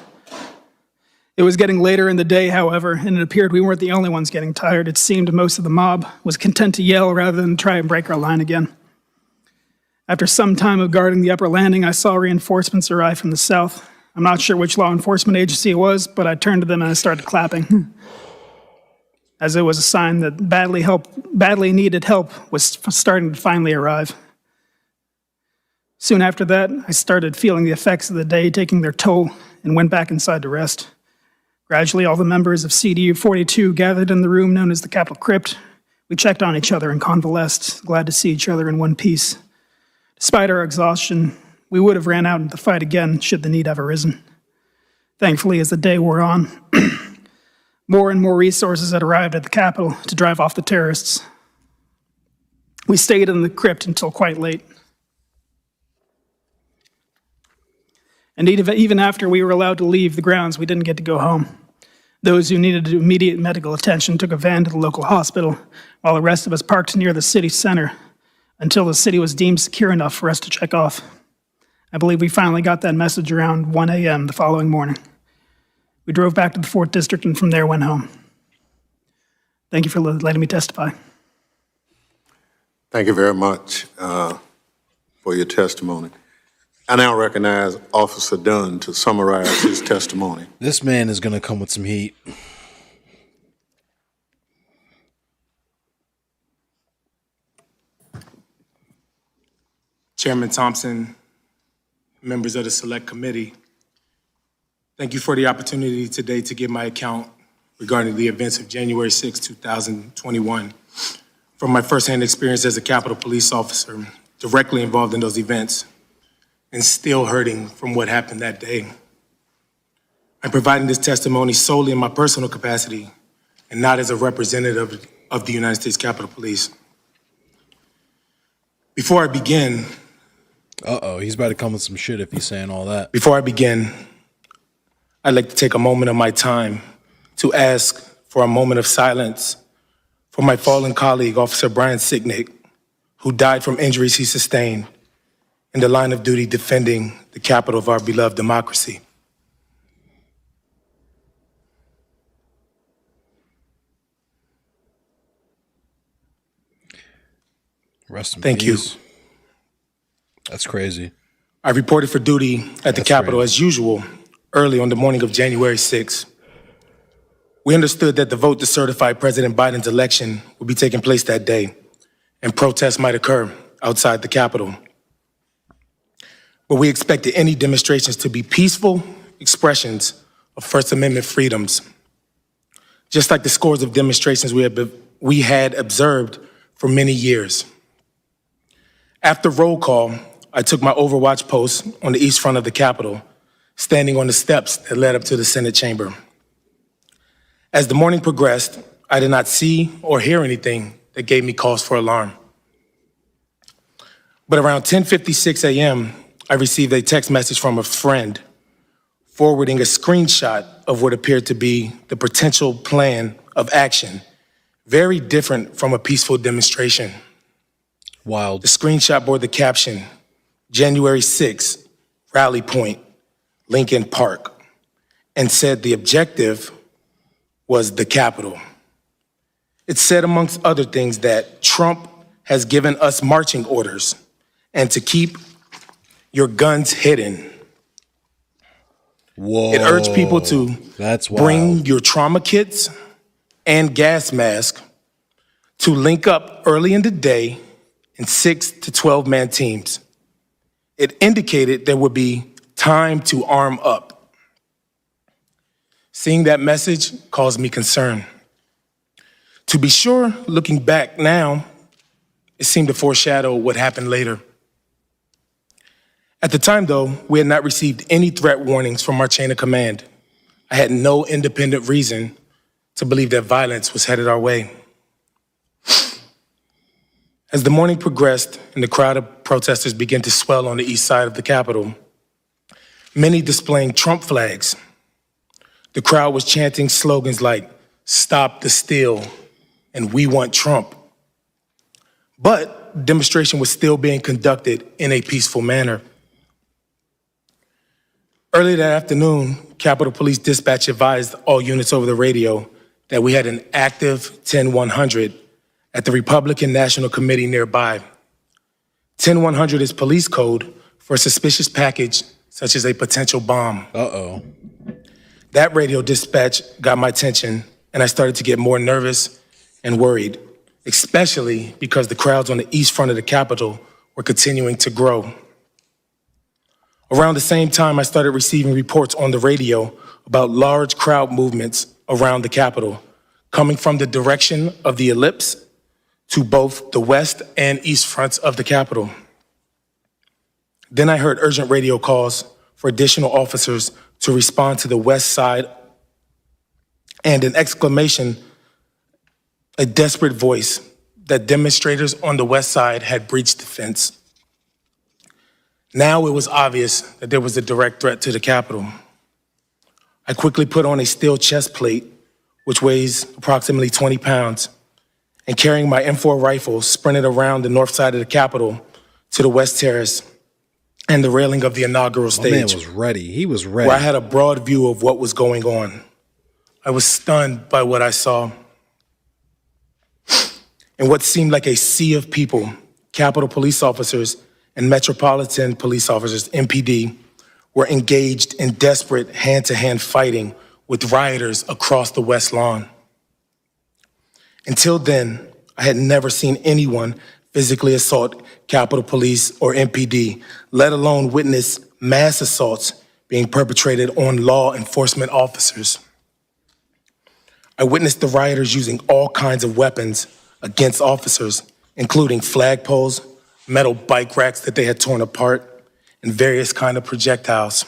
It was getting later in the day, however, and it appeared we weren't the only ones getting tired. It seemed most of the mob was content to yell rather than try and break our line again. After some time of guarding the upper landing, I saw reinforcements arrive from the south. I'm not sure which law enforcement agency it was, but I turned to them and I started clapping, as it was a sign that badly needed help was starting to finally arrive. Soon after that, I started feeling the effects of the day taking their toll and went back inside to rest. Gradually, all the members of CDU 42 gathered in the room known as the Capitol Crypt. We checked on each other and convalesced, glad to see each other in one piece. Despite our exhaustion, we would have ran out into the fight again should the need have arisen. Thankfully, as the day wore on, more and more resources had arrived at the Capitol to drive off the terrorists. We stayed in the crypt until quite late. And even after we were allowed to leave the grounds, we didn't get to go home. Those who needed immediate medical attention took a van to the local hospital, while the rest of us parked near the city center until the city was deemed secure enough for us to check off. I believe we finally got that message around 1 a.m. the following morning. We drove back to the 4th District and from there went home. Thank you for letting me testify. Thank you very much for your testimony. I now recognize Officer Dunn to summarize his testimony. This man is going to come with some heat. Chairman Thompson, members of the Select Committee, thank you for the opportunity today to give my account regarding the events of January 6, 2021. From my firsthand experience as a Capitol Police officer, directly involved in those events, and still hurting from what happened that day. I'm providing this testimony solely in my personal capacity and not as a representative of the United States Capitol Police. Before I begin... he's about to come with some shit if he's saying all that. Before I begin, I'd like to take a moment of my time to ask for a moment of silence for my fallen colleague, Officer Brian Sicknick, who died from injuries he sustained in the line of duty defending the capital of our beloved democracy. Rest in Thank peace. you. That's crazy. I reported for duty at the Capitol as usual early on the morning of January 6. We understood that the vote to certify President Biden's election would be taking place that day, and protests might occur outside the Capitol. But we expected any demonstrations to be peaceful expressions of First Amendment freedoms, just like the scores of demonstrations we had observed for many years. After roll call, I took my overwatch post on the east front of the Capitol, standing on the steps that led up to the Senate chamber. As the morning progressed, I did not see or hear anything that gave me cause for alarm. But around 10:56 a.m., I received a text message from a friend forwarding a screenshot of what appeared to be the potential plan of action, very different from a peaceful demonstration. Wild. The screenshot bore the caption, January 6th, Rally Point, Lincoln Park, and said the objective was the Capitol. It said, amongst other things, that Trump has given us marching orders and to keep your guns hidden. Whoa. It urged people to bring your trauma kits and gas mask to link up early in the day in 6 to 12-man teams. It indicated there would be time to arm up. Seeing that message caused me concern. To be sure, looking back now, it seemed to foreshadow what happened later. At the time, though, we had not received any threat warnings from our chain of command. I had no independent reason to believe that violence was headed our way. As the morning progressed and the crowd of protesters began to swell on the east side of the Capitol, many displaying Trump flags, the crowd was chanting slogans like, "Stop the steal," and "We want Trump." But demonstration was still being conducted in a peaceful manner. Early that afternoon, Capitol Police Dispatch advised all units over the radio that we had an active 10-100 at the Republican National Committee nearby. 10-100 is police code for a suspicious package, such as a potential bomb. Uh-oh. That radio dispatch got my attention, and I started to get more nervous and worried, especially because the crowds on the east front of the Capitol were continuing to grow. Around the same time, I started receiving reports on the radio about large crowd movements around the Capitol, coming from the direction of the ellipse to both the west and east fronts of the Capitol. Then I heard urgent radio calls for additional officers to respond to the west side, and an exclamation, a desperate voice that demonstrators on the west side had breached the fence. Now it was obvious that there was a direct threat to the Capitol. I quickly put on a steel chest plate, which weighs approximately 20 pounds, and carrying my M4 rifle, sprinted around the north side of the Capitol to the West Terrace and the railing of the inaugural stage. My man was ready. He was ready. Where I had a broad view of what was going on. I was stunned by what I saw. In what seemed like a sea of people, Capitol police officers and Metropolitan Police Officers, MPD, were engaged in desperate hand-to-hand fighting with rioters across the West Lawn. Until then, I had never seen anyone physically assault Capitol Police or MPD, let alone witness mass assaults being perpetrated on law enforcement officers. I witnessed the rioters using all kinds of weapons against officers, including flagpoles, metal bike racks that they had torn apart, and various kinds of projectiles.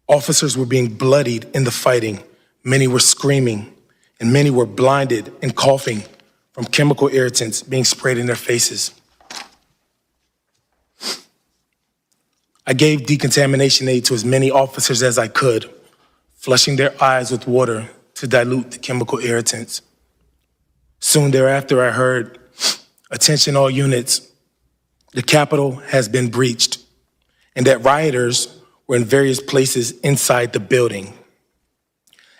Officers were being bloodied in the fighting. Many were screaming, and many were blinded and coughing from chemical irritants being sprayed in their faces. I gave decontamination aid to as many officers as I could, flushing their eyes with water to dilute the chemical irritants. Soon thereafter, I heard, "Attention all units, the Capitol has been breached," and that rioters were in various places inside the building.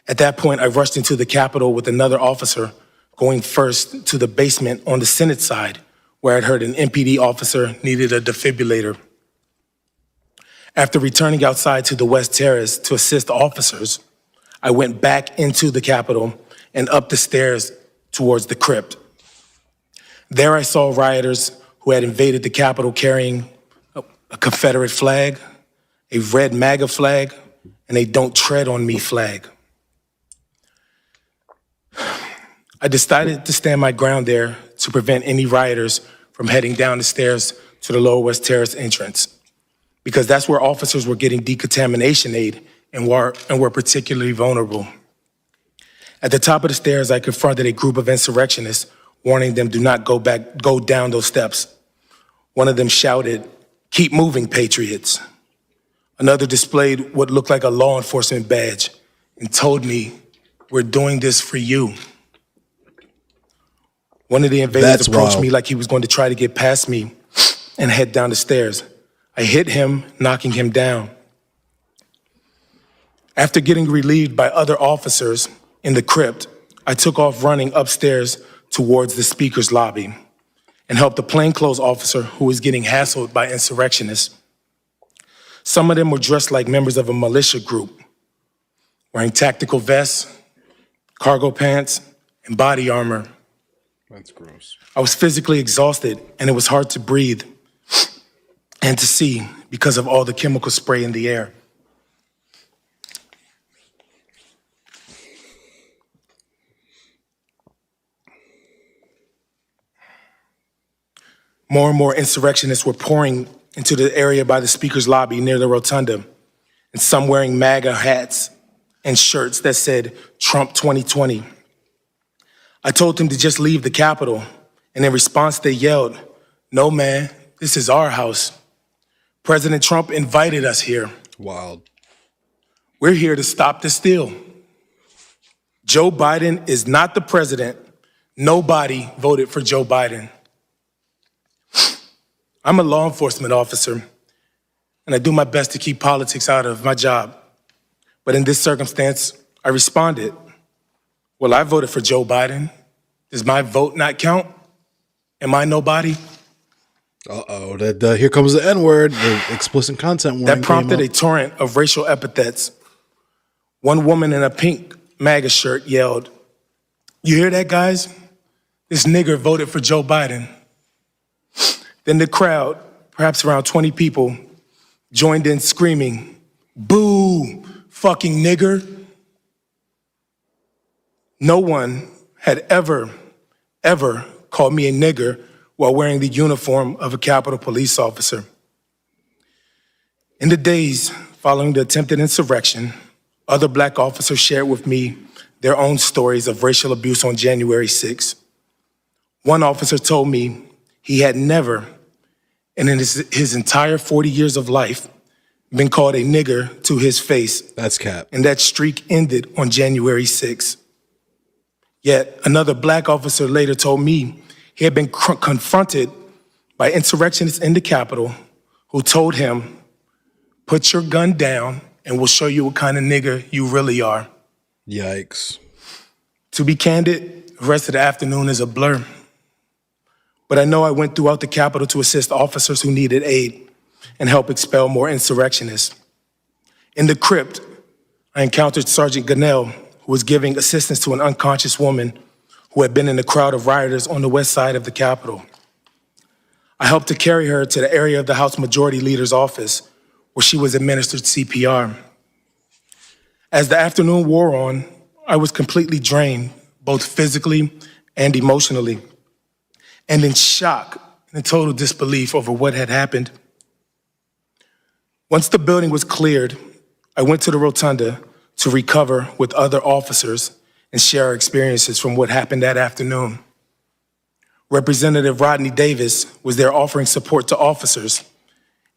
At that point, I rushed into the Capitol with another officer, going first to the basement on the Senate side, where I'd heard an MPD officer needed a defibrillator. After returning outside to the West Terrace to assist officers, I went back into the Capitol and up the stairs towards the crypt. There I saw rioters who had invaded the Capitol carrying a Confederate flag, a red MAGA flag, and a "Don't Tread on Me" flag. I decided to stand my ground there to prevent any rioters from heading down the stairs to the Lower West Terrace entrance, because that's where officers were getting decontamination aid and were particularly vulnerable. At the top of the stairs, I confronted a group of insurrectionists, warning them do not go down those steps. One of them shouted, "Keep moving, patriots." Another displayed what looked like a law enforcement badge and told me, "We're doing this for you." One of the invaders approached me like he was going to try to get past me and head down the stairs. I hit him, knocking him down. After getting relieved by other officers in the crypt, I took off running upstairs towards the speaker's lobby and helped a plainclothes officer who was getting hassled by insurrectionists. Some of them were dressed like members of a militia group, wearing tactical vests, cargo pants, and body armor. That's gross. I was physically exhausted, and it was hard to breathe and to see because of all the chemical spray in the air. More and more insurrectionists were pouring into the area by the speaker's lobby near the rotunda, and some wearing MAGA hats and shirts that said Trump 2020. I told them to just leave the Capitol, and in response they yelled, "No, man, this is our house. President Trump invited us here. Wild. We're here to stop the steal. Joe Biden is not the president. Nobody voted for Joe Biden." I'm a law enforcement officer, and I do my best to keep politics out of my job. But in this circumstance, I responded, "Well, I voted for Joe Biden. Does my vote not count? Am I nobody?" Uh-oh, here comes the N-word, the explicit content warning. That prompted a torrent of racial epithets. One woman in a pink MAGA shirt yelled, "You hear that, guys? This nigger voted for Joe Biden." Then the crowd, perhaps around 20 people, joined in screaming, "Boo, fucking nigger." No one had ever called me a nigger while wearing the uniform of a Capitol police officer. In the days following the attempted insurrection, other Black officers shared with me their own stories of racial abuse on January 6th. One officer told me he had never, and in his entire 40 years of life, been called a nigger to his face. That's cap. And that streak ended on January 6th. Yet another Black officer later told me he had been confronted by insurrectionists in the Capitol who told him, "Put your gun down and we'll show you what kind of nigger you really are." Yikes. To be candid, the rest of the afternoon is a blur. But I know I went throughout the Capitol to assist officers who needed aid and help expel more insurrectionists. In the crypt, I encountered Sergeant Gunnell, who was giving assistance to an unconscious woman who had been in the crowd of rioters on the west side of the Capitol. I helped to carry her to the area of the House Majority Leader's office, where she was administered CPR. As the afternoon wore on, I was completely drained, both physically and emotionally, and in shock and total disbelief over what had happened. Once the building was cleared, I went to the rotunda to recover with other officers and share our experiences from what happened that afternoon. Representative Rodney Davis was there offering support to officers,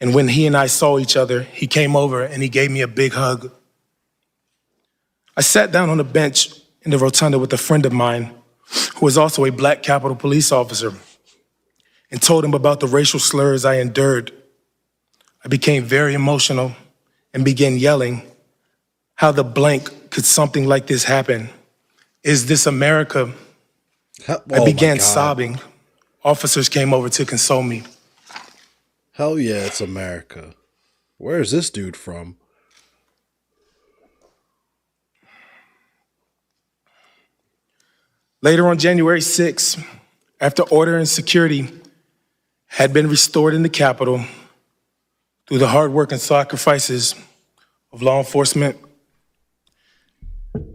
and when he and I saw each other, he came over and he gave me a big hug. I sat down on a bench in the rotunda with a friend of mine who was also a Black Capitol Police officer and told him about the racial slurs I endured. I became very emotional and began yelling, "How the blank could something like this happen? Is this America?" I began sobbing. Officers came over to console me. Hell yeah, it's America. Where is this dude from? Later on January 6th, after order and security had been restored in the Capitol through the hard work and sacrifices of law enforcement,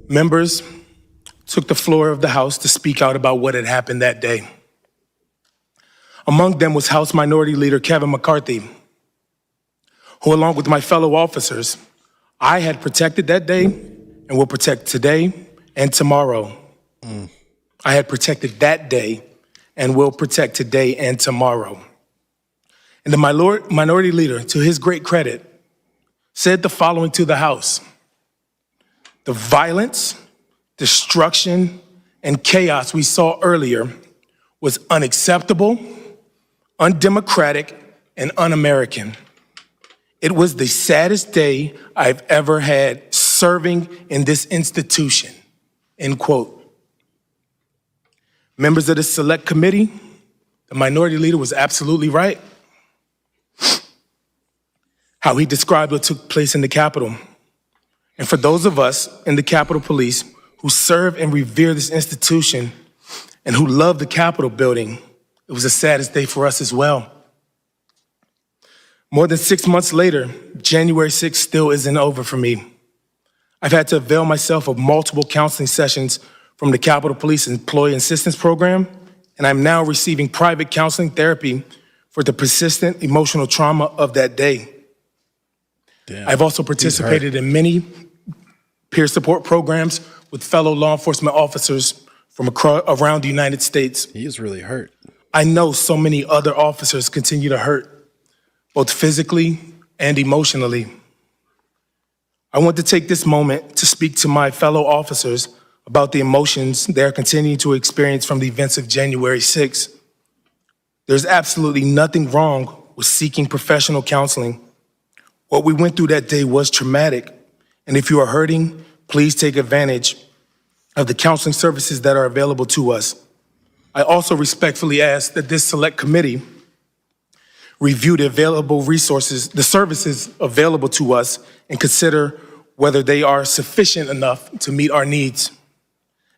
members took the floor of the House to speak out about what had happened that day. Among them was House Minority Leader Kevin McCarthy, who, along with my fellow officers, I had protected that day and will protect today and tomorrow. I had protected that day and will protect today and tomorrow. And the Minority Leader, to his great credit, said the following to the House: "The violence, destruction, and chaos we saw earlier was unacceptable, undemocratic, and un-American. It was the saddest day I've ever had serving in this institution," end quote. Members of the Select Committee, the Minority Leader was absolutely right. How he described what took place in the Capitol. And for those of us in the Capitol Police who serve and revere this institution and who love the Capitol building, it was the saddest day for us as well. More than 6 months later, January 6th still isn't over for me. I've had to avail myself of multiple counseling sessions from the Capitol Police Employee Assistance Program, and I'm now receiving private counseling therapy for the persistent emotional trauma of that day. Damn. I've also participated in many peer support programs with fellow law enforcement officers from around the United States. He is really hurt. I know so many other officers continue to hurt, both physically and emotionally. I want to take this moment to speak to my fellow officers about the emotions they're continuing to experience from the events of January 6th. There's absolutely nothing wrong with seeking professional counseling. What we went through that day was traumatic, and if you are hurting, please take advantage of the counseling services that are available to us. I also respectfully ask that this select committee review the available resources, the services available to us, and consider whether they are sufficient enough to meet our needs,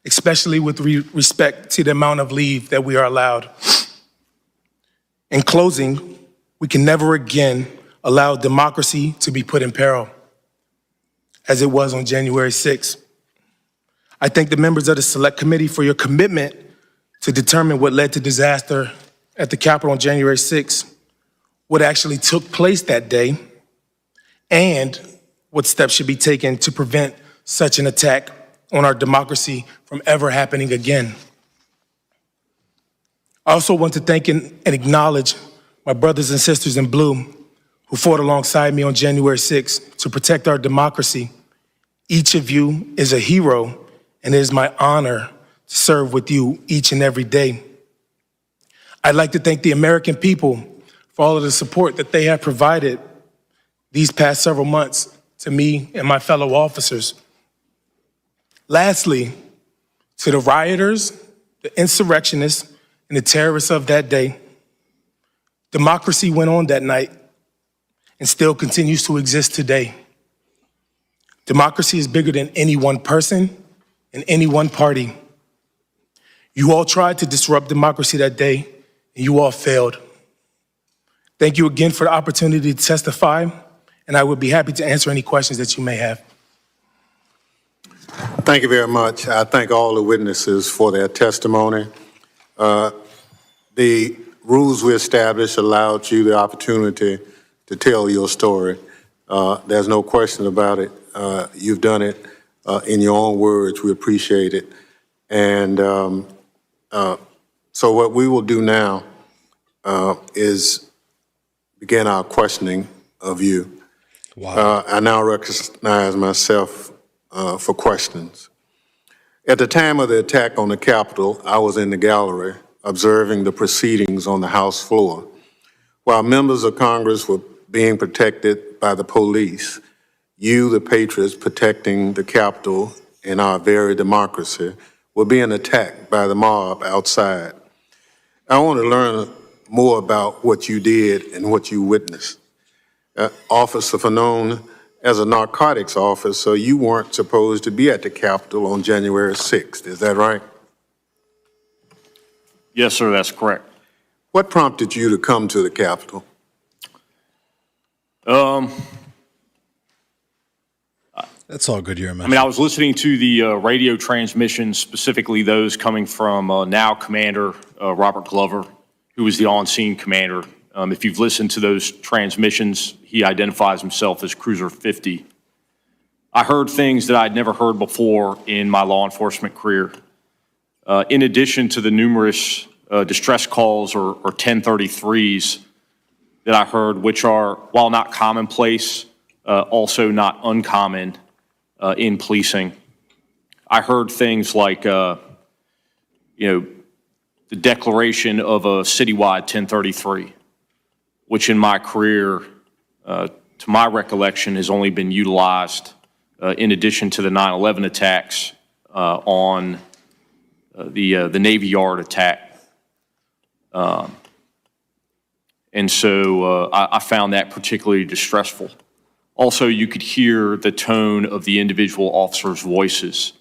especially with respect to the amount of leave that we are allowed. In closing, we can never again allow democracy to be put in peril, as it was on January 6th. I thank the members of the Select Committee for your commitment to determine what led to disaster at the Capitol on January 6th, what actually took place that day, and what steps should be taken to prevent such an attack on our democracy from ever happening again. I also want to thank and acknowledge my brothers and sisters in blue who fought alongside me on January 6th to protect our democracy. Each of you is a hero, and it is my honor to serve with you each and every day. I'd like to thank the American people for all of the support that they have provided these past several months to me and my fellow officers. Lastly, to the rioters, the insurrectionists, and the terrorists of that day, democracy went on that night and still continues to exist today. Democracy is bigger than any one person and any one party. You all tried to disrupt democracy that day, and you all failed. Thank you again for the opportunity to testify, and I would be happy to answer any questions that you may have. Thank you very much. I thank all the witnesses for their testimony. The rules we established allowed you the opportunity to tell your story. There's no question about it. You've done it in your own words. We appreciate it. And so what we will do now is begin our questioning of you. Wow. I now recognize myself for questions. At the time of the attack on the Capitol, I was in the gallery observing the proceedings on the House floor. While members of Congress were being protected by the police, you, the patriots protecting the Capitol and our very democracy, were being attacked by the mob outside. I want to learn more about what you did and what you witnessed. Officer known as a narcotics officer, you weren't supposed to be at the Capitol on January 6th, is that right? Yes, sir, that's correct. What prompted you to come to the Capitol? That's all good here, man. I mean, I was listening to the radio transmissions, specifically those coming from now Commander Robert Glover, who was the on-scene commander. If you've listened to those transmissions, he identifies himself as Cruiser 50. I heard things that I'd never heard before in my law enforcement career. In addition to the numerous distress calls or 1033s that I heard, which are, while not commonplace, also not uncommon in policing. I heard things like, the declaration of a citywide 1033, which in my career, to my recollection, has only been utilized in addition to the 9/11 attacks on the Navy Yard attack. And so I found that particularly distressful. Also, you could hear the tone of the individual officers' voices.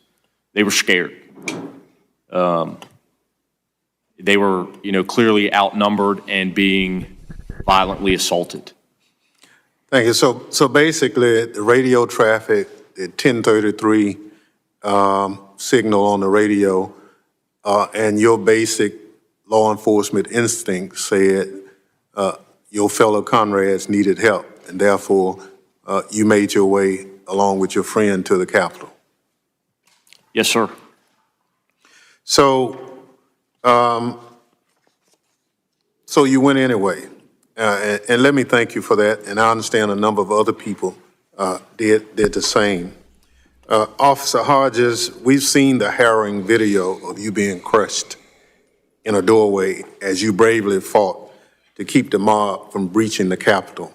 They were scared. They were, clearly outnumbered and being violently assaulted. Thank you. So basically, the radio traffic, the 1033 signal on the radio, and your basic law enforcement instinct said your fellow comrades needed help, and therefore you made your way along with your friend to the Capitol. Yes, sir. So, so you went anyway, and let me thank you for that. And I understand a number of other people did the same. Officer Hodges, we've seen the harrowing video of you being crushed in a doorway as you bravely fought to keep the mob from breaching the Capitol.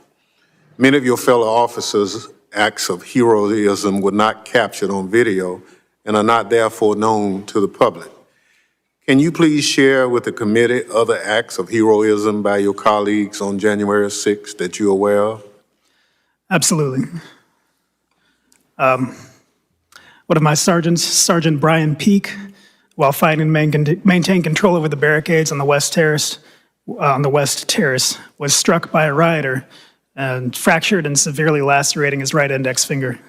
Many of your fellow officers' acts of heroism were not captured on video and are not therefore known to the public. Can you please share with the committee other acts of heroism by your colleagues on January 6th that you're aware of? Absolutely. One of my sergeants, Sergeant Brian Peake, while fighting to maintain control over the barricades on the West Terrace, was struck by a rioter and fractured and severely lacerating his right index finger.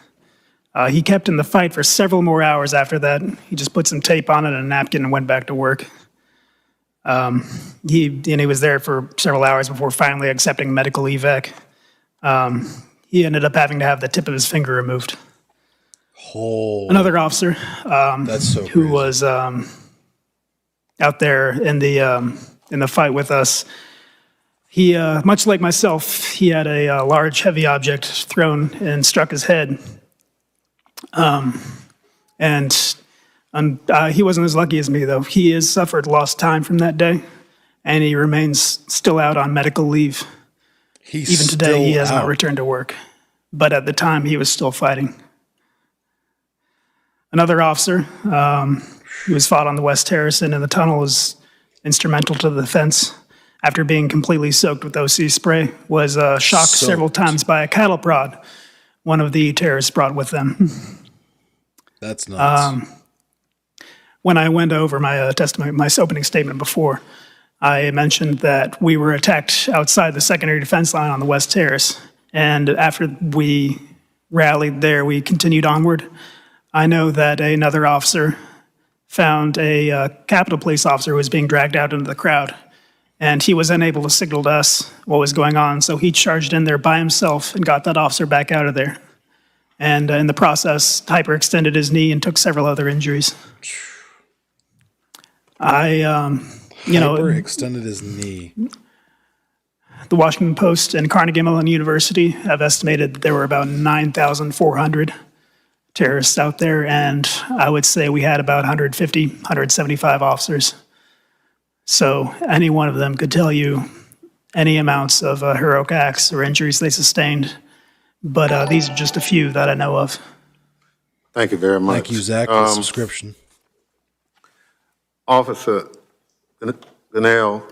He kept in the fight for several more hours after that. He just put some tape on it and a napkin and went back to work. He was there for several hours before finally accepting medical evac. he ended up having to have the tip of his finger removed. Oh, Another officer that's so who crazy. was out there in the fight with us. He, much like myself, he had a large, heavy object thrown and struck his head. He wasn't as lucky as me, though. He has suffered lost time from that day, and he remains still out on medical leave. Even today, he has not returned to work. But at the time, he was still fighting. Another officer who was fought on the West Terrace and in the tunnel was instrumental to the defense after being completely soaked with OC spray, was shocked several times by a cattle prod one of the terrorists brought with them. That's nuts. When I went over my testimony, my opening statement before, I mentioned that we were attacked outside the secondary defense line on the West Terrace. And after we rallied there, we continued onward. I know that another officer found a Capitol Police officer who was being dragged out into the crowd. And he was unable to signal to us what was going on. So he charged in there by himself and got that officer back out of there. And in the process, hyperextended his knee and took several other injuries. Hyperextended his knee. The Washington Post and Carnegie Mellon University have estimated there were about 9,400 terrorists out there, and I would say we had about 150, 175 officers. So any one of them could tell you any amounts of heroic acts or injuries they sustained, but these are just a few that I know of. Thank you very much. Thank you, Zach, for the subscription. Officer Ganell,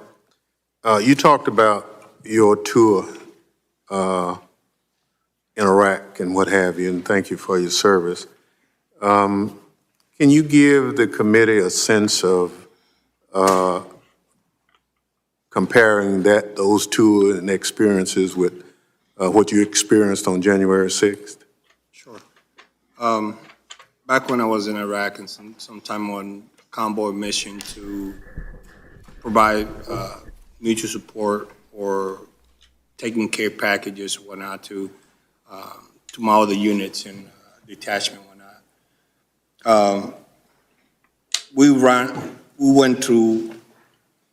you talked about your tour in Iraq and what have you, and thank you for your service. Can you give the committee a sense of comparing those tours and experiences with what you experienced on January 6th? Sure. Back when I was in Iraq and sometime on convoy mission to provide mutual support or taking care packages, whatnot, to my other units and detachment, whatnot. We went through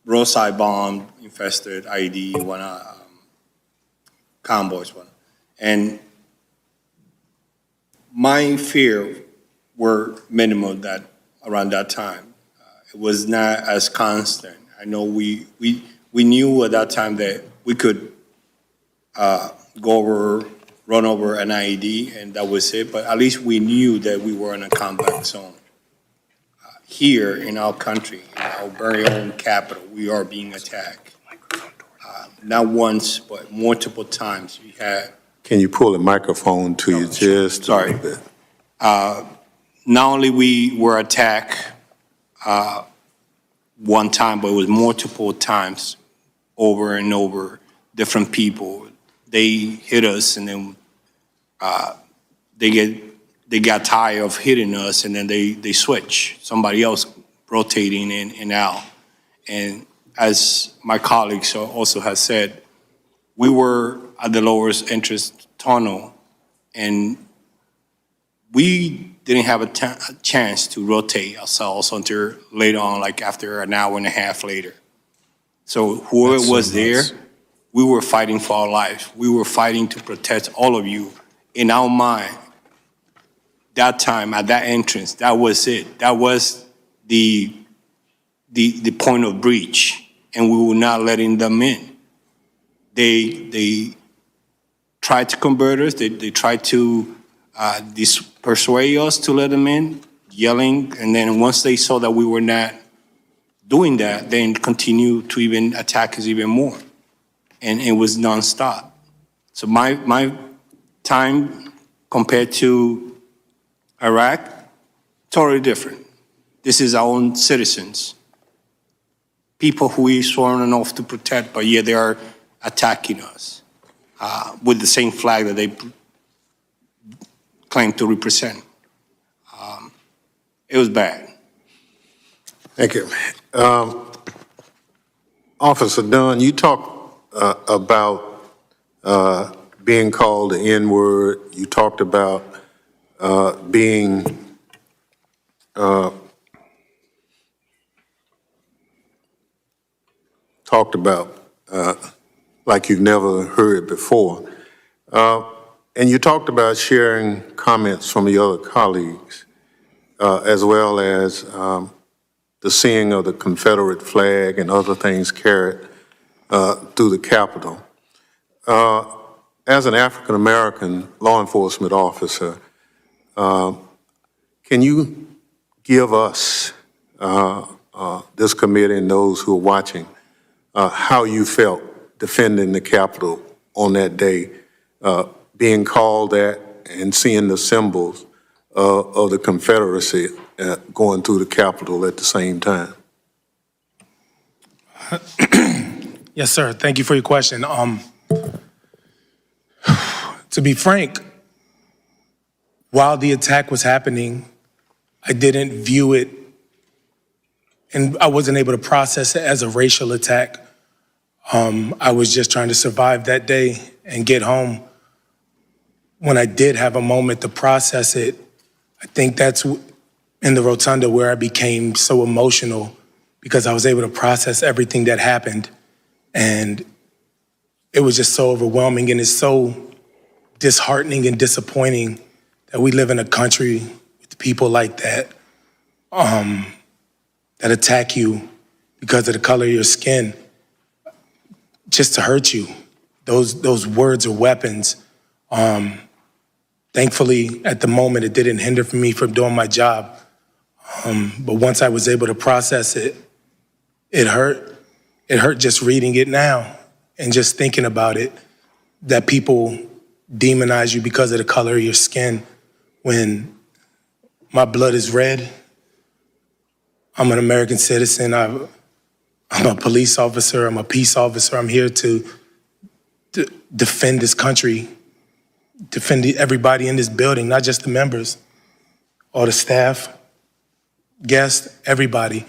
roadside bomb infested IED, whatnot, convoys, whatnot, and my fear were minimal around that time. It was not as constant. I know we knew at that time that we could run over an IED, and that was it. But at least we knew that we were in a combat zone. Here in our country, in our very own capital, we are being attacked. Not once, but multiple times. We had. Can you pull the microphone to your chest? Sorry. Not only we were attacked one time, but it was multiple times, over and over. Different people, they hit us, and then they got tired of hitting us, and then they switch. Somebody else rotating in and out. And as my colleagues also has said, we were at the lowest entrance tunnel, and we didn't have a chance to rotate ourselves until later on, like after an hour and a half later. So whoever was there, we were fighting for our life. We were fighting to protect all of you. In our mind, that time at that entrance, that was it. That was the point of breach, and we were not letting them in. They tried to convert us. They tried to persuade us to let them in, yelling, and then once they saw that we were not doing that, then continued to even attack us even more. And it was nonstop. So my time compared to Iraq, totally different. This is our own citizens. People who we sworn an oath to protect, but yet they are attacking us with the same flag that they claim to represent. It was bad. Thank you. Officer Dunn, you talked about being called the N-word. You talked about being talked about like you've never heard before. And you talked about sharing comments from your other colleagues, as well as the seeing of the Confederate flag and other things carried through the Capitol. As an African-American law enforcement officer, can you give us, this committee and those who are watching, how you felt defending the Capitol on that day, being called that and seeing the symbols of the Confederacy going through the Capitol at the same time? Yes, sir. Thank you for your question. To be frank, while the attack was happening, I didn't view it, and I wasn't able to process it as a racial attack. I was just trying to survive that day and get home. When I did have a moment to process it, I think that's in the rotunda where I became so emotional, because I was able to process everything that happened. And it was just so overwhelming, and it's so disheartening and disappointing that we live in a country with people like that, that attack you because of the color of your skin, just to hurt you. Those words are weapons. Thankfully, at the moment, it didn't hinder me from doing my job. But once I was able to process it, it hurt. It hurt just reading it now and just thinking about it, that people demonize you because of the color of your skin, when my blood is red. I'm an American citizen. I'm a police officer. I'm a peace officer. I'm here to defend this country, defend everybody in this building, not just the members, all the staff, guests, everybody.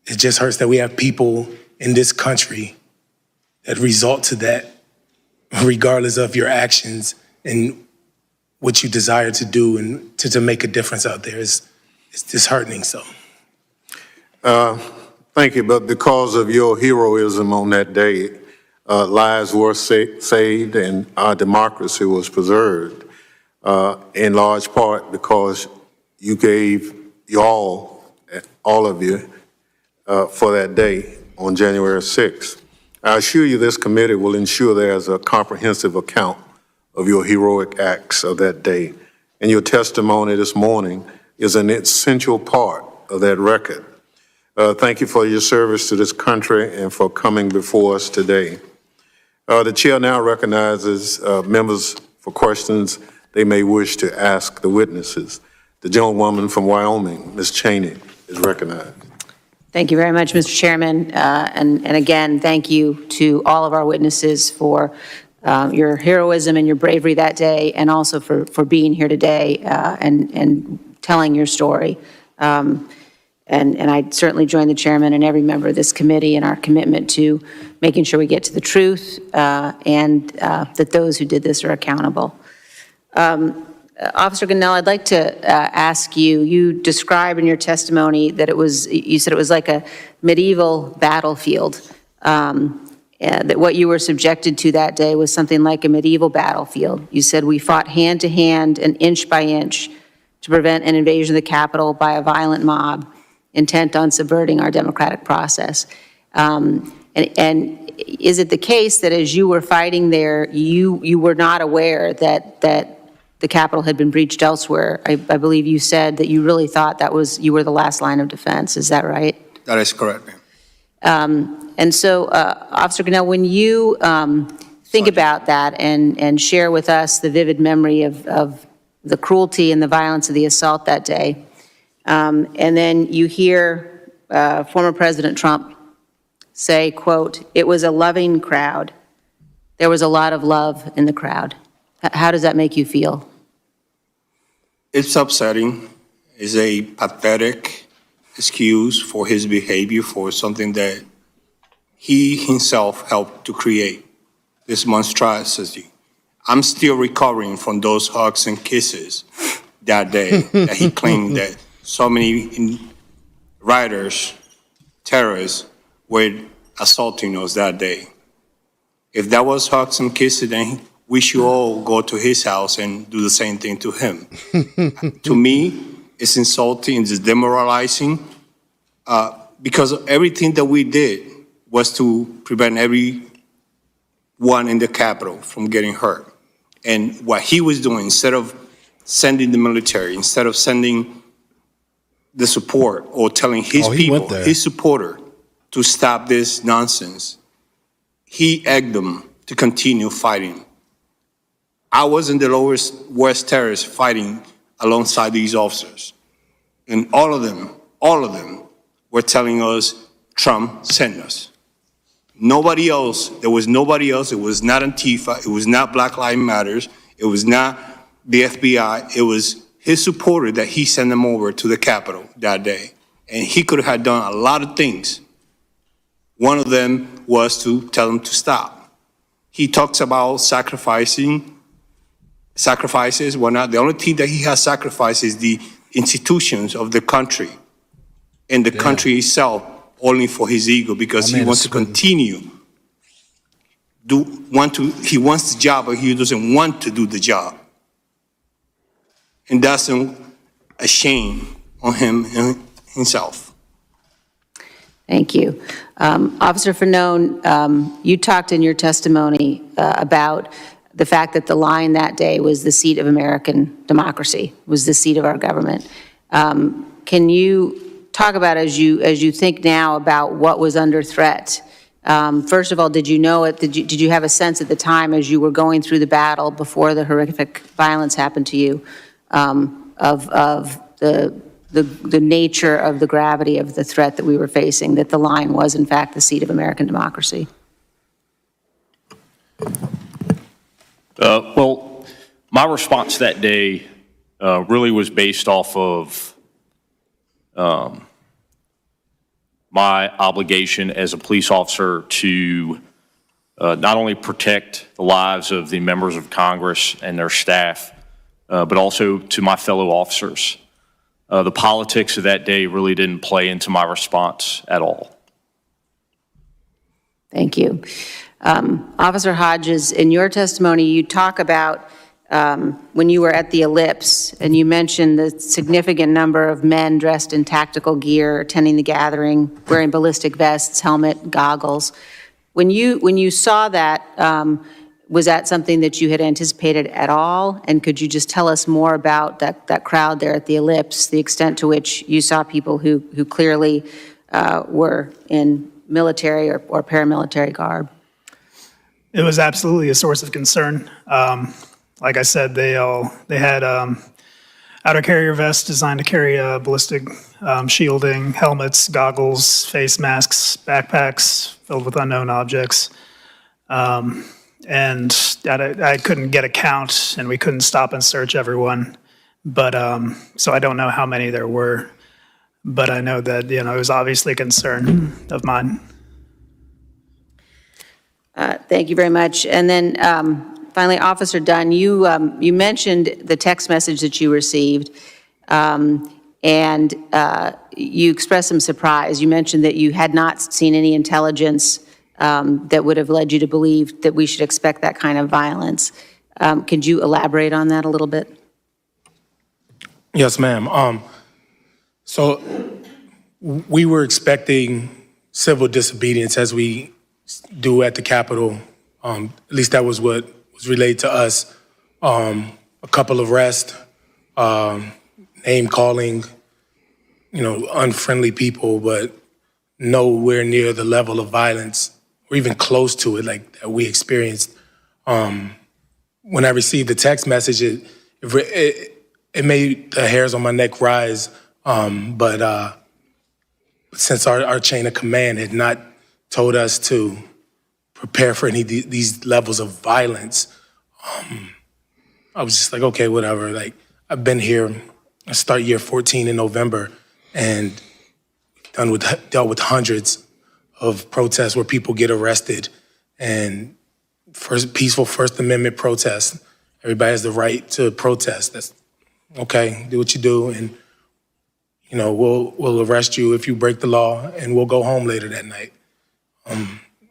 It just hurts that we have people in this country that resort to that, regardless of your actions and what you desire to do and to make a difference out there. It's disheartening. So. Thank you, but because of your heroism on that day, lives were saved and our democracy was preserved, in large part because you gave all of you, for that day on January 6th. I assure you this committee will ensure there's a comprehensive account of your heroic acts of that day. And your testimony this morning is an essential part of that record. Thank you for your service to this country and for coming before us today. The chair now recognizes members for questions they may wish to ask the witnesses. The gentlewoman from Wyoming, Ms. Cheney, is recognized. Thank you very much, Mr. Chairman. And again, thank you to all of our witnesses for your heroism and your bravery that day, and also for being here today and telling your story. And I certainly join the chairman and every member of this committee in our commitment to making sure we get to the truth and that those who did this are accountable. Officer Gunnell, I'd like to ask you, you described in your testimony that you said it was like a medieval battlefield, that what you were subjected to that day was something like a medieval battlefield. You said we fought hand to hand and inch by inch to prevent an invasion of the Capitol by a violent mob intent on subverting our democratic process. And is it the case that as you were fighting there, you were not aware that the Capitol had been breached elsewhere? I believe you said that you really thought you were the last line of defense. Is that right? That is correct, ma'am. And so, Officer Gunnell, when you think about that and share with us the vivid memory of the cruelty and the violence of the assault that day, and then you hear former President Trump say, quote, "It was a loving crowd. There was a lot of love in the crowd." How does that make you feel? It's upsetting. It's a pathetic excuse for his behavior, for something that he himself helped to create. this monstrosity. I'm still recovering from those hugs and kisses that day that he claimed that so many rioters, terrorists, were assaulting us that day. If that was hugs and kisses, then we should all go to his house and do the same thing to him. To me, it's insulting, it's demoralizing, because everything that we did was to prevent everyone in the Capitol from getting hurt. And what he was doing, instead of sending the military, instead of sending the support or telling his people, his supporter, to stop this nonsense, he egged them to continue fighting. I was in the lower West Terrace fighting alongside these officers. And all of them were telling us, Trump sent us. Nobody else, there was nobody else. It was not Antifa, it was not Black Lives Matter, it was not the FBI, it was his supporter that he sent them over to the Capitol that day. And he could have done a lot of things. One of them was to tell them to stop. He talks about sacrifices. Well, not the only thing that he has sacrificed is the institutions of the country and the country itself, only for his ego, because he wants to continue. He wants the job, but he doesn't want to do the job. And that's a shame on him himself. Thank you. Officer Fanone, you talked in your testimony about the fact that the line that day was the seat of American democracy, was the seat of our government. Can you talk about, as you think now about what was under threat? First of all, did you know it? Did you have a sense at the time as you were going through the battle before the horrific violence happened to you of the nature of the gravity of the threat that we were facing, that the line was in fact the seat of American democracy? Well, my response that day really was based off of my obligation as a police officer to not only protect the lives of the members of Congress and their staff, but also to my fellow officers. The politics of that day really didn't play into my response at all. Thank you. Officer Hodges, in your testimony, you talk about when you were at the Ellipse, and you mentioned the significant number of men dressed in tactical gear attending the gathering, wearing ballistic vests, helmet, goggles. When you saw that, was that something that you had anticipated at all? And could you just tell us more about that crowd there at the Ellipse, the extent to which you saw people who clearly were in military or paramilitary garb? It was absolutely a source of concern. Like I said, they had outer carrier vests designed to carry ballistic shielding, helmets, goggles, face masks, backpacks filled with unknown objects. And I couldn't get a count, and we couldn't stop and search everyone. But so I don't know how many there were, but I know that it was obviously a concern of mine. Thank you very much. And then finally, Officer Dunn, you mentioned the text message that you received, and you expressed some surprise. You mentioned that you had not seen any intelligence that would have led you to believe that we should expect that kind of violence. Could you elaborate on that a little bit? Yes, ma'am. So we were expecting civil disobedience, as we do at the Capitol. At least that was what was relayed to us. A couple of arrests, name calling, unfriendly people, but nowhere near the level of violence or even close to it like that we experienced. When I received the text message, it made the hairs on my neck rise. But since our chain of command had not told us to prepare for any of these levels of violence, I was just like, okay, whatever. Like, I've been here, I start year 14 in November, and dealt with hundreds of protests where people get arrested, and peaceful First Amendment protest. Everybody has the right to protest. That's okay. Do what you do, and we'll arrest you if you break the law, and we'll go home later that night.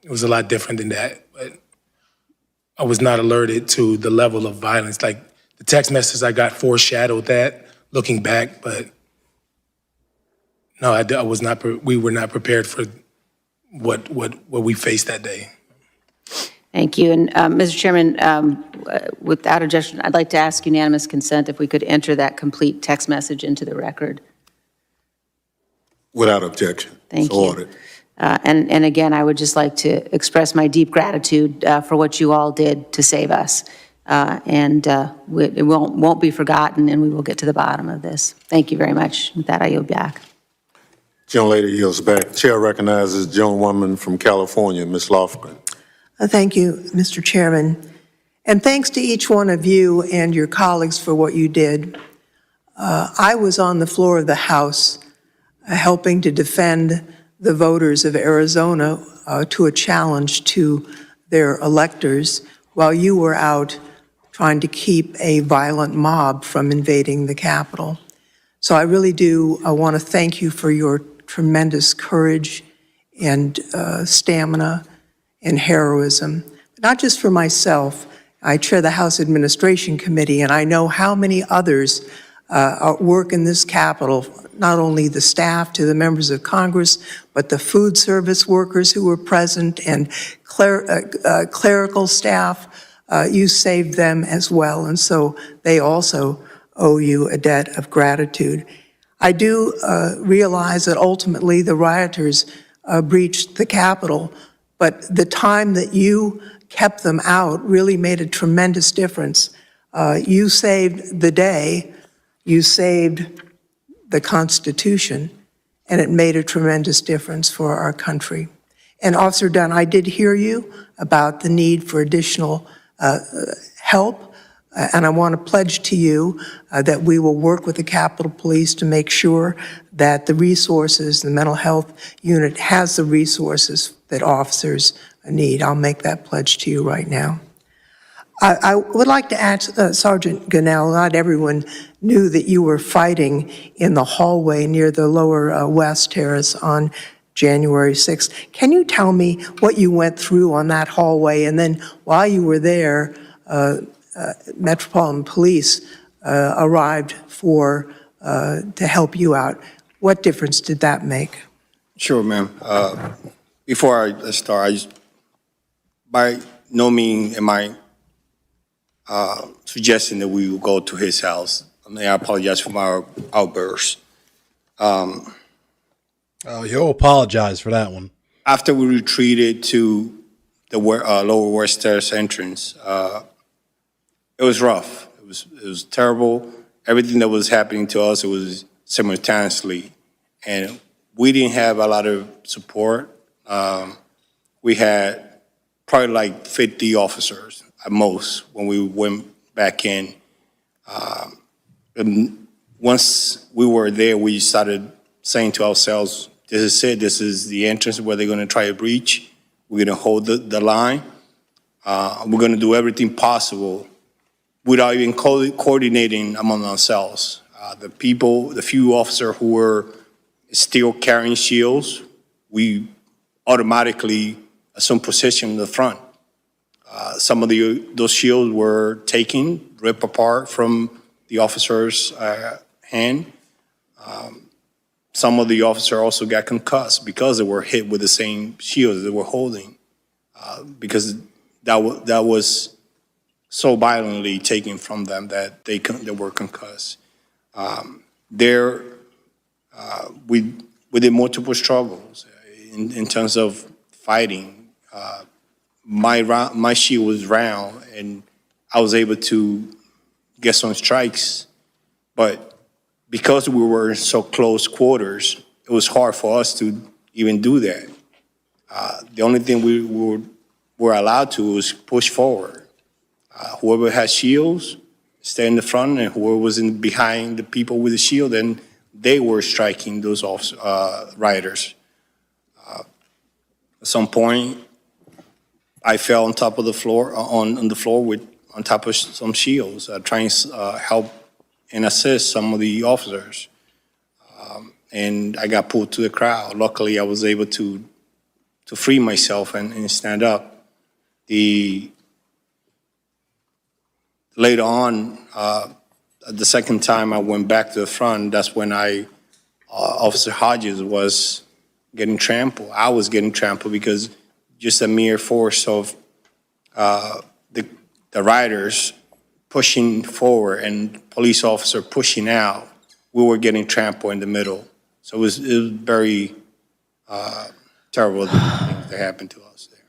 It was a lot different than that, but I was not alerted to the level of violence. Like the text message I got foreshadowed that, looking back, but no, I was not. We were not prepared for what we faced that day. Thank you. And Mr. Chairman, without objection, I'd like to ask unanimous consent if we could enter that complete text message into the record. Without objection. Thank So you. ordered. And again, I would just like to express my deep gratitude for what you all did to save us. It won't be forgotten, and we will get to the bottom of this. Thank you very much. With that, I yield back. Gentlelady yields back. Chair recognizes gentlewoman from California, Ms. Lofgren. Thank you, Mr. Chairman. And thanks to each one of you and your colleagues for what you did. I was on the floor of the House helping to defend the voters of Arizona to a challenge to their electors while you were out trying to keep a violent mob from invading the Capitol. So I really do want to thank you for your tremendous courage and stamina and heroism, not just for myself. I chair the House Administration Committee, and I know how many others work in this Capitol, not only the staff to the members of Congress, but the food service workers who were present and clerical staff. You saved them as well, and so they also owe you a debt of gratitude. I do realize that ultimately the rioters breached the Capitol, but the time that you kept them out really made a tremendous difference. You saved the day, you saved the Constitution, and it made a tremendous difference for our country. And Officer Dunn, I did hear you about the need for additional help, and I want to pledge to you that we will work with the Capitol Police to make sure that the resources, the mental health unit has the resources that officers need. I'll make that pledge to you right now. I would like to ask Sergeant Gunnell, not everyone knew that you were fighting in the hallway near the lower West Terrace on January 6th. Can you tell me what you went through on that hallway? And then while you were there, Metropolitan Police arrived to help you out. What difference did that make? Sure, ma'am. Before I start, by no means am I suggesting that we will go to his house. I apologize for my outburst. You'll apologize for that one. After we retreated to the lower West Terrace entrance, it was rough. It was terrible. Everything that was happening to us, it was simultaneously. And we didn't have a lot of support. We had probably like 50 officers at most when we went back in. And once we were there, we started saying to ourselves, this is it, this is the entrance where they're gonna try to breach. We're gonna hold the line. We're gonna do everything possible without even coordinating among ourselves. The few officers who were still carrying shields, we automatically assumed position in the front. Some of those shields were taken, ripped apart from the officer's hand. Some of the officers also got concussed because they were hit with the same shields they were holding, because that was so violently taken from them that they were concussed. We did multiple struggles in terms of fighting. My shield was round, and I was able to get some strikes, but because we were in so close quarters, it was hard for us to even do that. The only thing we were allowed to was push forward. Whoever had shields, stay in the front, and whoever was behind the people with the shield, then they were striking those rioters. At some point, I fell on top of the floor, on the floor on top of some shields, trying to help and assist some of the officers. And I got pulled to the crowd. Luckily, I was able to free myself and stand up. Later on, the second time I went back to the front, that's when Officer Hodges was getting trampled. I was getting trampled because just a mere force of the riders pushing forward and police officer pushing out, we were getting trampled in the middle. So it was very terrible things that happened to us there.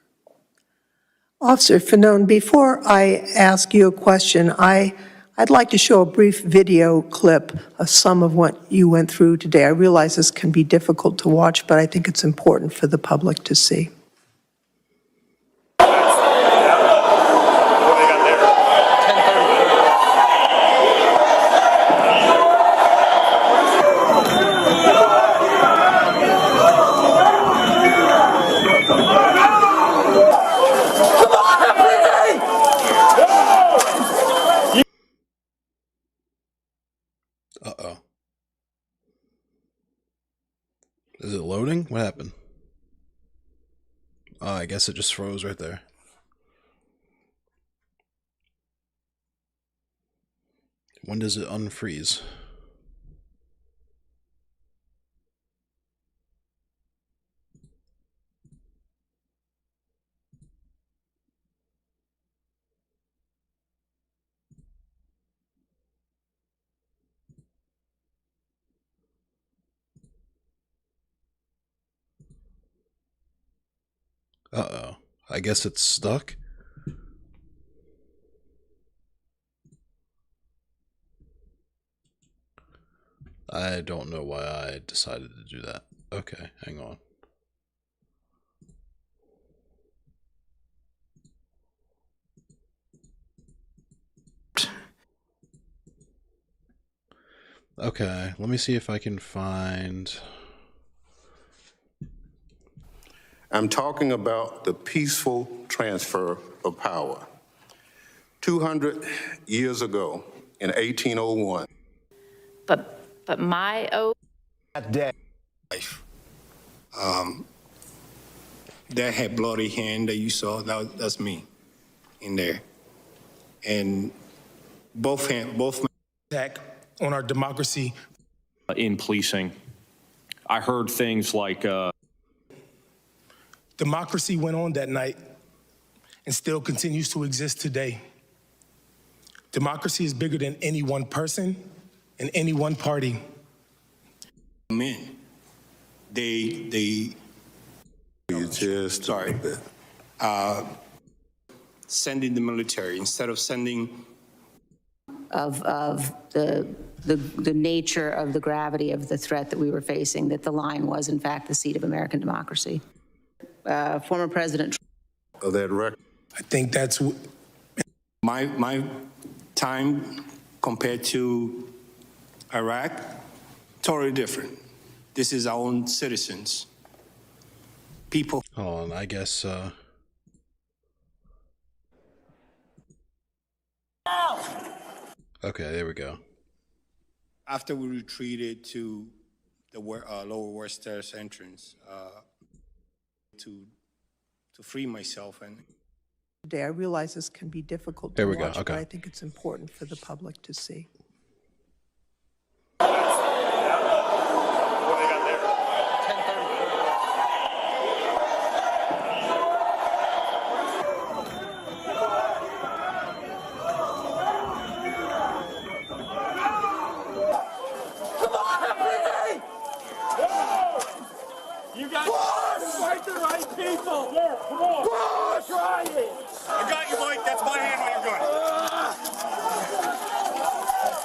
Officer Fanone, before I ask you a question, I'd like to show a brief video clip of some of what you went through today. I realize this can be difficult to watch, but I think it's important for the public to see. Uh-oh. Is it loading? What happened? Oh, I guess it just froze right there. When does it unfreeze? Uh-oh. I guess it's stuck? I don't know why I decided to do that. Okay, hang on. Okay, let me see if I can find... I'm talking about the peaceful transfer of power. 200 years ago, in 1801. But my oath. That day, that had bloody hand that you saw, that's me in there. And both attack on our democracy. In policing, I heard things like... Democracy went on that night and still continues to exist today. Democracy is bigger than any one person and any one party. Men, they just sorry, sending the military instead of sending Of the nature of the gravity of the threat that we were facing, that the line was in fact the seat of American democracy. Former President of that record. I think that's my time compared to Iraq, totally different. This is our own citizens. People. Hold on, I guess, Okay, there we go. After we retreated to the lower West Terrace entrance, to free myself and. Today, I realize this can be difficult to There we watch, go. Okay. but I think it's important for the public to see. You guys fight the right people. Yeah, come on. Try it. I got you, Mike. That's my hand when you're good.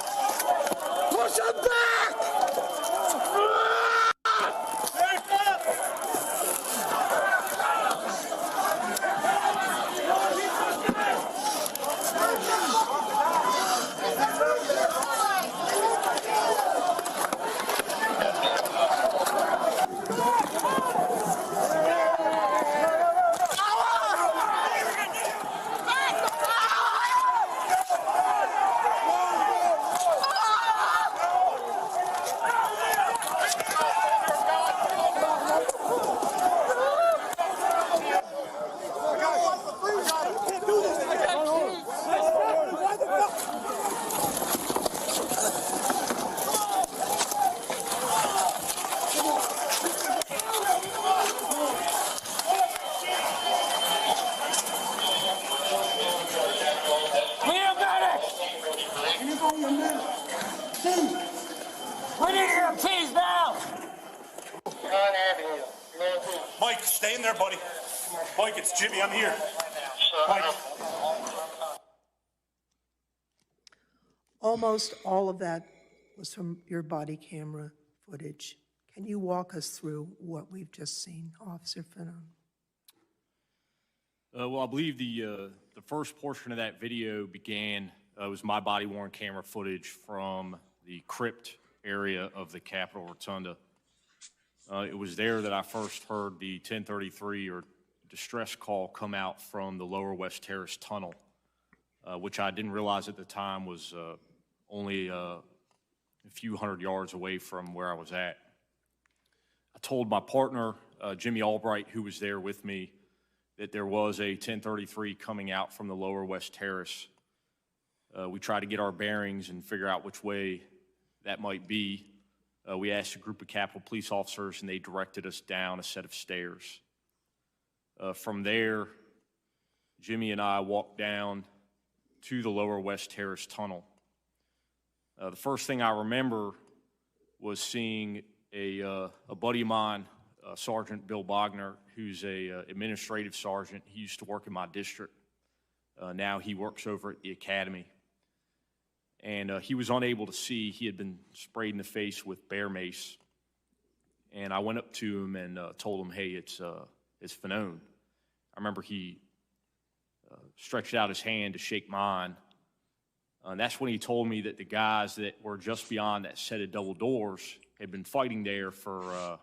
Mike, it's Jimmy. I'm here. Mike. Almost all of that was from your body camera footage. Can you walk us through what we've just seen, Officer Fanon? Well, I believe the first portion of that video began, was my body-worn camera footage from the crypt area of the Capitol Rotunda. It was there that I first heard the 1033 or distress call come out from the Lower West Terrace tunnel, which I didn't realize at the time was only a few hundred yards away from where I was at. I told my partner, Jimmy Albright, who was there with me, that there was a 1033 coming out from the Lower West Terrace. We tried to get our bearings and figure out which way that might be. We asked a group of Capitol Police officers, and they directed us down a set of stairs. From there, Jimmy and I walked down to the Lower West Terrace tunnel. The first thing I remember was seeing a buddy of mine, Sergeant Bill Bogner, who's a administrative sergeant. He used to work in my district. Now he works over at the academy. And he was unable to see. He had been sprayed in the face with bear mace. And I went up to him and told him, hey, it's Fanon. I remember he stretched out his hand to shake mine. And that's when he told me that the guys that were just beyond that set of double doors had been fighting there for, I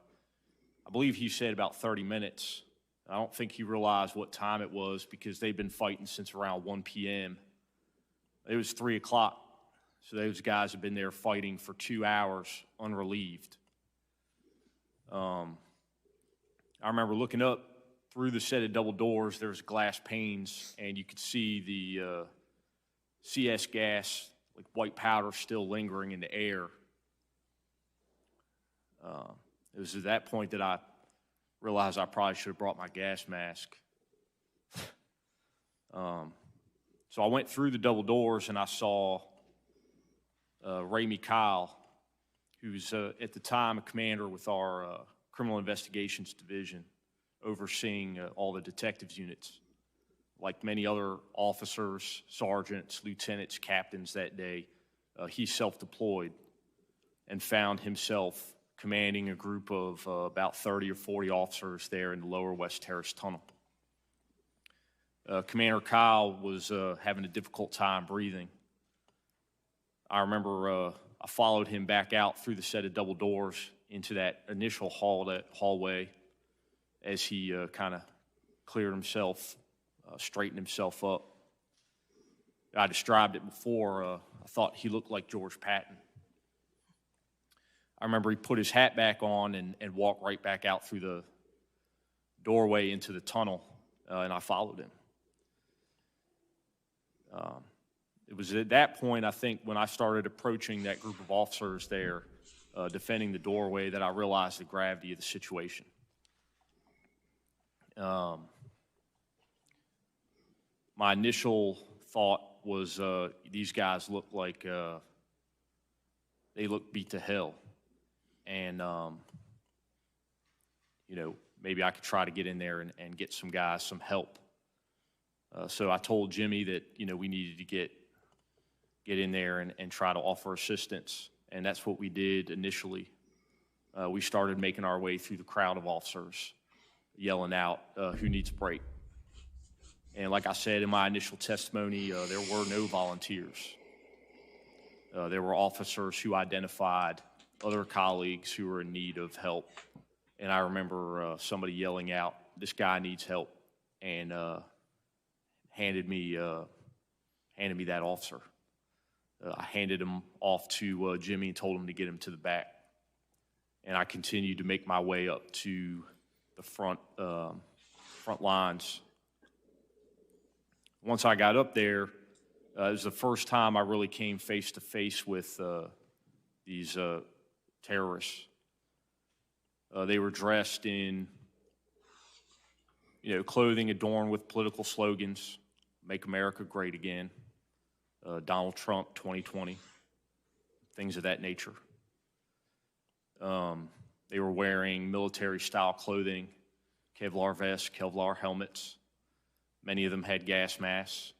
believe he said about 30 minutes. I don't think he realized what time it was because they'd been fighting since around 1 p.m. It was 3 o'clock. So those guys have been there fighting for 2 hours, unrelieved. I remember looking up through the set of double doors. There's glass panes, and you could see the CS gas, like white powder, still lingering in the air. It was at that point that I realized I probably should have brought my gas mask. So I went through the double doors, and I saw Ramey Kyle, who's at the time a commander with our Criminal Investigations Division, overseeing all the detectives units. Like many other officers, sergeants, lieutenants, captains that day, he self-deployed and found himself commanding a group of about 30 or 40 officers there in the Lower West Terrace tunnel. Commander Kyle was having a difficult time breathing. I remember I followed him back out through the set of double doors into that initial hallway as he kind of cleared himself, straightened himself up. I described it before. I thought he looked like George Patton. I remember he put his hat back on and walked right back out through the doorway into the tunnel, and I followed him. It was at that point, I think, when I started approaching that group of officers there, defending the doorway, that I realized the gravity of the situation. My initial thought was these guys look like they look beat to hell. And, maybe I could try to get in there and get some guys some help. So I told Jimmy that, we needed to get in there and try to offer assistance. And that's what we did initially. We started making our way through the crowd of officers, yelling out, who needs a break? And like I said in my initial testimony, there were no volunteers. There were officers who identified other colleagues who were in need of help. And I remember somebody yelling out, this guy needs help, and handed me that officer. I handed him off to Jimmy and told him to get him to the back. And I continued to make my way up to the front lines. Once I got up there, it was the first time I really came face to face with these terrorists. They were dressed in, clothing adorned with political slogans, "Make America Great Again," Donald Trump 2020, things of that nature. They were wearing military-style clothing, Kevlar vests, Kevlar helmets. Many of them had gas masks,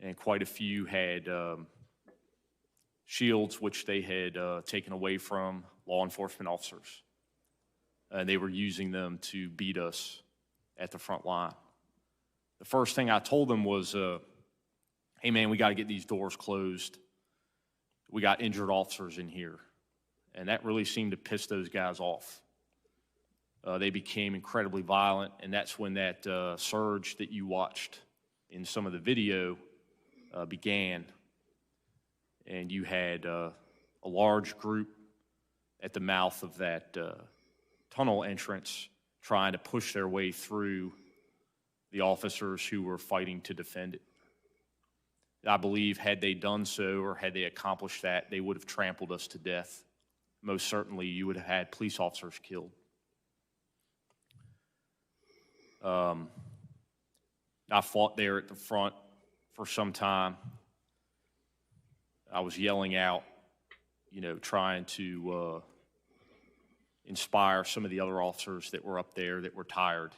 and quite a few had shields, which they had taken away from law enforcement officers. And they were using them to beat us at the front line. The first thing I told them was, hey man, we got to get these doors closed. We got injured officers in here. And that really seemed to piss those guys off. They became incredibly violent, and that's when that surge that you watched in some of the video began. And you had a large group at the mouth of that tunnel entrance trying to push their way through the officers who were fighting to defend it. I believe had they done so, or had they accomplished that, they would have trampled us to death. Most certainly, you would have had police officers killed. I fought there at the front for some time. I was yelling out, trying to inspire some of the other officers that were up there that were tired,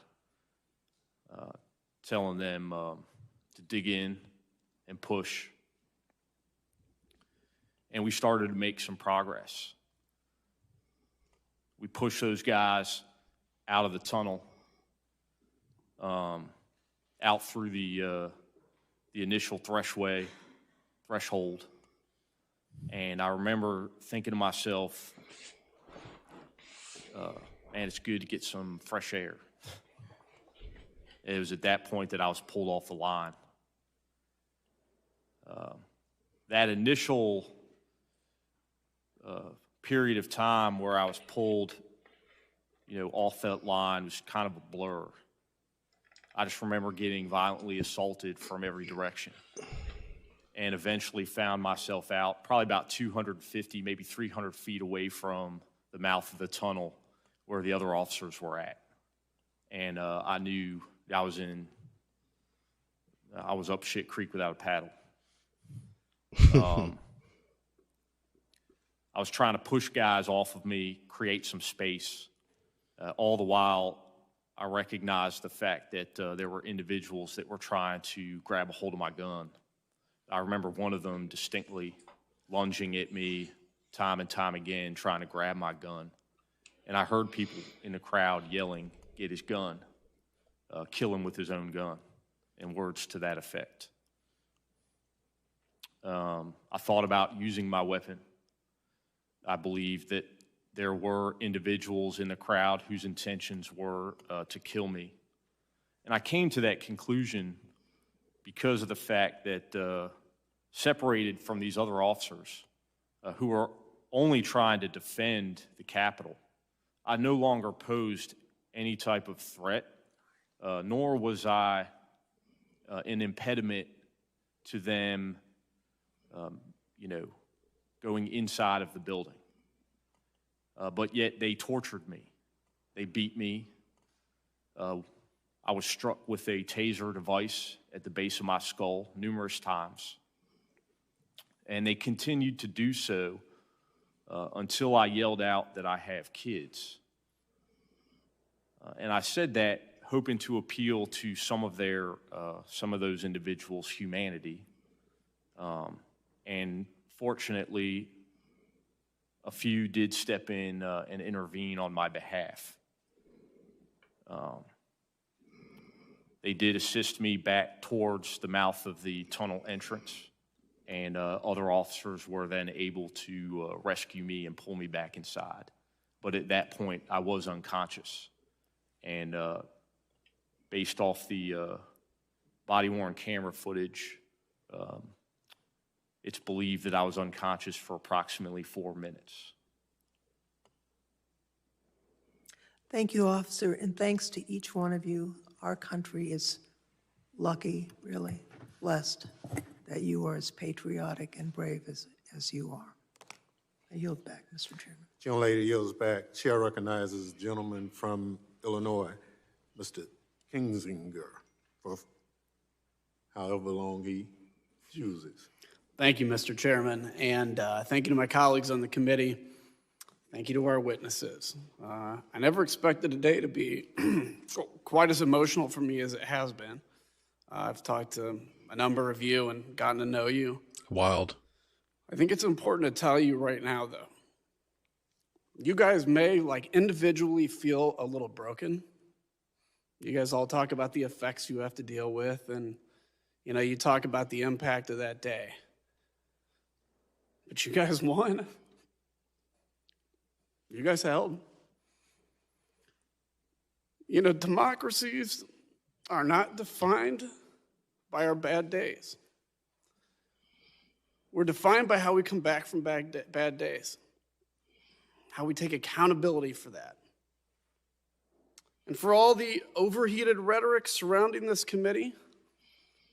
telling them to dig in and push. And we started to make some progress. We pushed those guys out of the tunnel, out through the initial threshold. And I remember thinking to myself, man, it's good to get some fresh air. It was at that point that I was pulled off the line. That initial period of time where I was pulled, off that line was kind of a blur. I just remember getting violently assaulted from every direction, and eventually found myself out probably about 250, maybe 300 feet away from the mouth of the tunnel where the other officers were at. And I knew I was up shit creek without a paddle. I was trying to push guys off of me, create some space. All the while, I recognized the fact that there were individuals that were trying to grab a hold of my gun. I remember one of them distinctly lunging at me time and time again, trying to grab my gun. And I heard people in the crowd yelling, "Get his gun, kill him with his own gun," and words to that effect. I thought about using my weapon. I believe that there were individuals in the crowd whose intentions were to kill me. And I came to that conclusion because of the fact that separated from these other officers who were only trying to defend the Capitol, I no longer posed any type of threat, nor was I an impediment to them, going inside of the building. But yet they tortured me. They beat me. I was struck with a taser device at the base of my skull numerous times. And they continued to do so until I yelled out that I have kids. And I said that hoping to appeal to some of those individuals' humanity. And fortunately, a few did step in and intervene on my behalf. They did assist me back towards the mouth of the tunnel entrance, and other officers were then able to rescue me and pull me back inside. But at that point, I was unconscious. And based off the body-worn camera footage, it's believed that I was unconscious for approximately 4 minutes. Thank you, officer, and thanks to each one of you. Our country is lucky, really blessed, that you are as patriotic and brave as you are. I yield back, Mr. Chairman. Gentlelady yields back. Chair recognizes the gentleman from Illinois, Mr. Kinzinger, for however long he chooses. Thank you, Mr. Chairman, and thank you to my colleagues on the committee. Thank you to our witnesses. I never expected today to be quite as emotional for me as it has been. I've talked to a number of you and gotten to know you. Wild. I think it's important to tell you right now, though. You guys may, like, individually feel a little broken. You guys all talk about the effects you have to deal with, and, you know, you talk about the impact of that day. But you guys won. You guys held. You know, democracies are not defined by our bad days. We're defined by how we come back from bad days, how we take accountability for that. And for all the overheated rhetoric surrounding this committee,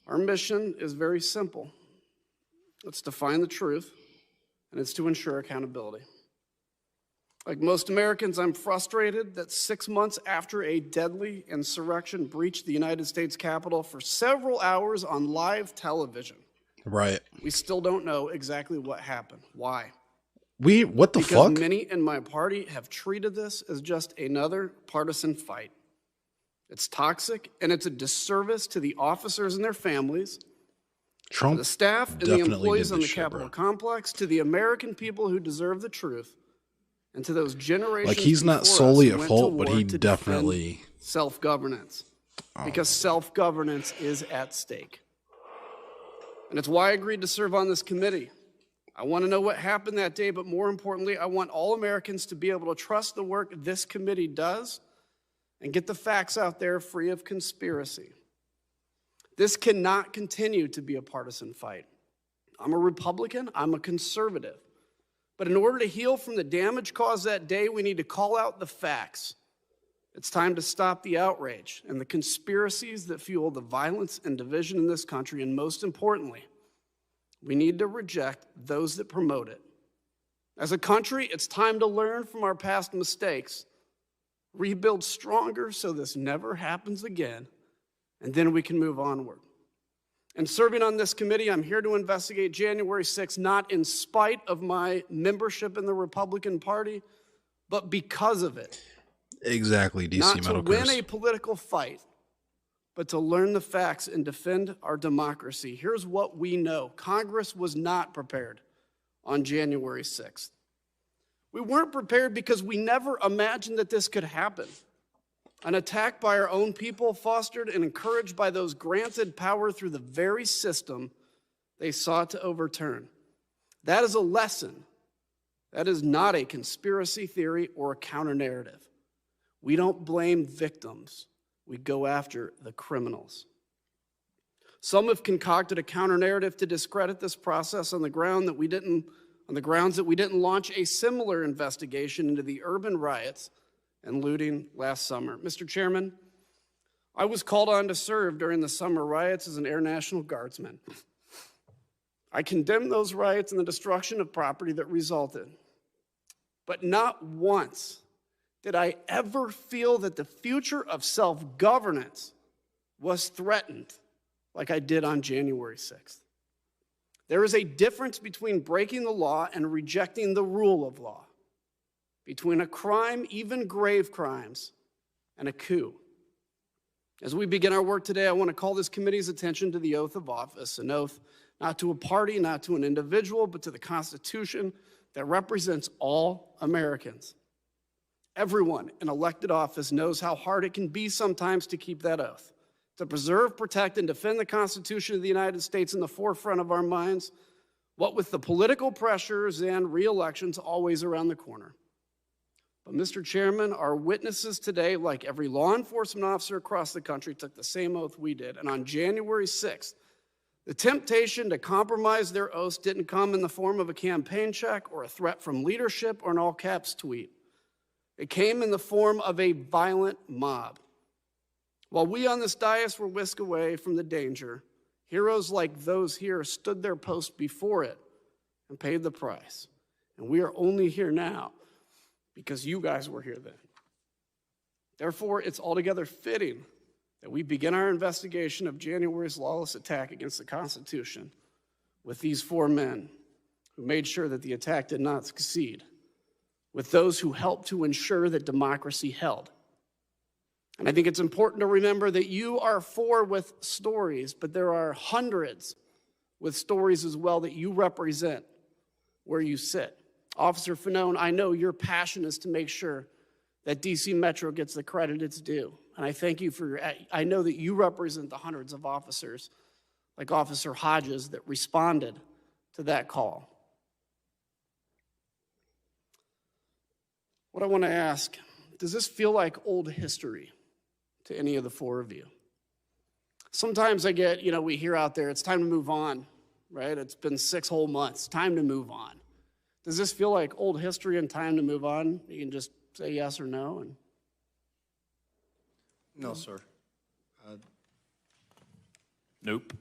our mission is very simple. It's to find the truth, and it's to ensure accountability. Like most Americans, I'm frustrated that 6 months after a deadly insurrection breached the United States Capitol for several hours on live television, Right. we still don't know exactly what happened. Why? What the Because fuck? many in my party have treated this as just another partisan fight. It's toxic, and it's a disservice to the officers and their families, Trump to the staff and the definitely employees did on the this shit, Capitol bro. complex, to the American people who deserve the truth, and to those generations Like, he's not before us solely who at went fault, to but war he to definitely- defend self-governance, because self-governance is at stake. And it's why I agreed to serve on this committee. I want to know what happened that day, but more importantly, I want all Americans to be able to trust the work this committee does and get the facts out there free of conspiracy. This cannot continue to be a partisan fight. I'm a Republican, I'm a conservative. But in order to heal from the damage caused that day, we need to call out the facts. It's time to stop the outrage and the conspiracies that fuel the violence and division in this country, and most importantly, we need to reject those that promote it. As a country, it's time to learn from our past mistakes, rebuild stronger so this never happens again, and then we can move onward. And serving on this committee, I'm here to investigate January 6th, not in spite of my membership in the Republican Party, but because of it. Exactly, DC Not to Metal win Curse. a political fight, but to learn the facts and defend our democracy. Here's what we know. Congress was not prepared on January 6th. We weren't prepared because we never imagined that this could happen. An attack by our own people, fostered and encouraged by those granted power through the very system they sought to overturn. That is a lesson. That is not a conspiracy theory or a counter-narrative. We don't blame victims. We go after the criminals. Some have concocted a counter-narrative to discredit this process on the grounds that we didn't launch a similar investigation into the urban riots and looting last summer. Mr. Chairman, I was called on to serve during the summer riots as an Air National Guardsman. I condemn those riots and the destruction of property that resulted. But not once did I ever feel that the future of self-governance was threatened like I did on January 6th. There is a difference between breaking the law and rejecting the rule of law, between a crime, even grave crimes, and a coup. As we begin our work today, I want to call this committee's attention to the oath of office, an oath not to a party, not to an individual, but to the Constitution that represents all Americans. Everyone in elected office knows how hard it can be sometimes to keep that oath, to preserve, protect, and defend the Constitution of the United States in the forefront of our minds, what with the political pressures and re-elections always around the corner. But Mr. Chairman, our witnesses today, like every law enforcement officer across the country, took the same oath we did. And on January 6th, the temptation to compromise their oaths didn't come in the form of a campaign check or a threat from leadership or an all-caps tweet. It came in the form of a violent mob. While we on this dais were whisked away from the danger, heroes like those here stood their post before it and paid the price. And we are only here now because you guys were here then. Therefore, it's altogether fitting that we begin our investigation of January's lawless attack against the Constitution with these four men who made sure that the attack did not succeed, with those who helped to ensure that democracy held. And I think it's important to remember that you are four with stories, but there are hundreds with stories as well that you represent where you sit. Officer Fanone, I know your passion is to make sure that DC Metro gets the credit it's due. And I thank you for I know that you represent the hundreds of officers like Officer Hodges that responded to that call. What I want to ask, does this feel like old history to any of the four of you? Sometimes I get, we hear out there, it's time to move on, right? It's been 6 whole months, time to move on. Does this feel like old history and time to move on? You can just say yes or no. No, sir. Nope.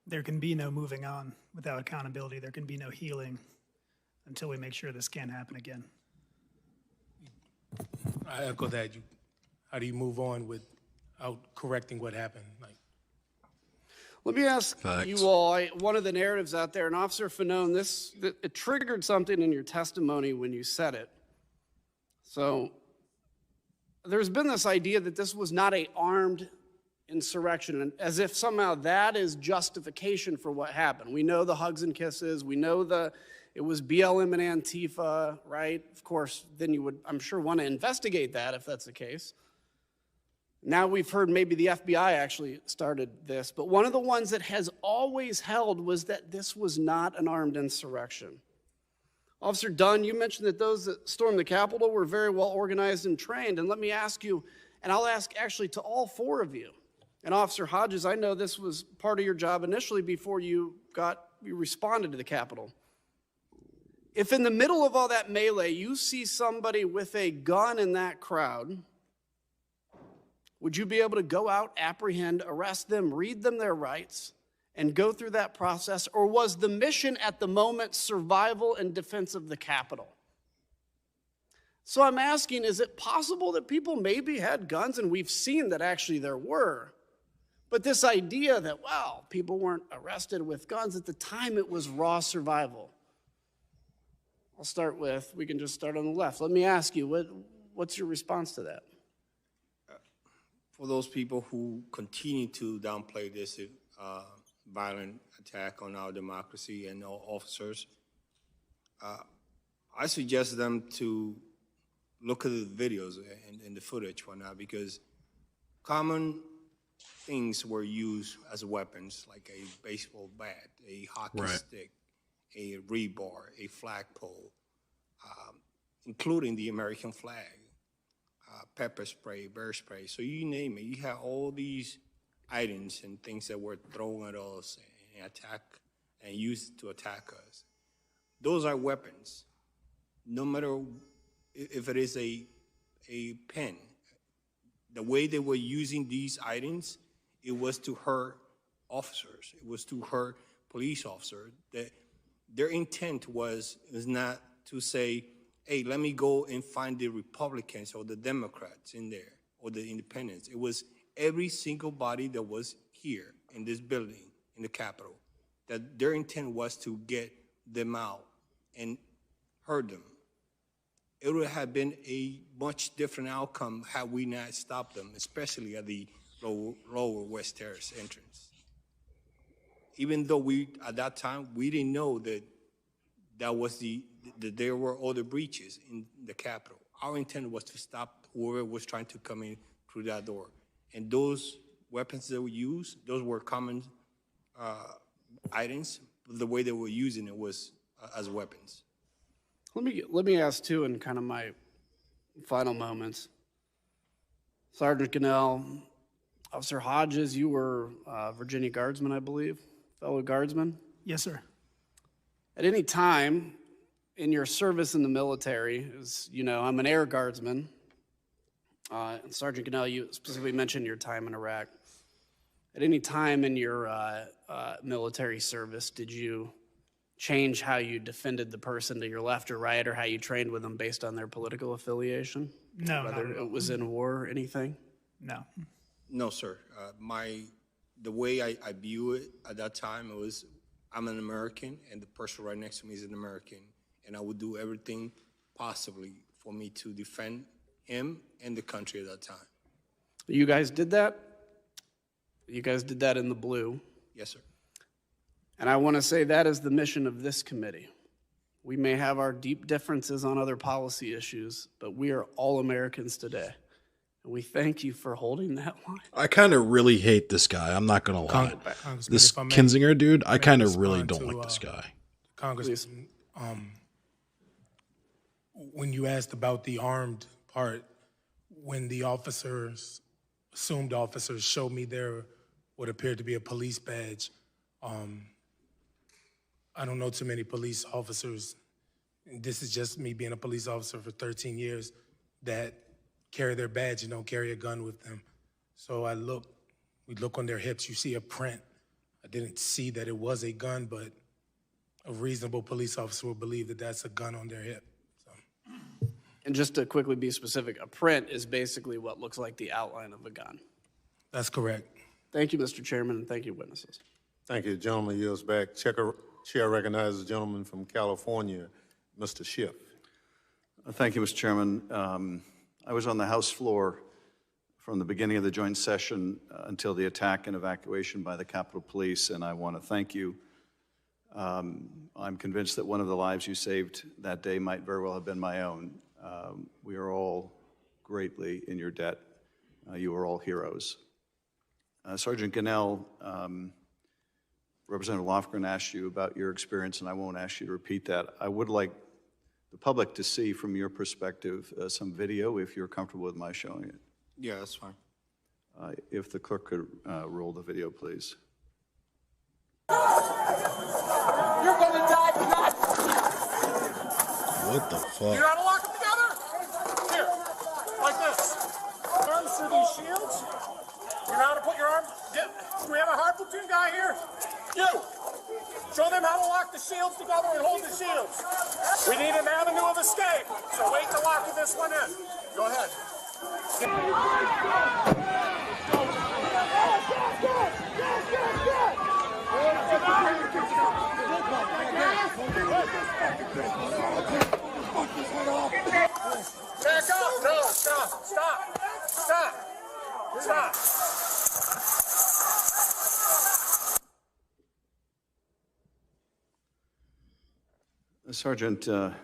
There can be no moving on without accountability. There can be no healing until we make sure this can't happen again. I echo that. How do you move on without correcting what happened? Let me ask you all, one of the narratives out there, and Officer Fanone, it triggered something in your testimony when you said it. So there's been this idea that this was not an armed insurrection, and as if somehow that is justification for what happened. We know the hugs and kisses. We know it was BLM and Antifa, right? Of course, then you would, I'm sure, want to investigate that if that's the case. Now we've heard maybe the FBI actually started this, but one of the ones that has always held was that this was not an armed insurrection. Officer Dunn, you mentioned that those that stormed the Capitol were very well organized and trained, and let me ask you, and I'll ask actually to all four of you, and Officer Hodges, I know this was part of your job initially before you responded to the Capitol. If in the middle of all that melee, you see somebody with a gun in that crowd, would you be able to go out, apprehend, arrest them, read them their rights, and go through that process? Or was the mission at the moment survival and defense of the Capitol? So I'm asking, is it possible that people maybe had guns? And we've seen that actually there were. But this idea that, wow, people weren't arrested with guns, at the time it was raw survival. We can just start on the left. Let me ask you, what's your response to that? For those people who continue to downplay this violent attack on our democracy and our officers, I suggest them to look at the videos and the footage right now, because common things were used as weapons, like a baseball bat, a hockey stick, a rebar, a flagpole, including the American flag. Pepper spray, bear spray, so you name it. You have all these items and things that were thrown at us and attack and used to attack us. Those are weapons. No matter if it is a pen, the way they were using these items, it was to hurt officers. It was to hurt police officers. Their intent was not to say, hey, let me go and find the Republicans or the Democrats in there or the independents. It was every single body that was here in this building, in the Capitol, that their intent was to get them out and hurt them. It would have been a much different outcome had we not stopped them, especially at the lower West Terrace entrance. Even though at that time, we didn't know that that there were other breaches in the Capitol. Our intent was to stop whoever was trying to come in through that door. And those weapons that were used, those were common items. The way they were using it was as weapons. Let me ask too, in kind of my final moments. Sergeant Cannell, Officer Hodges, you were Virginia Guardsman, I believe, fellow Guardsman. Yes, sir. At any time in your service in the military, as you know, I'm an Air Guardsman. And Sergeant Cannell, you specifically mentioned your time in Iraq. At any time in your military service, did you change how you defended the person to your left or right, or how you trained with them based on their political affiliation? No, whether it was in war or anything? No. No, sir. The way I view it at that time, it was I'm an American, and the person right next to me is an American, and I would do everything possibly for me to defend him and the country at that time. You guys did that? You guys did that in the blue. Yes, sir. And I want to say that is the mission of this committee. We may have our deep differences on other policy issues, but we are all Americans today. And we thank you for holding that line. I kind of really hate this guy. I'm not going to lie. This if I may, Kinzinger dude, I kind of respond really don't to, like this guy. Congressman, when you asked about the armed part, when the officers, assumed officers, showed me their what appeared to be a police badge, I don't know too many police officers, and this is just me being a police officer for 13 years, that carry their badge and don't carry a gun with them. So we look on their hips, you see a print. I didn't see that it was a gun, but a reasonable police officer would believe that that's a gun on their hip. And just to quickly be specific, a print is basically what looks like the outline of a gun. That's correct. Thank you, Mr. Chairman, and thank you, witnesses. Thank you. Gentleman yields back. Chair recognizes the gentleman from California, Mr. Schiff. Thank you, Mr. Chairman. I was on the House floor from the beginning of the joint session until the attack and evacuation by the Capitol Police, and I want to thank you. I'm convinced that one of the lives you saved that day might very well have been my own. We are all greatly in your debt. You are all heroes. Sergeant Gannell, Representative Lofgren asked you about your experience, and I won't ask you to repeat that. I would like the public to see from your perspective some video, if you're comfortable with my showing it. Yeah, that's fine. If the clerk could roll the video, please. You're gonna die tonight. What the fuck? You know how to lock them together? Here, like this. Arms through these shields. You know how to put your arm? Do we have a hard platoon guy here? You. Show them how to lock the shields together and hold the shields. We need an avenue of escape, so wait to lock this one in. Go ahead. Back up! No, stop! Stop! Stop! Stop! Sergeant, in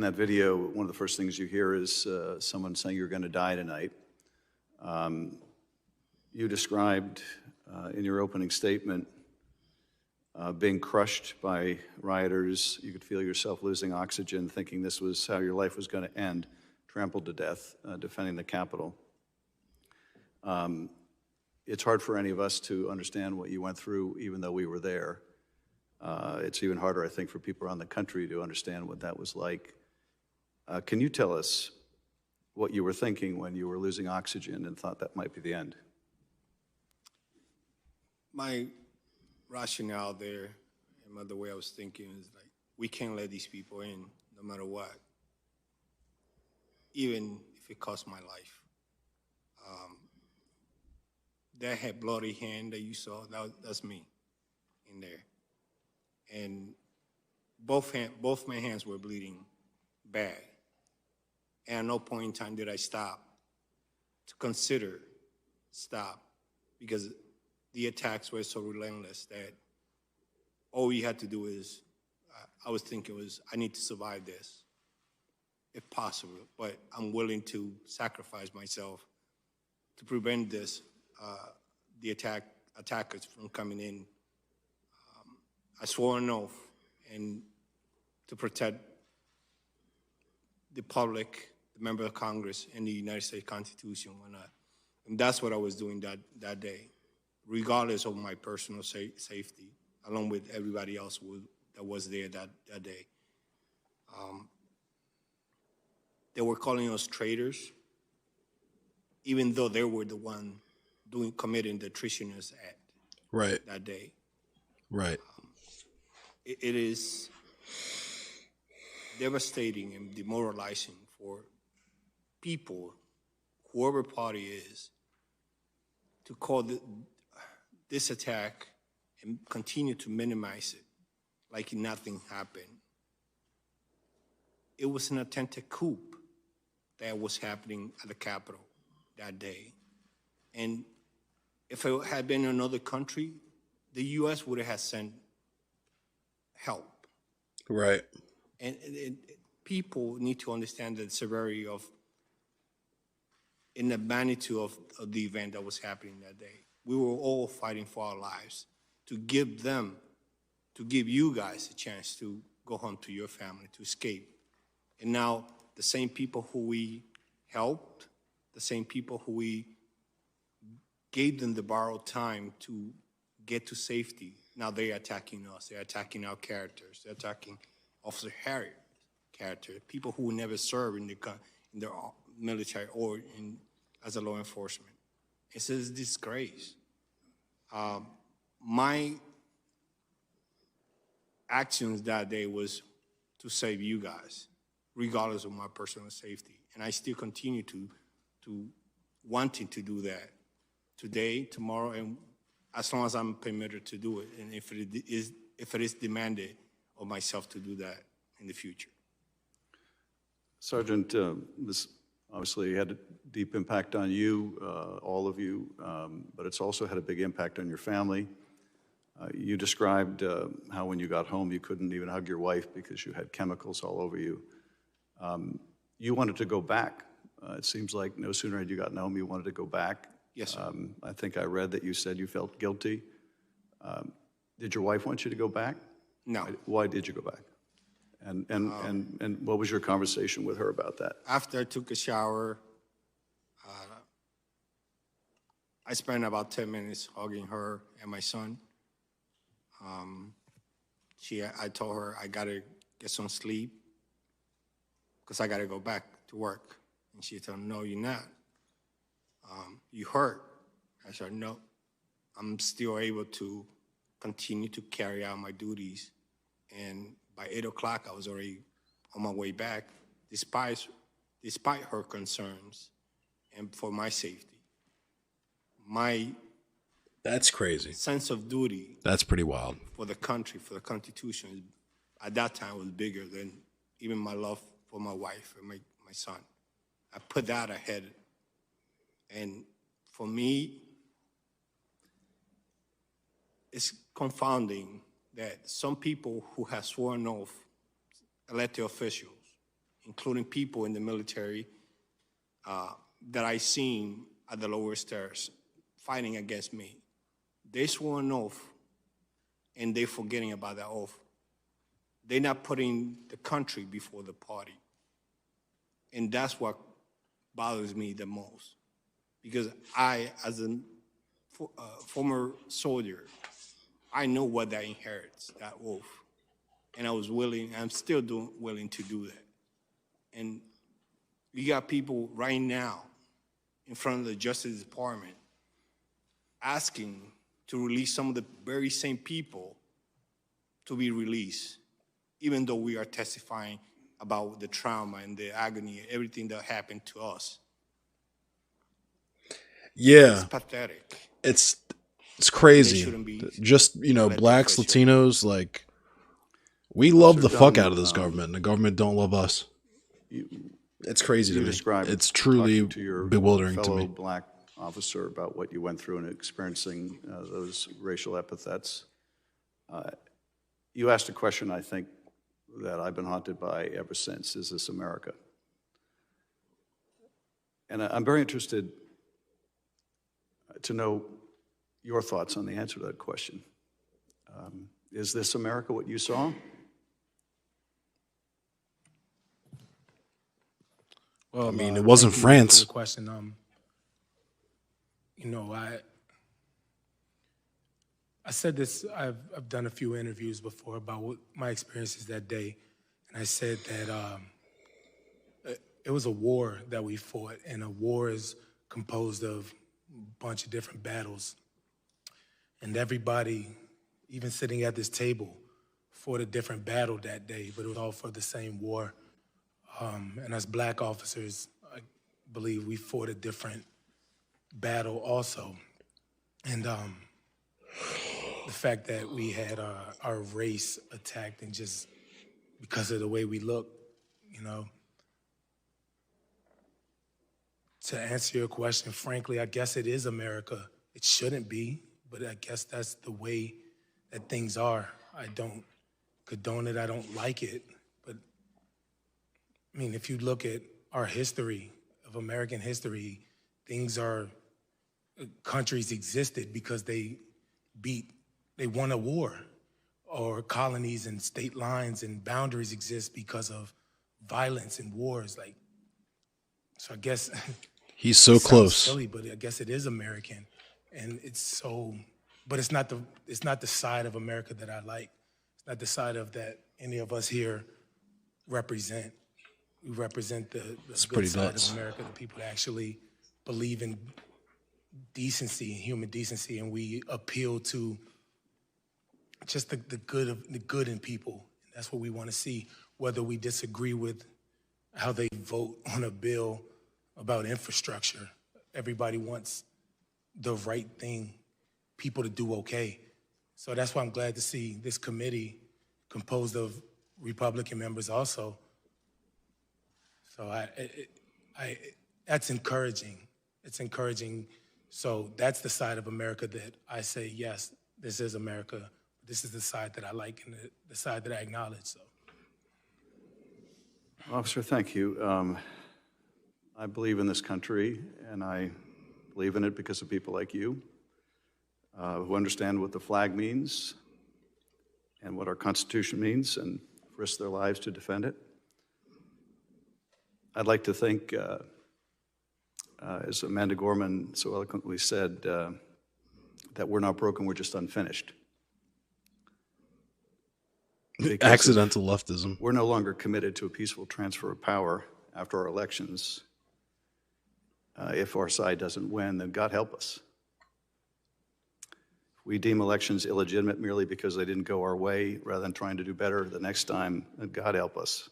that video, one of the first things you hear is someone saying you're going to die tonight. You described in your opening statement being crushed by rioters. You could feel yourself losing oxygen, thinking this was how your life was going to end, trampled to death, defending the Capitol. It's hard for any of us to understand what you went through, even though we were there. It's even harder, I think, for people around the country to understand what that was like. Can you tell us what you were thinking when you were losing oxygen and thought that might be the end? My rationale there and the way I was thinking is like, we can't let these people in no matter what, even if it costs my life. That had bloody hand that you saw, that's me in there. And both my hands were bleeding bad. And at no point in time did I stop to consider stop, because the attacks were so relentless that all we had to do is, I was thinking was, I need to survive this, if possible, but I'm willing to sacrifice myself to prevent this, the attackers from coming in. I swore an oath and to protect the public, the member of Congress, and the United States Constitution. And that's what I was doing that day, regardless of my personal safety, along with everybody else that was there that day. They were calling us traitors, even though they were the one committing the treasonous act right that day. Right. It is devastating and demoralizing for people, whoever party is, to call this attack and continue to minimize it like nothing happened. it was an attempted coup that was happening at the Capitol that day. And if it had been another country, the U.S. would have sent help. Right. And people need to understand the severity of, and the magnitude of the event that was happening that day. We were all fighting for our lives to give you guys a chance to go home to your family, to escape. And now the same people who we helped, the same people who we gave them the borrowed time to get to safety, now they're attacking us. They're attacking our characters. They're attacking Officer Harriet's character, people who never served in the military or as a law enforcement. It's a disgrace. My actions that day was to save you guys, regardless of my personal safety. And I still continue to wanting to do that today, tomorrow, and as long as I'm permitted to do it, and if it is demanded of myself to do that in the future. Sergeant, this obviously had a deep impact on you, all of you, but it's also had a big impact on your family. You described how when you got home you couldn't even hug your wife because you had chemicals all over you. You wanted to go back. It seems like no sooner had you gotten home you wanted to go back. Yes, sir. I think I read that you said you felt guilty. Did your wife want you to go back? No. Why did you go back? And what was your conversation with her about that? After I took a shower, I spent about 10 minutes hugging her and my son. I told her I gotta get some sleep because I gotta go back to work. And she told me, no, you're not. You hurt. I said, no, I'm still able to continue to carry out my duties. And by 8 o'clock, I was already on my way back, despite her concerns and for my safety. That's crazy. Sense of duty. That's pretty wild. For the country, for the Constitution, at that time was bigger than even my love for my wife and my son. I put that ahead. And for me, it's confounding that some people who have sworn oath, elected officials, including people in the military that I seen at the lower stairs fighting against me, they swore an oath and they're forgetting about that oath. They're not putting the country before the party. And that's what bothers me the most. Because I, as a former soldier, I know what that inherits, that oath. And I was willing, I'm still willing to do that. And we got people right now in front of the Justice Department asking to release some of the very same people to be released, even though we are testifying about the trauma and the agony, everything that happened to us. Yeah. It's pathetic. It's crazy. Just, blacks, Latinos, like, we love the fuck out of this government, and the government don't love us. It's crazy to me. It's truly bewildering to me. Black officer about what you went through and experiencing those racial epithets. You asked a question, I think, that I've been haunted by ever since. Is this America? And I'm very interested to know your thoughts on the answer to that question. Is this America what you saw? Well, I mean, it wasn't France. The question, I said this, I've done a few interviews before about what my experiences that day, and I said that it was a war that we fought, and a war is composed of a bunch of different battles. And everybody, even sitting at this table, fought a different battle that day, but it was all for the same war. And as black officers, I believe we fought a different battle also. And the fact that we had our race attacked, and just because of the way we look, you know. To answer your question, frankly, I guess it is America. It shouldn't be, but I guess that's the way that things are. I don't condone it, I don't like it, but I mean, if you look at our history, of American history, countries existed because they won a war, or colonies and state lines and boundaries exist because of violence and wars. Like, so I guess he's so it sounds close. silly, but I guess it is American, and but it's not the side of America that I like. It's not the side of that any of us here represent. We represent the good side nuts. of America, the people that actually believe in decency and human decency, and we appeal to just the good in people. That's what we want to see, whether we disagree with how they vote on a bill about infrastructure. Everybody wants the right thing, people to do okay. So that's why I'm glad to see this committee composed of Republican members also. So that's encouraging. It's encouraging. So that's the side of America that I say, yes, this is America. This is the side that I like and the side that I acknowledge. So, Officer, thank you. I believe in this country, and I believe in it because of people like you who understand what the flag means and what our Constitution means and risk their lives to defend it. I'd like to think, as Amanda Gorman so eloquently said, that we're not broken, we're just unfinished. Because accidental leftism. We're no longer committed to a peaceful transfer of power after our elections. If our side doesn't win, then God help us. If we deem elections illegitimate merely because they didn't go our way rather than trying to do better the next time, then God help us.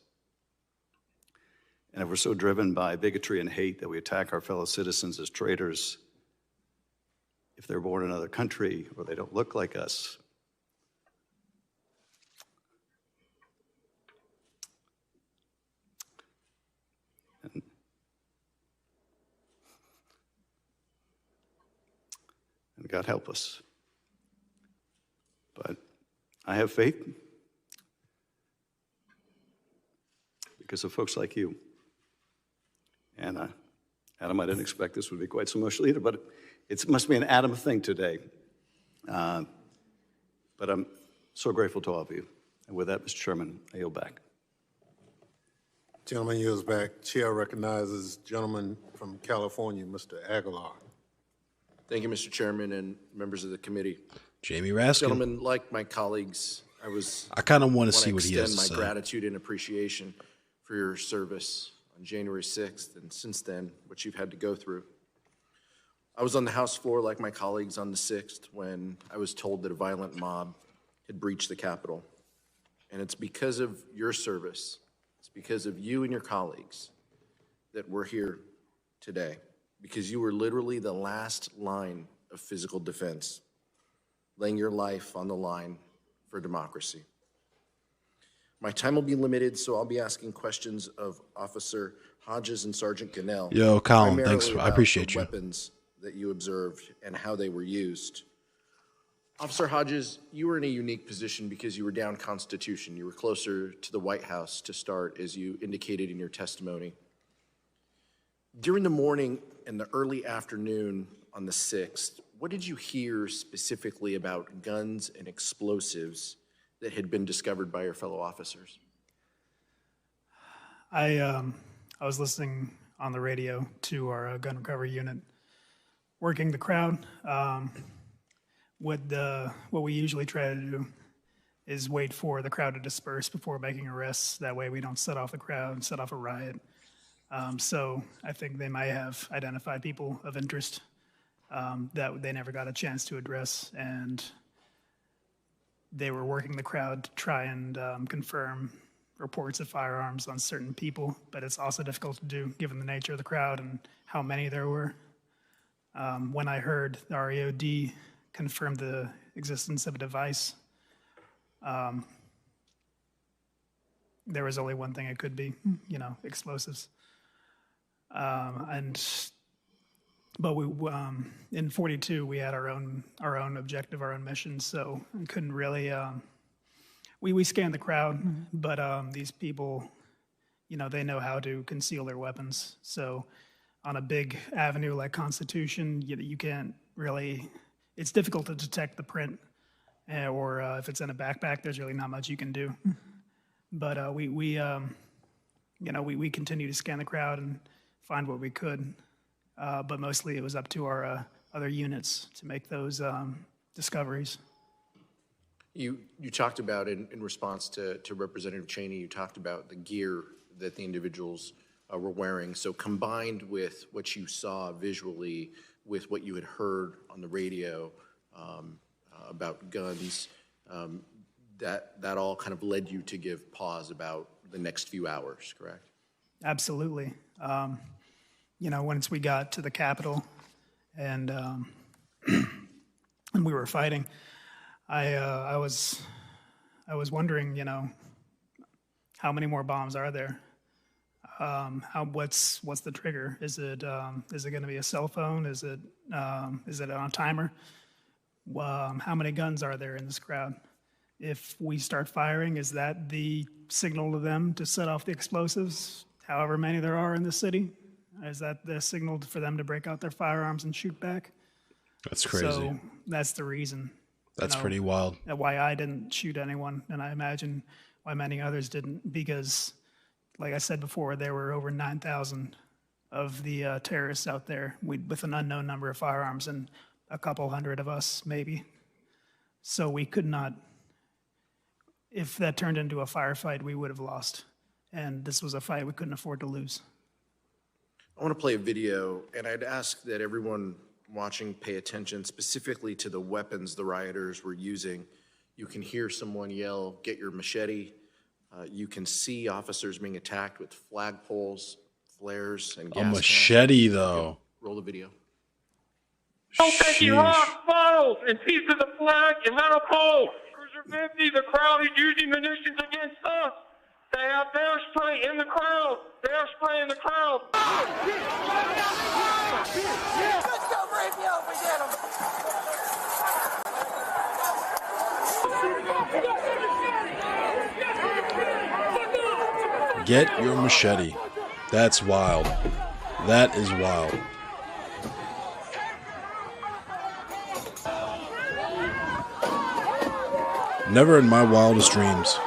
And if we're so driven by bigotry and hate that we attack our fellow citizens as traitors, if they're born in another country or they don't look like us, and God help us. But I have faith because of folks like you. And Adam, I didn't expect this would be quite so emotional either, but it must be an Adam thing today. But I'm so grateful to all of you. And with that, Mr. Chairman, I yield back. Gentleman yields back. Chair recognizes gentleman from California, Mr. Aguilar. Thank you, Mr. Chairman and members of the committee. Jamie Raskin. Gentlemen, like my colleagues, I kind of want to see what he has to say. extend my gratitude and appreciation for your service on January 6th and since then, what you've had to go through. I was on the House floor like my colleagues on the 6th when I was told that a violent mob had breached the Capitol. And it's because of your service, it's because of you and your colleagues that we're here today, because you were literally the last line of physical defense, laying your life on the line for democracy. My time will be limited, so I'll be asking questions of Officer Hodges and Sergeant Gannell. Yo, Colin, primarily thanks. I about appreciate the you. weapons that you observed and how they were used. Officer Hodges, you were in a unique position because you were down Constitution. You were closer to the White House to start, as you indicated in your testimony. During the morning and the early afternoon on the 6th, what did you hear specifically about guns and explosives that had been discovered by your fellow officers? I was listening on the radio to our gun recovery unit, working the crowd. What we usually try to do is wait for the crowd to disperse before making arrests. That way we don't set off the crowd, set off a riot. So I think they might have identified people of interest that they never got a chance to address, and they were working the crowd to try and confirm reports of firearms on certain people, but it's also difficult to do given the nature of the crowd and how many there were. When I heard the REOD confirm the existence of a device, there was only one thing it could be, explosives. But we in 42 we had our own objective, our own mission, so we couldn't really. We scanned the crowd, but these people, they know how to conceal their weapons. So on a big avenue like Constitution, you can't really. It's difficult to detect the print, or if it's in a backpack, there's really not much you can do. But we continue to scan the crowd and find what we could. But mostly it was up to our other units to make those discoveries. You talked about, in response to Representative Cheney, you talked about the gear that the individuals were wearing. So combined with what you saw visually, with what you had heard on the radio about guns, that all kind of led you to give pause about the next few hours, correct? Absolutely. Once we got to the Capitol and and we were fighting, I was wondering, how many more bombs are there? What's the trigger? Is it going to be a cell phone? Is it on a timer? How many guns are there in this crowd? If we start firing, is that the signal to them to set off the explosives? However many there are in the city, is that the signal for them to break out their firearms and shoot back? That's crazy. So that's the reason. That's pretty wild. Why I didn't shoot anyone, and I imagine why many others didn't, because, like I said before, there were over 9,000 of the terrorists out there with an unknown number of firearms, and a couple hundred of us, maybe. So we could not, if that turned into a firefight, we would have lost. And this was a fight we couldn't afford to lose. I want to play a video, and I'd ask that everyone watching pay attention specifically to the weapons the rioters were using. You can hear someone yell, "Get your machete." You can see officers being attacked with flagpoles, flares, and gas A machete, though. Roll the video. Don't take your rocks, bottles, and pieces of flag and metal poles. Cruiser 50, the crowd is using munitions against us. They have bear spray in the crowd. Bear spray in the crowd. Let's go break me up and get him. Get your machete. That's wild. That is wild. Never in my wildest dreams.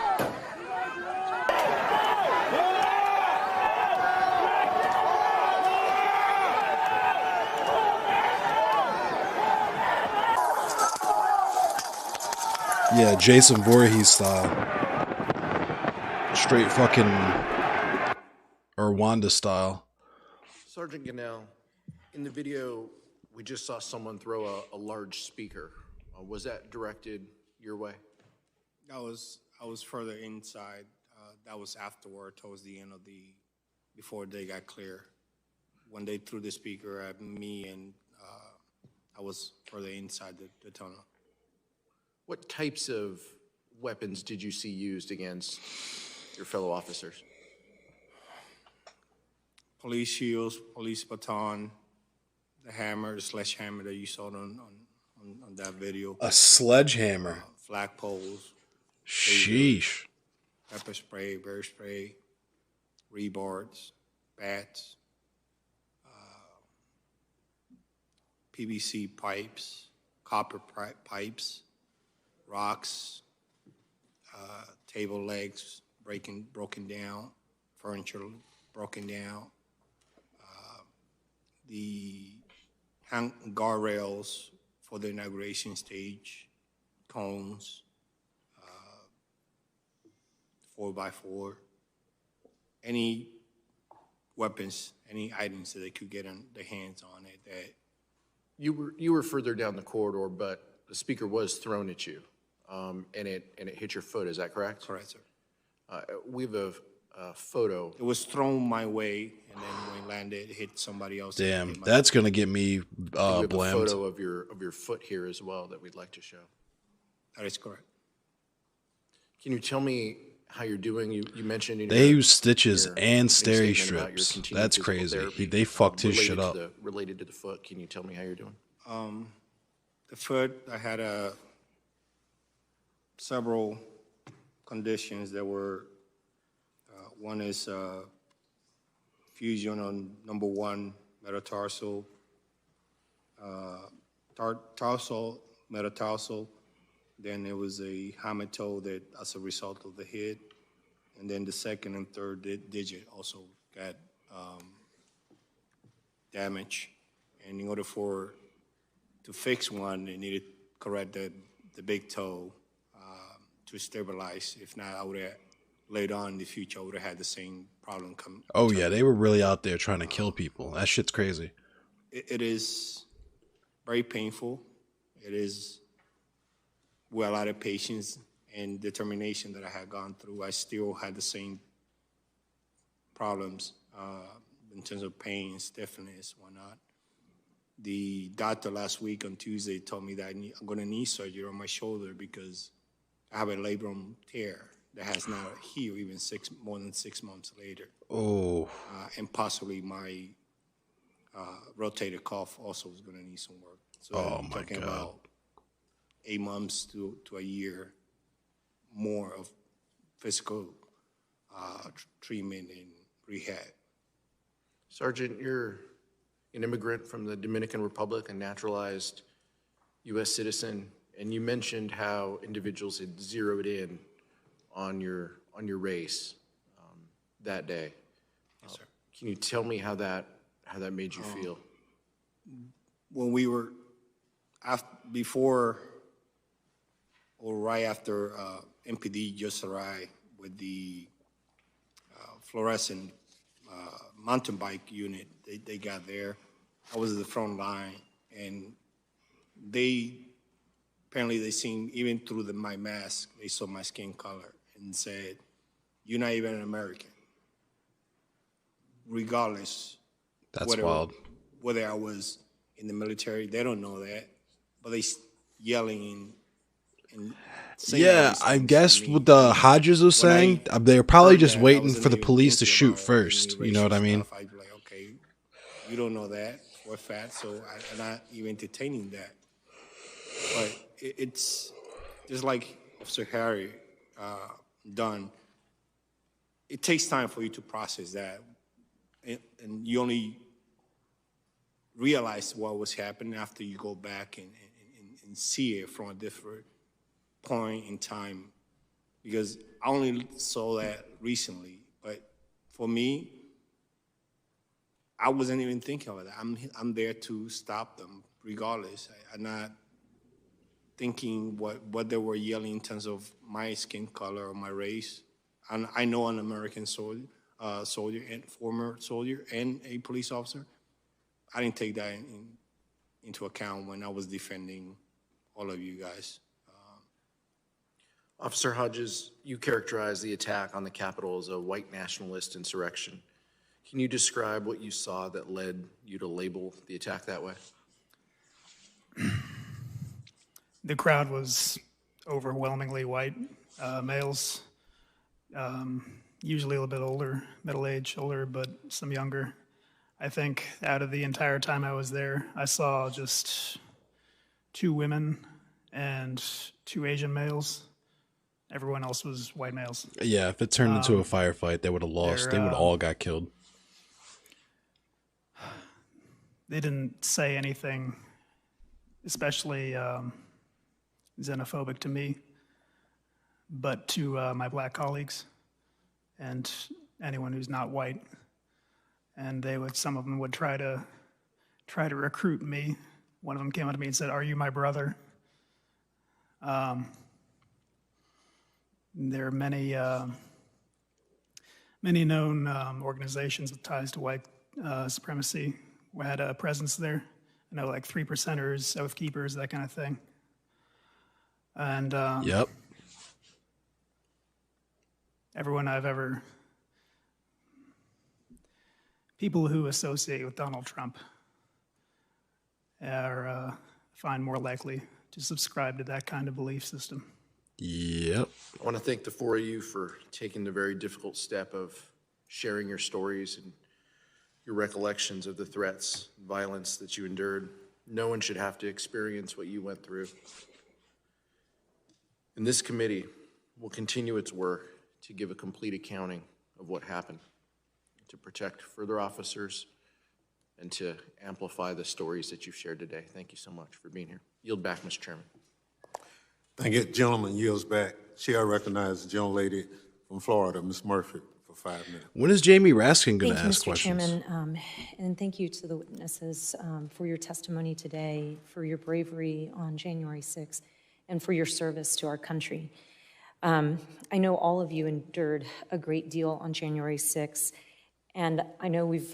Yeah, Jason Voorhees style. Straight fucking Rwanda style. Sergeant Gannell, in the video, we just saw someone throw a large speaker. Was that directed your way? I was further inside. That was afterward, towards the end of before they got clear. When they threw the speaker at me, and I was further inside the tunnel. What types of weapons did you see used against your fellow officers? Police shields, police baton, the hammer, the sledgehammer that you saw on that video. A sledgehammer. Flagpoles. Sheesh. Pepper spray, bear spray, rebards, bats, PVC pipes, copper pipes, rocks, table legs broken down, furniture broken down, the guardrails for the inauguration stage, cones, 4x4, any weapons, any items that they could get their hands on it. That you were further down the corridor, but the speaker was thrown at you, and it hit your foot. Is that correct? Correct, sir. We have a photo. It was thrown my way, and then when it landed, it hit somebody else. Damn, that's gonna get me we have a blamed. photo of your foot here as well that we'd like to show. That is correct. Can you tell me how you're doing. You mentioned in They your, use stitches your and opening steri statement about your strips. continued That's physical crazy. therapy, They fucked his shit up. Related to the foot, can you tell me how you're doing? The foot, I had several conditions that were, one is fusion on number 1 metatarsal, tarsal, metatarsal. Then there was a hammer toe that as a result of the hit. And then the second and third digit also got damage. And in order to fix one, they needed to correct the big toe to stabilize. If not, I would have, later on in the future, I would have had the same problem come. Oh yeah, they were really out there trying to kill people. That shit's crazy. It is very painful. It is with a lot of patience and determination that I had gone through. I still had the same problems in terms of pain, stiffness, whatnot. The doctor last week on Tuesday told me that I'm going to need surgery on my shoulder because I have a labrum tear that has not healed even more than 6 months later. Oh. And possibly my rotator cuff also is going to need some work. So Oh I'm my talking God. about 8 months to a year more of physical treatment and rehab. Sergeant, you're an immigrant from the Dominican Republic, a naturalized U.S. citizen, and you mentioned how individuals had zeroed in on your race that day. Yes, sir. Can you tell me how that made you feel? When we were before or right after MPD just arrived with the fluorescent mountain bike unit, they got there. I was at the front line, and apparently they seen, even through my mask, they saw my skin color and said, "You're not even an American." Regardless. That's wild. Whether I was in the military, they don't know that, but they yelling and saying all Yeah, these I things guess to me. what the Hodges was When I saying, they were probably heard just that, I waiting wasn't for the even police to thinking shoot about first. any You know what I racial mean? stuff. I'd be like, okay, you don't know that for a fact, so I'm not even entertaining that. But it's just like Officer Harry done. It takes time for you to process that, and you only realize what was happening after you go back and see it from a different point in time. Because I only saw that recently, but for me, I wasn't even thinking about that. I'm there to stop them regardless. I'm not thinking what they were yelling in terms of my skin color or my race. And I know an American soldier and former soldier and a police officer. I didn't take that into account when I was defending all of you guys. Officer Hodges, you characterized the attack on the Capitol as a white nationalist insurrection. Can you describe what you saw that led you to label the attack that way? The crowd was overwhelmingly white males, usually a little bit older, middle-aged, older, but some younger. I think out of the entire time I was there, I saw just 2 women and 2 Asian males. Everyone else was white males. Yeah, if it turned into a firefight, they would have lost. They would have all got killed. They didn't say anything, especially xenophobic to me, but to my black colleagues and anyone who's not white. And some of them would try to recruit me. One of them came up to me and said, "Are you my brother?" There are many known organizations with ties to white supremacy who had a presence there. I know, like 3%ers, Oath Keepers, that kind of thing. And Yep. Everyone I've ever, people who associate with Donald Trump are find more likely to subscribe to that kind of belief system. Yep. I want to thank the four of you for taking the very difficult step of sharing your stories and your recollections of the threats, violence that you endured. No one should have to experience what you went through. And this committee will continue its work to give a complete accounting of what happened, to protect further officers, and to amplify the stories that you've shared today. Thank you so much for being here. Yield back, Mr. Chairman. Thank you. Gentleman yields back. Chair recognizes the gentlelady from Florida, Ms. Murphy, for 5 minutes. When is Jamie Raskin going to Thank you, ask Mr. questions? Chairman, and thank you to the witnesses for your testimony today, for your bravery on January 6th, and for your service to our country. I know all of you endured a great deal on January 6th, and I know we've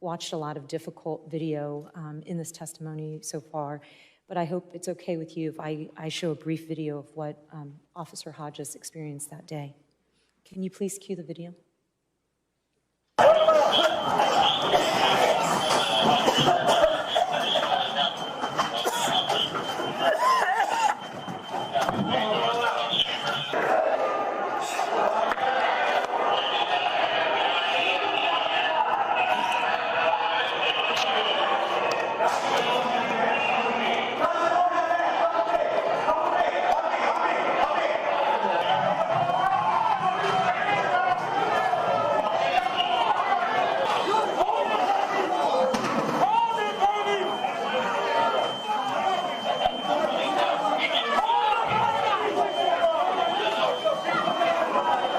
watched a lot of difficult video in this testimony so far, but I hope it's okay with you if I show a brief video of what Officer Hodges experienced that day. Can you please cue the video?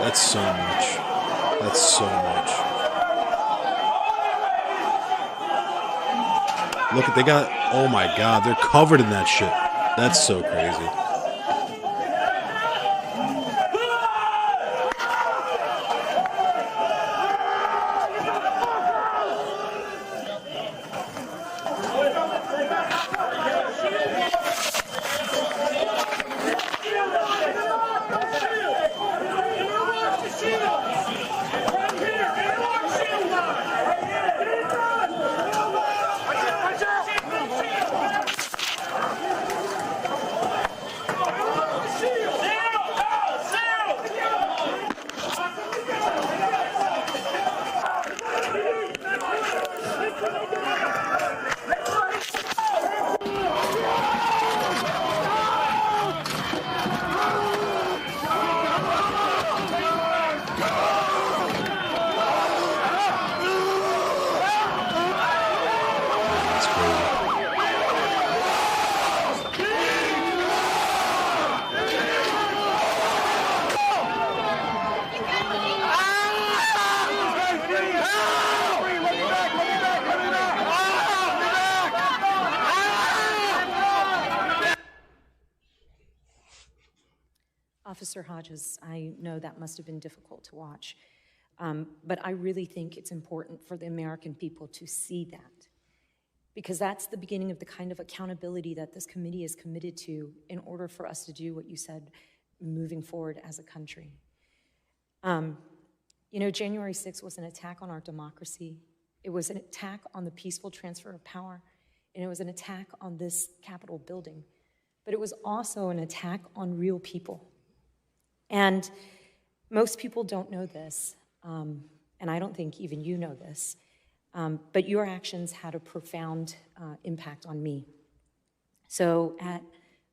That's so much. That's so much. Look, they got, oh my God, they're covered in that shit. That's so crazy. Officer Hodges, I know that must have been difficult to watch, but I really think it's important for the American people to see that, because that's the beginning of the kind of accountability that this committee is committed to in order for us to do what you said moving forward as a country. You know, January 6th was an attack on our democracy. It was an attack on the peaceful transfer of power, and it was an attack on this Capitol building. But it was also an attack on real people. And most people don't know this, and I don't think even you know this, but your actions had a profound impact on me. So at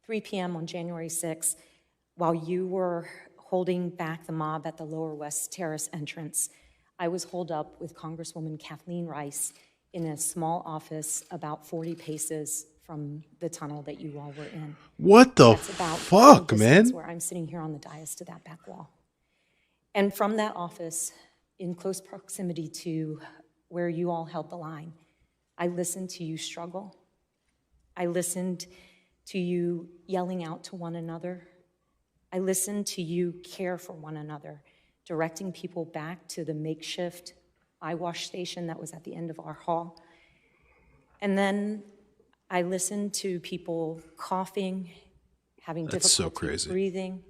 3 p.m. on January 6th, while you were holding back the mob at the Lower West Terrace entrance, I was holed up with Congresswoman Kathleen Rice in a small office about 40 paces from the tunnel that you all were in. What the That's about fuck, man? where I'm sitting here on the dais to that back wall. And from that office, in close proximity to where you all held the line, I listened to you struggle. I listened to you yelling out to one another. I listened to you care for one another, directing people back to the makeshift eye wash station that was at the end of our hall. And then I listened to people coughing, having difficulty breathing.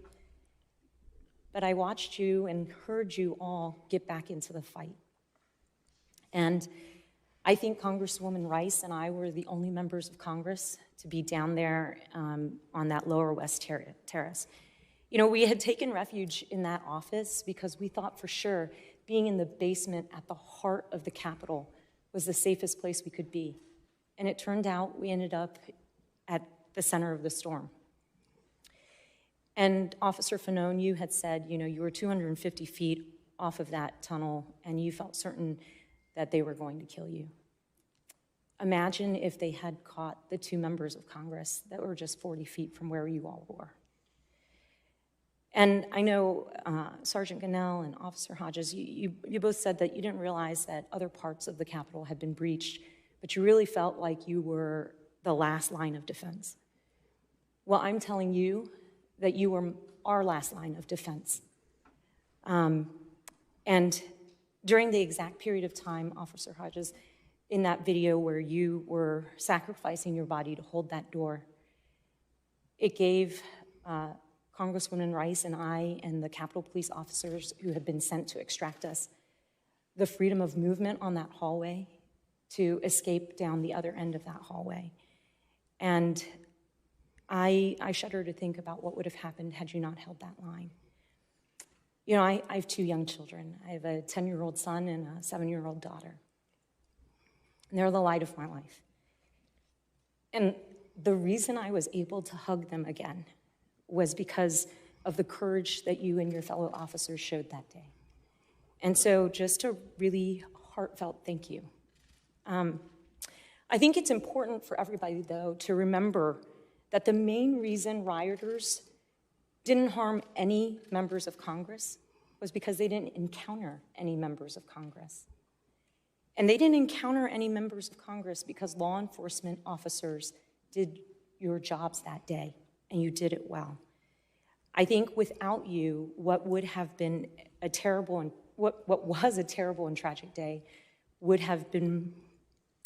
But I watched you and heard you all get back into the fight. And I think Congresswoman Rice and I were the only members of Congress to be down there on that Lower West Terrace. You know, we had taken refuge in that office because we thought for sure being in the basement at the heart of the Capitol was the safest place we could be. And it turned out we ended up at the center of the storm. And Officer Fanone, you had said, you know, you were 250 feet off of that tunnel and you felt certain that they were going to kill you. Imagine if they had caught the 2 members of Congress that were just 40 feet from where you all were. And I know Sergeant Gannell and Officer Hodges, you both said that you didn't realize that other parts of the Capitol had been breached, but you really felt like you were the last line of defense. Well, I'm telling you that you were our last line of defense. And during the exact period of time, Officer Hodges, in that video where you were sacrificing your body to hold that door, it gave Congresswoman Rice and I and the Capitol Police officers who had been sent to extract us the freedom of movement on that hallway to escape down the other end of that hallway. And I shudder to think about what would have happened had you not held that line. You know, I have 2 young children. I have a 10-year-old son and a 7-year-old daughter. And they're the light of my life. And the reason I was able to hug them again was because of the courage that you and your fellow officers showed that day. And so just a really heartfelt thank you. I think it's important for everybody, though, to remember that the main reason rioters didn't harm any members of Congress was because they didn't encounter any members of Congress. And they didn't encounter any members of Congress because law enforcement officers did your jobs that day, and you did it well. I think without you, what would have been a terrible and what was a terrible and tragic day would have been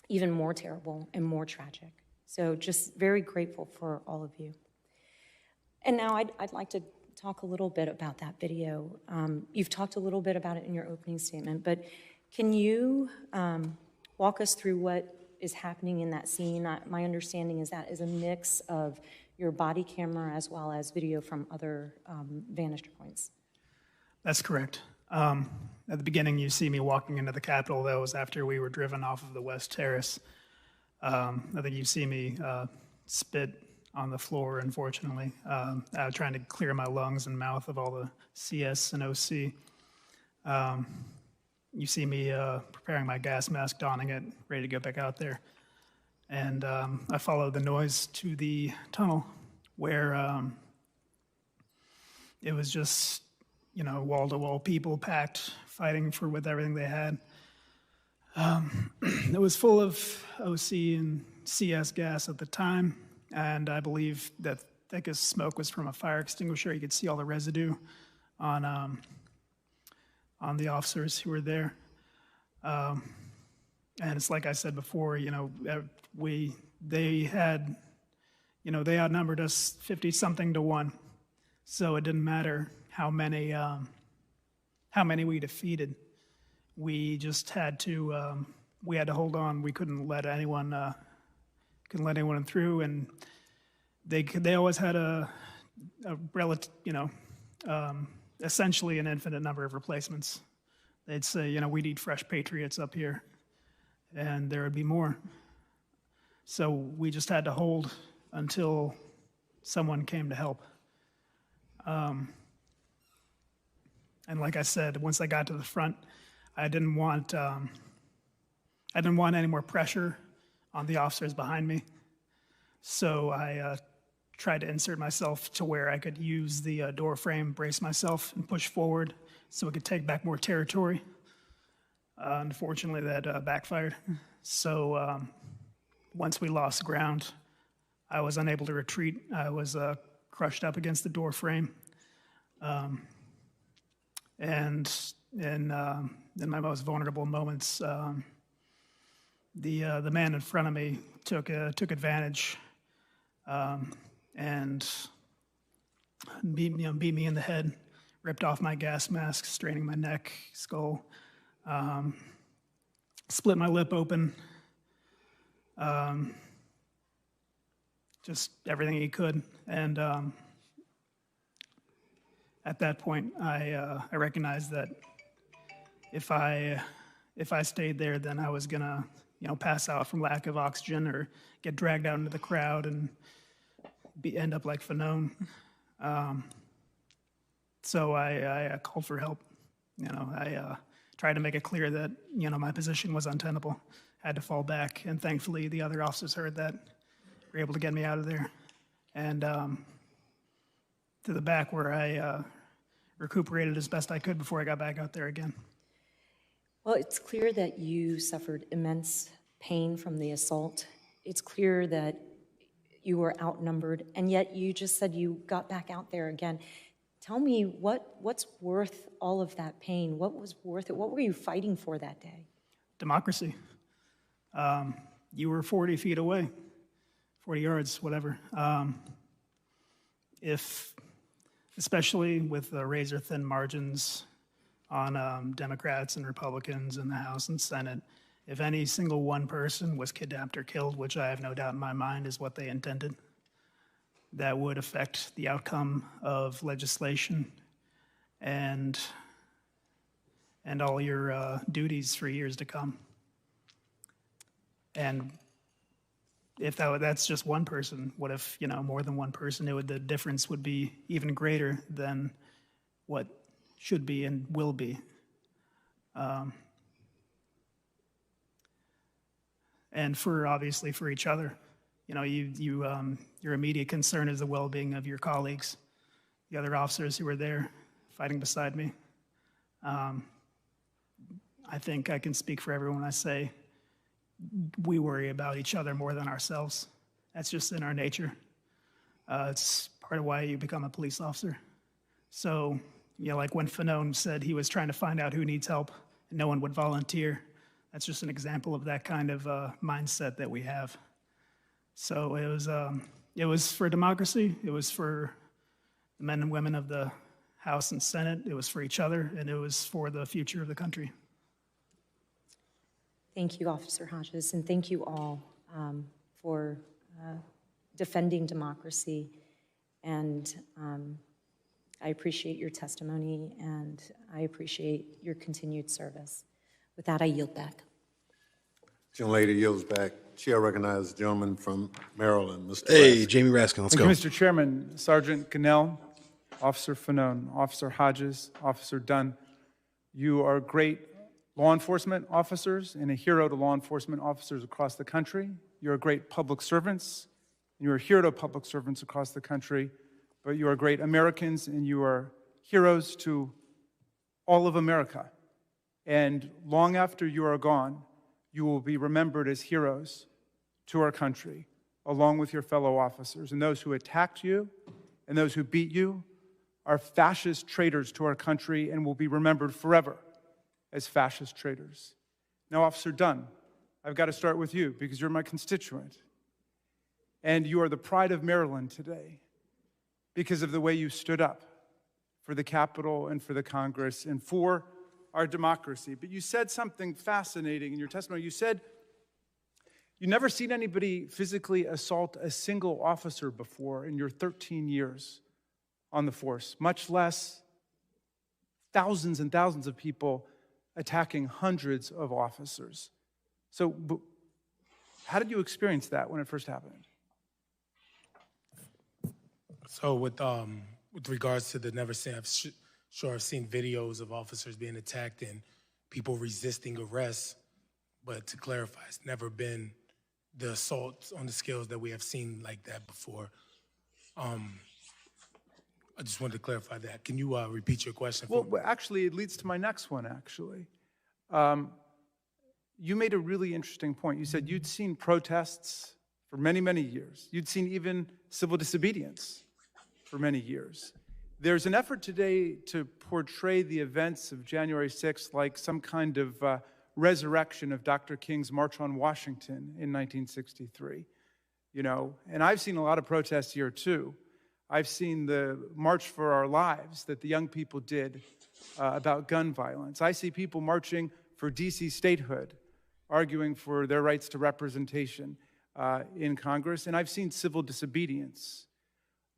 even more terrible and more tragic. So just very grateful for all of you. And now I'd like to talk a little bit about that video. You've talked a little bit about it in your opening statement, but can you walk us through what is happening in that scene? My understanding is that is a mix of your body camera as well as video from other vantage points. That's correct. At the beginning, you see me walking into the Capitol. That was after we were driven off of the West Terrace. I think you see me spit on the floor, unfortunately, trying to clear my lungs and mouth of all the CS and OC. You see me preparing my gas mask, donning it, ready to go back out there. And I followed the noise to the tunnel where it was just, you know, wall-to-wall people packed, fighting for with everything they had. It was full of OC and CS gas at the time, and I believe that thickest smoke was from a fire extinguisher. You could see all the residue on the officers who were there. And it's like I said before, you know, they outnumbered us 50-something to 1. So it didn't matter how many we defeated. We just had to hold on. We couldn't let anyone through, and they always had a relative, essentially an infinite number of replacements. They'd say, you know, we need fresh patriots up here, and there would be more. So we just had to hold until someone came to help. And like I said, once I got to the front, I didn't want any more pressure on the officers behind me. So I tried to insert myself to where I could use the door frame, brace myself, and push forward so we could take back more territory. Unfortunately, that backfired. So once we lost ground, I was unable to retreat. I was crushed up against the door frame. And in my most vulnerable moments, the man in front of me took advantage and beat me in the head, ripped off my gas mask, straining my neck, skull, split my lip open, just everything he could. And at that point, I recognized that if I stayed there, then I was gonna, pass out from lack of oxygen or get dragged out into the crowd and end up like Fanone. So I called for help. I tried to make it clear that, my position was untenable. I had to fall back, and thankfully the other officers heard that, were able to get me out of there. And to the back where I recuperated as best I could before I got back out there again. Well, it's clear that you suffered immense pain from the assault. It's clear that you were outnumbered, and yet you just said you got back out there again. Tell me, what's worth all of that pain? What was worth it? What were you fighting for that day? Democracy. You were 40 feet away, 40 yards, whatever. Especially with the razor-thin margins on Democrats and Republicans in the House and Senate, if any single one person was kidnapped or killed, which I have no doubt in my mind is what they intended, that would affect the outcome of legislation and all your duties for years to come. And if that's just one person, what if, more than one person? The difference would be even greater than what should be and will be. And obviously for each other. Your immediate concern is the well-being of your colleagues, the other officers who were there fighting beside me. I think I can speak for everyone when I say we worry about each other more than ourselves. That's just in our nature. It's part of why you become a police officer. So, like when Fanone said he was trying to find out who needs help and no one would volunteer, that's just an example of that kind of mindset that we have. So it was for democracy, it was for the men and women of the House and Senate, it was for each other, and it was for the future of the country. Thank you, Officer Hodges, and thank you all for defending democracy. And I appreciate your testimony, and I appreciate your continued service. With that, I yield back. Young lady yields back. Chair recognizes the gentleman from Maryland, Mr. Hey, Raskin. Jamie Raskin, let's Thank go. you, Mr. Chairman. Sergeant Cannell, Officer Fanone, Officer Hodges, Officer Dunn, you are great law enforcement officers and a hero to law enforcement officers across the country. You're great public servants, and you're a hero to public servants across the country, but you are great Americans, and you are heroes to all of America. And long after you are gone, you will be remembered as heroes to our country, along with your fellow officers. And those who attacked you and those who beat you are fascist traitors to our country and will be remembered forever as fascist traitors. Now, Officer Dunn, I've got to start with you because you're my constituent. And you are the pride of Maryland today because of the way you stood up for the Capitol and for the Congress and for our democracy. But you said something fascinating in your testimony. You said you never seen anybody physically assault a single officer before in your 13 years on the force, much less thousands and thousands of people attacking hundreds of officers. So how did you experience that when it first happened? So with regards to the never seen, sure I've seen videos of officers being attacked and people resisting arrest, but to clarify, it's never been the assaults on the scales that we have seen like that before. I just wanted to clarify that. Can you repeat your question? Well, actually, it leads to my next one, actually. You made a really interesting point. You said you'd seen protests for many, many years. You'd seen even civil disobedience for many years. There's an effort today to portray the events of January 6th like some kind of resurrection of Dr. King's March on Washington in 1963. And I've seen a lot of protests here too. I've seen the March for Our Lives that the young people did about gun violence. I see people marching for DC statehood, arguing for their rights to representation in Congress, and I've seen civil disobedience.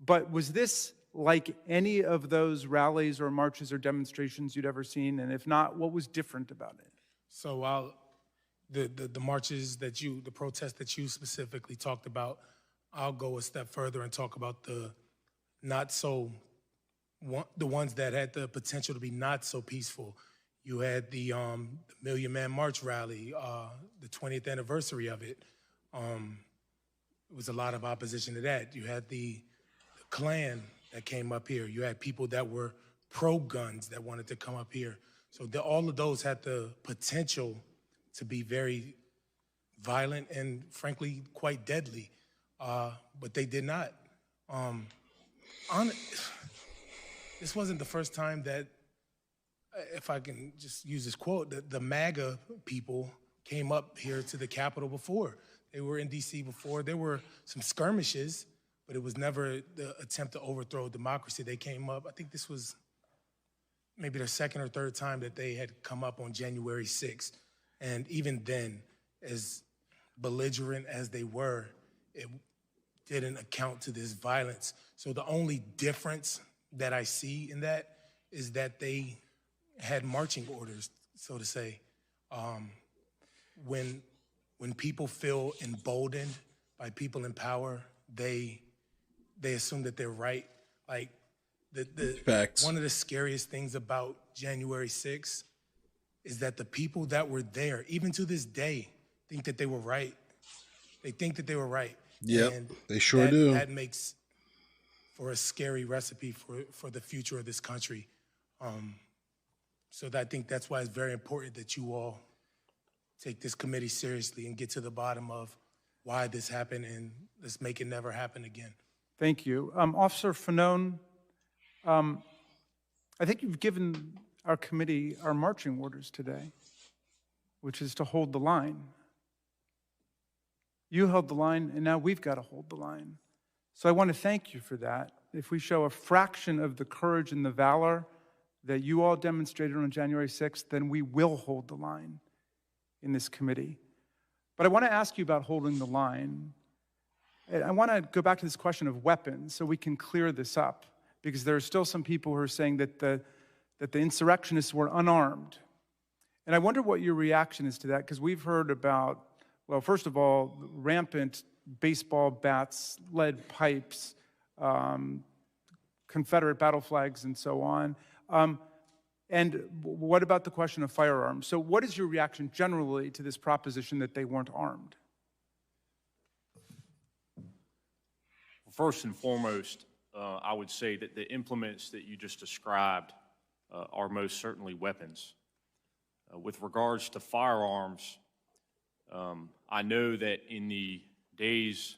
But was this like any of those rallies or marches or demonstrations you'd ever seen? And if not, what was different about it? So the marches that the protests that you specifically talked about, I'll go a step further and talk about the ones that had the potential to be not so peaceful. You had the Million Man March rally, the 20th anniversary of it. It was a lot of opposition to that. You had the Klan that came up here. You had people that were pro-guns that wanted to come up here. So all of those had the potential to be very violent and frankly quite deadly, but they did not. This wasn't the first time that, if I can just use this quote, that the MAGA people came up here to the Capitol before. They were in DC before. There were some skirmishes, but it was never the attempt to overthrow democracy. They came up, I think this was maybe their second or third time that they had come up on January 6th. And even then, as belligerent as they were, it didn't account to this violence. So the only difference that I see in that is that they had marching orders, so to say. When people feel emboldened by people in power, they assume that they're right. Like Facts. one of the scariest things about January 6th is that the people that were there, even to this day, think that they were right. They think that they were right. Yep, And they sure do. That makes for a scary recipe for the future of this country. So I think that's why it's very important that you all take this committee seriously and get to the bottom of why this happened, and let's make it never happen again. Thank you. Officer Fanone, I think you've given our committee our marching orders today, which is to hold the line. You held the line, and now we've got to hold the line. So I want to thank you for that. If we show a fraction of the courage and the valor that you all demonstrated on January 6th, then we will hold the line in this committee. But I want to ask you about holding the line. And I want to go back to this question of weapons so we can clear this up, because there are still some people who are saying that the insurrectionists were unarmed. And I wonder what your reaction is to that, because we've heard about, well, first of all, rampant baseball bats, lead pipes, Confederate battle flags, and so on. And what about the question of firearms? So what is your reaction generally to this proposition that they weren't armed? First and foremost, I would say that the implements that you just described are most certainly weapons. With regards to firearms, I know that in the days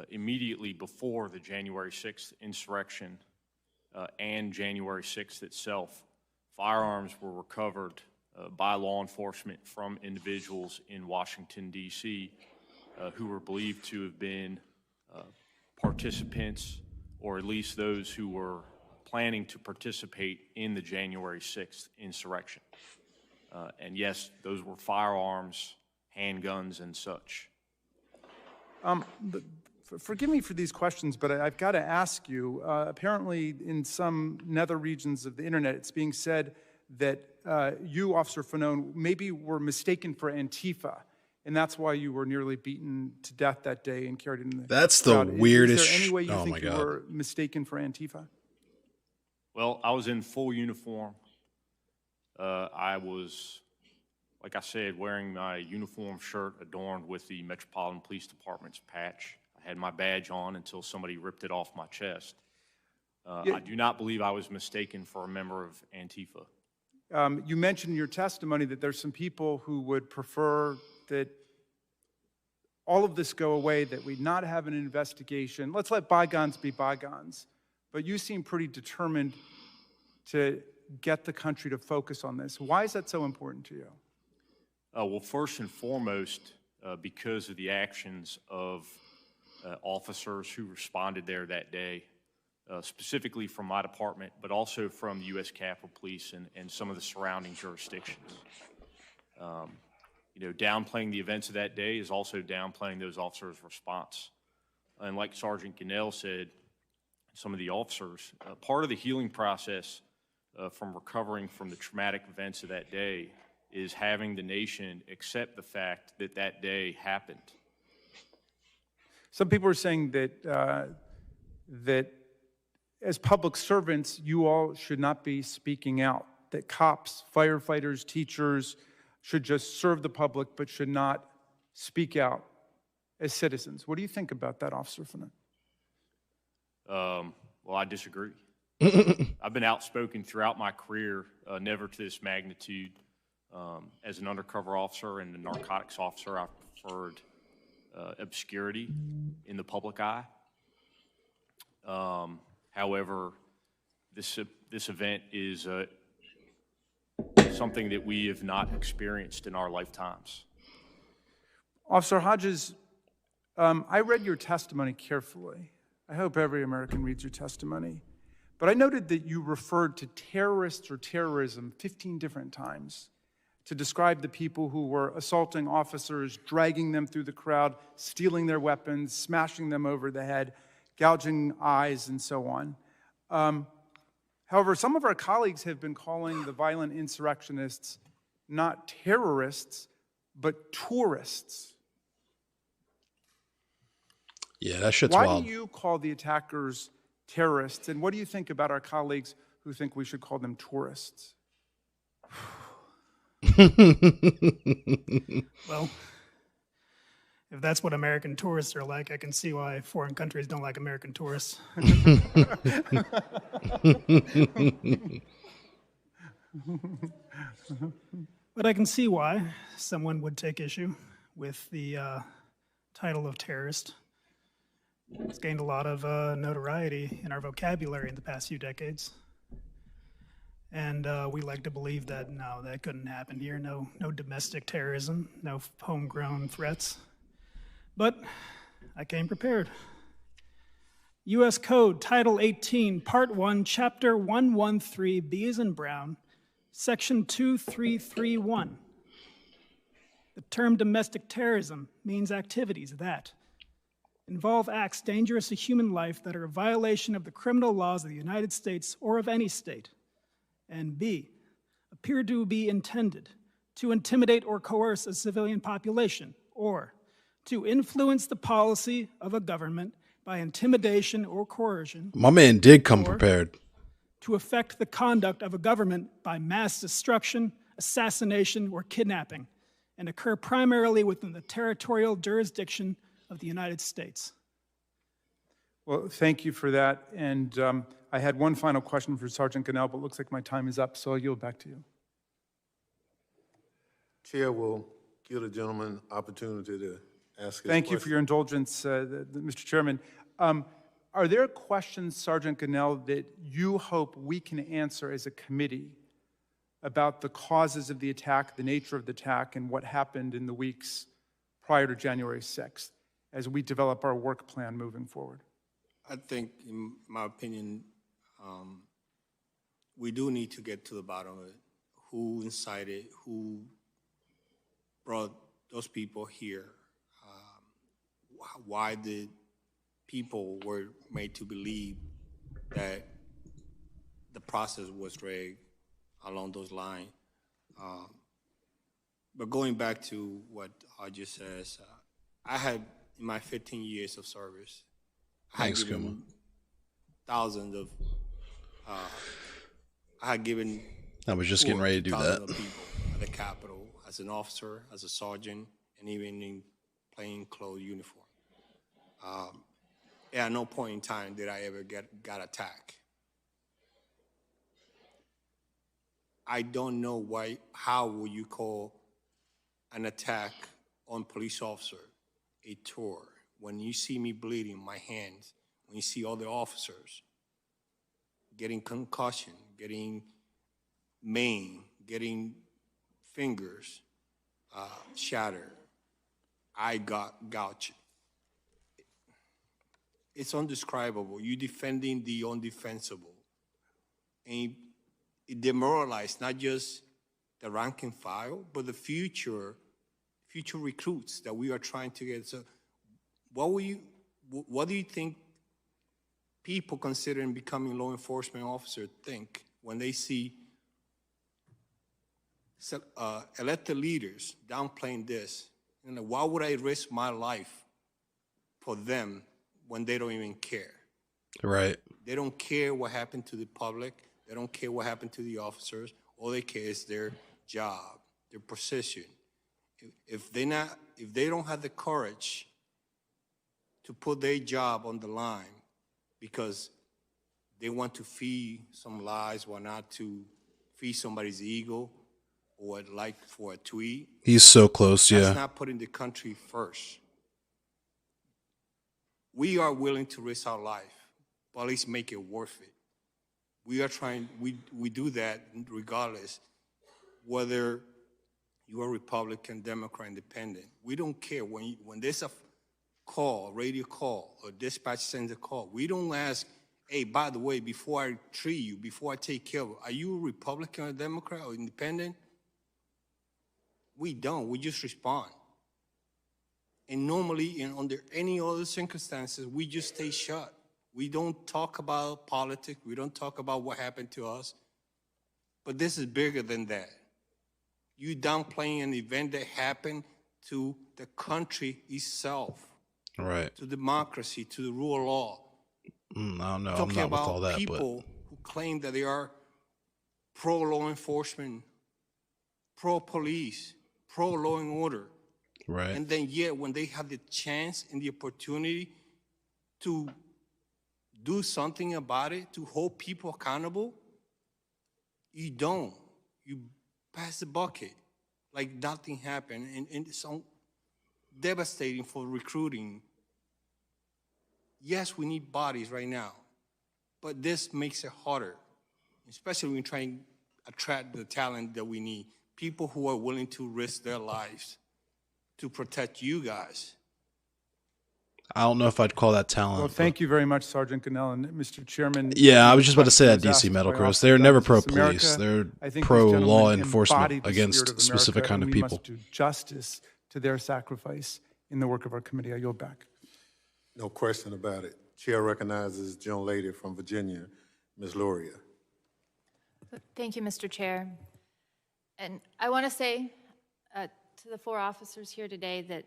immediately before the January 6th insurrection and January 6th itself, firearms were recovered by law enforcement from individuals in Washington, D.C. Who were believed to have been participants, or at least those who were planning to participate in the January 6th insurrection. And yes, those were firearms, handguns, and such. Forgive me for these questions, but I've got to ask you, apparently in some nether regions of the internet, it's being said that you, Officer Fanone, maybe were mistaken for Antifa, and that's why you were nearly beaten to death that day and carried in the That's crowd. the weirdest. Is there any way you Oh think my you God. were mistaken for Antifa? Well, I was in full uniform. I was, like I said, wearing my uniform shirt adorned with the Metropolitan Police Department's patch. I had my badge on until somebody ripped it off my chest. I do not believe I was mistaken for a member of Antifa. You mentioned in your testimony that there's some people who would prefer that all of this go away, that we not have an investigation. Let's let bygones be bygones. But you seem pretty determined to get the country to focus on this. Why is that so important to you? Well, first and foremost, because of the actions of officers who responded there that day, specifically from my department, but also from the U.S. Capitol Police and some of the surrounding jurisdictions. Downplaying the events of that day is also downplaying those officers' response. And like Sergeant Gunnell said, some of the officers. Part of the healing process from recovering from the traumatic events of that day is having the nation accept the fact that that day happened. Some people are saying that that as public servants, you all should not be speaking out, that cops, firefighters, teachers should just serve the public but should not speak out as citizens. What do you think about that, Officer Fanon? Well, I disagree. I've been outspoken throughout my career, never to this magnitude. As an undercover officer and a narcotics officer, I preferred obscurity in the public eye. However, this event is something that we have not experienced in our lifetimes. Officer Hodges, I read your testimony carefully. I hope every American reads your testimony. But I noted that you referred to terrorists or terrorism 15 different times to describe the people who were assaulting officers, dragging them through the crowd, stealing their weapons, smashing them over the head, gouging eyes, and so on. However, some of our colleagues have been calling the violent insurrectionists not terrorists, but tourists. Yeah, that shit's Why wild. do you call the attackers terrorists, and what do you think about our colleagues who think we should call them tourists? Well, if that's what American tourists are like, I can see why foreign countries don't like American tourists. But I can see why someone would take issue with the title of terrorist. It's gained a lot of notoriety in our vocabulary in the past few decades. And we like to believe that, no, that couldn't happen here. No domestic terrorism, no homegrown threats. But I came prepared. U.S. Code, Title 18, Part 1, Chapter 113, B as in Brown, Section 2331. The term domestic terrorism means activities that involve acts dangerous to human life that are a violation of the criminal laws of the United States or of any state, and B, appear to be intended to intimidate or coerce a civilian population, or to influence the policy of a government by intimidation or coercion. My man did come prepared. To affect the conduct of a government by mass destruction, assassination, or kidnapping, and occur primarily within the territorial jurisdiction of the United States. Well, thank you for that. And I had one final question for Sergeant Cannell, but it looks like my time is up, so I'll yield back to you. Chair will give the gentleman opportunity to ask his Thank question. you for your indulgence, Mr. Chairman. Are there questions, Sergeant Cannell, that you hope we can answer as a committee about the causes of the attack, the nature of the attack, and what happened in the weeks prior to January 6th as we develop our work plan moving forward? I think, in my opinion, we do need to get to the bottom of it. Who incited, who brought those people here, why the people were made to believe that the process was rigged along those lines. But going back to what Hodges says, I had, in my 15 years of service, I had given thousands of, I had given I was just getting ready to do that. of people at the Capitol as an officer, as a sergeant, and even in plain clothes uniform. At no point in time did I ever got attacked. I don't know why. How would you call an attack on police officer a tour when you see me bleeding my hands, when you see other officers getting concussion, getting maimed, getting fingers shattered? I got gouged. It's undescribable. You're defending the undefensible. And it demoralized not just the rank and file, but the future recruits that we are trying to get. So what do you think people considering becoming law enforcement officers think when they see elected leaders downplaying this. You know, why would I risk my life for them when they don't even care? Right. They don't care what happened to the public. They don't care what happened to the officers. All they care is their job, their position. If they don't have the courage to put their job on the line because they want to feed some lies or not to feed somebody's ego or like for a tweet. He's so close, yeah. That's not putting the country first. We are willing to risk our life, but at least make it worth it. We are trying, we do that regardless, whether you are Republican, Democrat, Independent. We don't care. When there's a call, radio call, or dispatch sends a call, we don't ask, hey, by the way, before I treat you, before I take care of you, are you a Republican or Democrat or Independent? We don't. We just respond. And normally, under any other circumstances, we just stay shut. We don't talk about politics. We don't talk about what happened to us. But this is bigger than that. You downplaying an event that happened to the country itself. Right. To democracy, to the rule of law. I don't know. I'm Talking not with about all that, people who claim that they are pro-law enforcement, pro-police, pro-law and order. Right. And then yet when they have the chance and the opportunity to do something about it, to hold people accountable, you don't. You pass the bucket like nothing happened. And it's so devastating for recruiting. Yes, we need bodies right now, but this makes it harder, especially when we try and attract the talent that we need. People who are willing to risk their lives to protect you guys. I don't know if I'd call that talent. Well, thank you very much, Sergeant Cannell and Mr. Chairman. Yeah, I was just about to say that, Question was DC asked Metal by Cross. Officer They're never Douglas pro-police. America. They're I think these pro-law gentlemen enforcement embodied the spirit against of specific America, kind of and people. We must do justice to their sacrifice in the work of our committee. I yield back. No question about it. Chair recognizes Joan Lady from Virginia, Ms. Luria. Thank you, Mr. Chair. And I want to say to the four officers here today that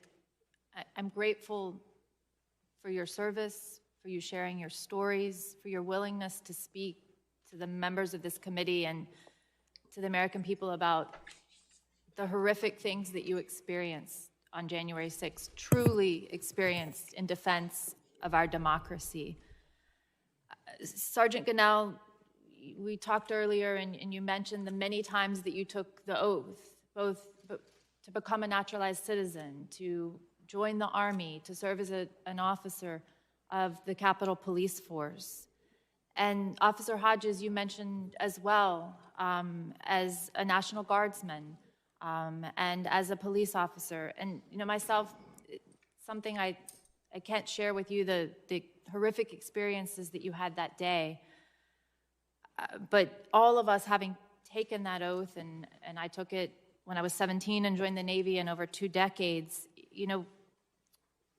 I'm grateful for your service, for you sharing your stories, for your willingness to speak to the members of this committee and to the American people about the horrific things that you experienced on January 6th, truly experienced in defense of our democracy. Sergeant Cannell, we talked earlier and you mentioned the many times that you took the oath, both to become a naturalized citizen, to join the Army, to serve as an officer of the Capitol Police Force. And Officer Hodges, you mentioned as well, as a National Guardsman and as a police officer. And you know, myself, something I can't share with you, the horrific experiences that you had that day. But all of us having taken that oath, and I took it when I was 17 and joined the Navy in over 2 decades, you know,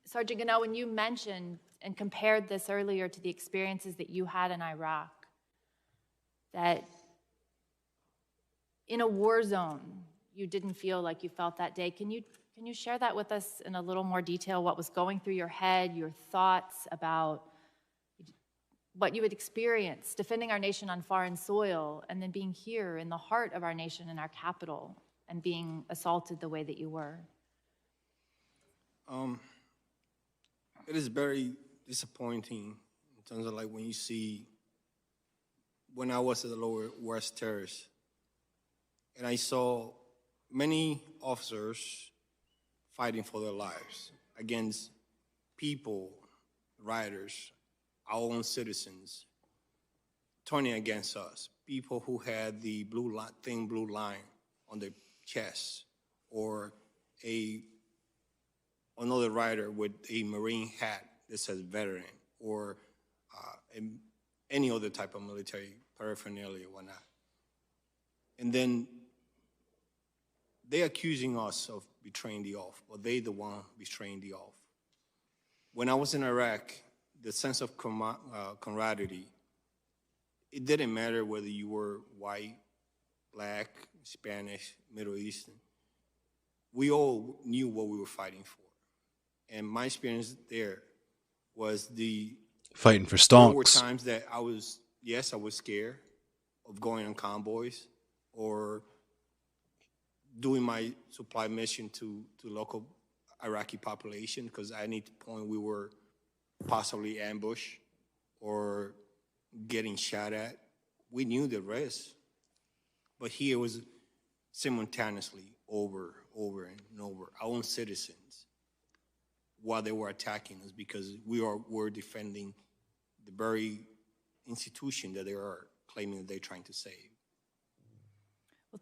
Sergeant Cannell, when you mentioned and compared this earlier to the experiences that you had in Iraq, that in a war zone, you didn't feel like you felt that day. Can you share that with us in a little more detail, what was going through your head, your thoughts about what you had experienced defending our nation on foreign soil and then being here in the heart of our nation in our capital and being assaulted the way that you were? It is very disappointing in terms of like when you see, when I was at the Lower West Terrace, and I saw many officers fighting for their lives against people, rioters, our own citizens, turning against us, people who had the thin blue line on their chest, or another rider with a Marine hat that says veteran, or any other type of military paraphernalia or whatnot. And then they're accusing us of betraying the oath, but they the one betraying the oath. When I was in Iraq, the sense of camaraderie. It didn't matter whether you were white, black, Spanish, Middle Eastern. We all knew what we were fighting for. And my experience there was fighting for there were stonks. times that I was scared of going on convoys or doing my supply mission to local Iraqi population, because at any point we were possibly ambushed or getting shot at. We knew the risk, but here was simultaneously over and over our own citizens while they were attacking us, because were defending the very institution that they are claiming that they're trying to save. Well,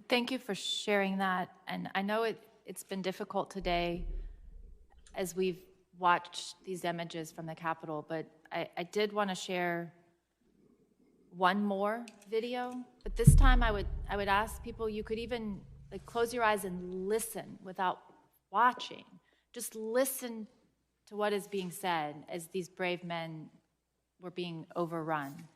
thank you for sharing that. And I know it's been difficult today as we've watched these images from the Capitol, but I did want to share one more video. But this time I would ask people, you could even close your eyes and listen without watching. Just listen to what is being said as these brave men were being overrun.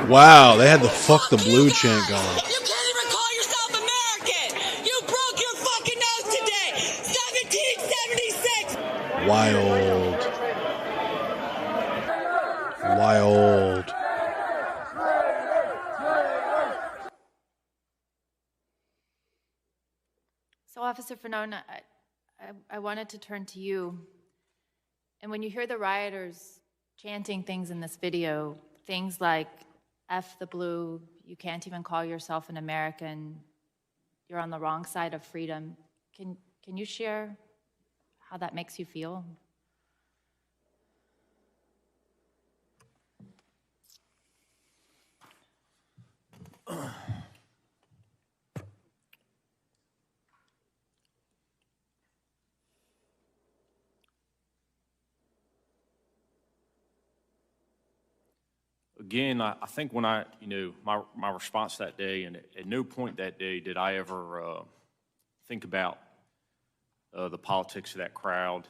Wow, they had the "fuck the blue" chant going. You can't even call yourself American. You broke your fucking nose today. 1776. Wild. Wild. So, Officer Fanone, I wanted to turn to you. And when you hear the rioters chanting things in this video, things like F the blue, you can't even call yourself an American, you're on the wrong side of freedom, can you share how that makes you feel? Again, I think when my response that day, and at no point that day did I ever think about the politics of that crowd.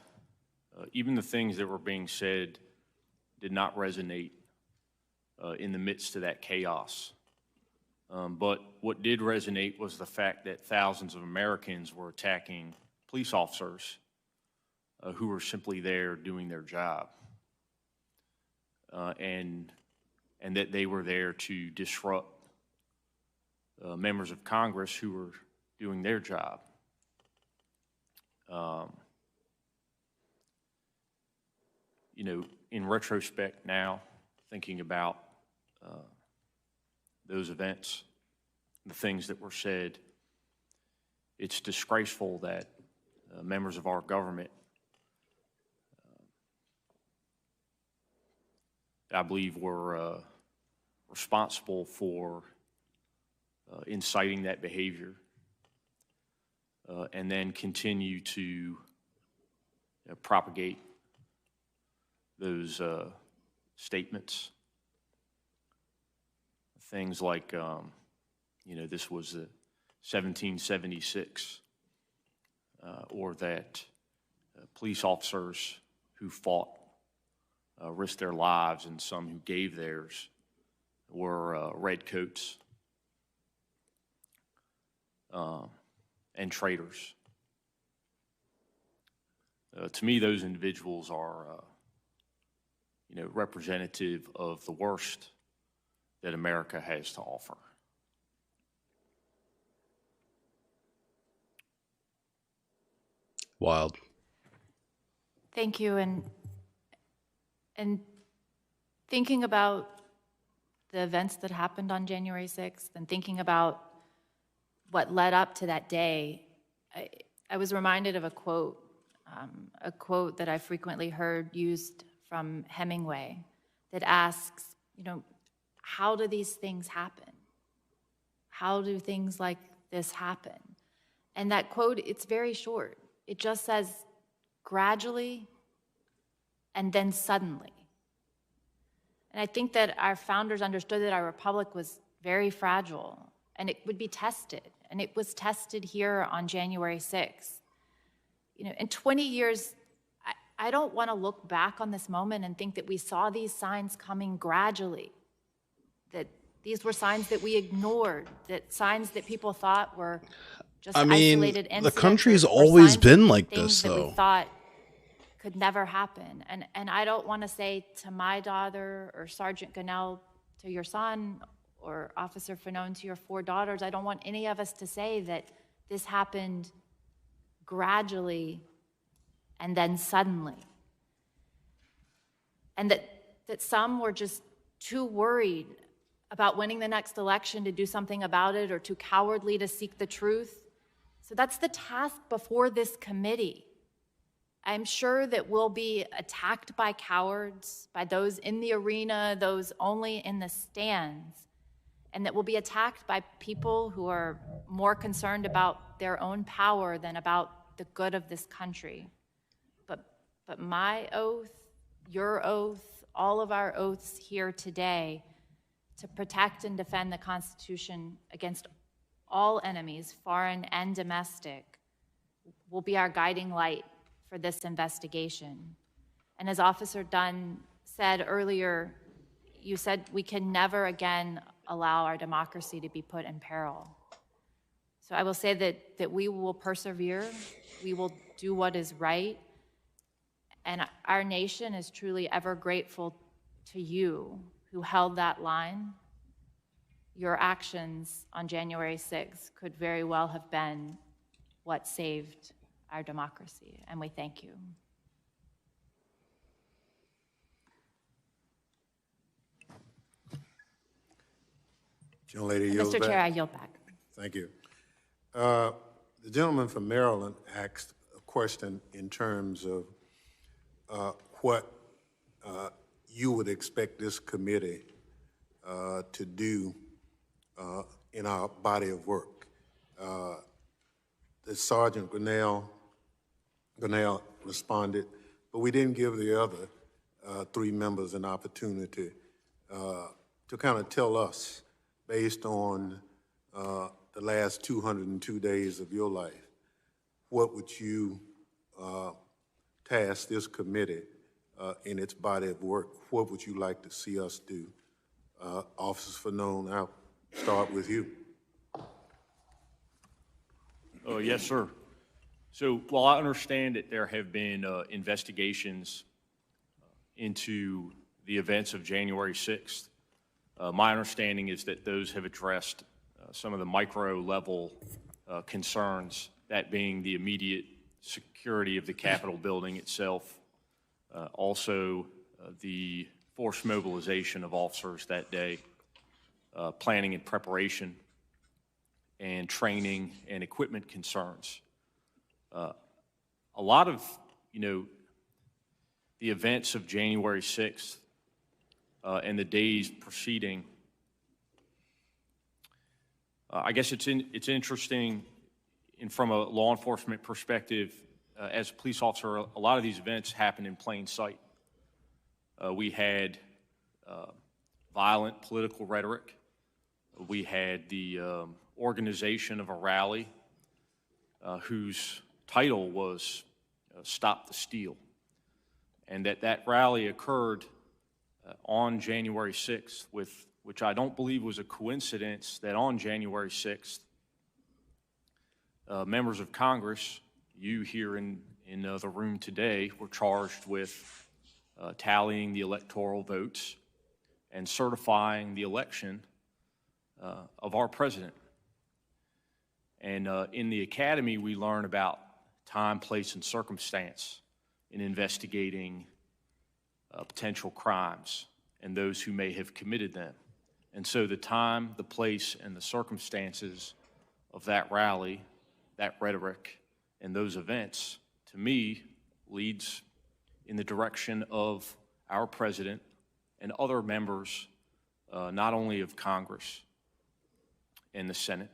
Even the things that were being said did not resonate in the midst of that chaos. But what did resonate was the fact that thousands of Americans were attacking police officers who were simply there doing their job. And that they were there to disrupt members of Congress who were doing their job. In retrospect now, thinking about those events, the things that were said, it's disgraceful that members of our government, I believe, were responsible for inciting that behavior and then continue to propagate those statements. Things like, this was 1776, or that police officers who fought risked their lives, and some who gave theirs were redcoats and traitors. To me, those individuals are, representative of the worst that America has to offer. Wild. Thank you. And thinking about the events that happened on January 6th and thinking about what led up to that day, I was reminded of a quote that I frequently heard used from Hemingway that asks, how do these things happen? How do things like this happen? And that quote, it's very short. It just says, gradually and then suddenly. And I think that our founders understood that our republic was very fragile and it would be tested. And it was tested here on January 6th. You know, in 20 years, I don't want to look back on this moment and think that we saw these signs coming gradually, that these were signs that we ignored, that signs that people thought were just isolated incidents. The country's or always signs been of like things this, that we though. thought could never happen. And I don't want to say to my daughter or Sergeant Gunnell to your son or Officer Fanone to your 4 daughters, I don't want any of us to say that this happened gradually and then suddenly. And that some were just too worried about winning the next election to do something about it or too cowardly to seek the truth. So that's the task before this committee. I'm sure that we'll be attacked by cowards, by those in the arena, those only in the stands, and that we'll be attacked by people who are more concerned about their own power than about the good of this country. But my oath, your oath, all of our oaths here today to protect and defend the Constitution against all enemies, foreign and domestic, will be our guiding light for this investigation. And as Officer Dunn said earlier, you said we can never again allow our democracy to be put in peril. So I will say that we will persevere, we will do what is right, and our nation is truly ever grateful to you who held that line. Your actions on January 6th could very well have been what saved our democracy, and we thank you. Gentlelady yields Mr. back. Chair, I yield back. Thank you. The gentleman from Maryland asked a question in terms of what you would expect this committee to do in our body of work. The Sergeant Gunnell responded, but we didn't give the other 3 members an opportunity to kind of tell us, based on the last 202 days of your life, what would you task this committee in its body of work? What would you like to see us do? Officer Fanone, I'll start with you. Oh, yes, sir. So while I understand that there have been investigations into the events of January 6th, my understanding is that those have addressed some of the micro-level concerns, that being the immediate security of the Capitol building itself, also the forced mobilization of officers that day, planning and preparation, and training and equipment concerns. A lot of, the events of January 6th and the days preceding, I guess it's interesting, and from a law enforcement perspective, as a police officer, a lot of these events happen in plain sight. We had violent political rhetoric. We had the organization of a rally whose title was Stop the Steal, and that rally occurred on January 6th, which I don't believe was a coincidence that on January 6th, members of Congress, you here in the room today, were charged with tallying the electoral votes and certifying the election of our president. And in the academy, we learn about time, place, and circumstance in investigating potential crimes and those who may have committed them. And so the time, the place, and the circumstances of that rally, that rhetoric, and those events, to me, leads in the direction of our president and other members not only of Congress and the Senate,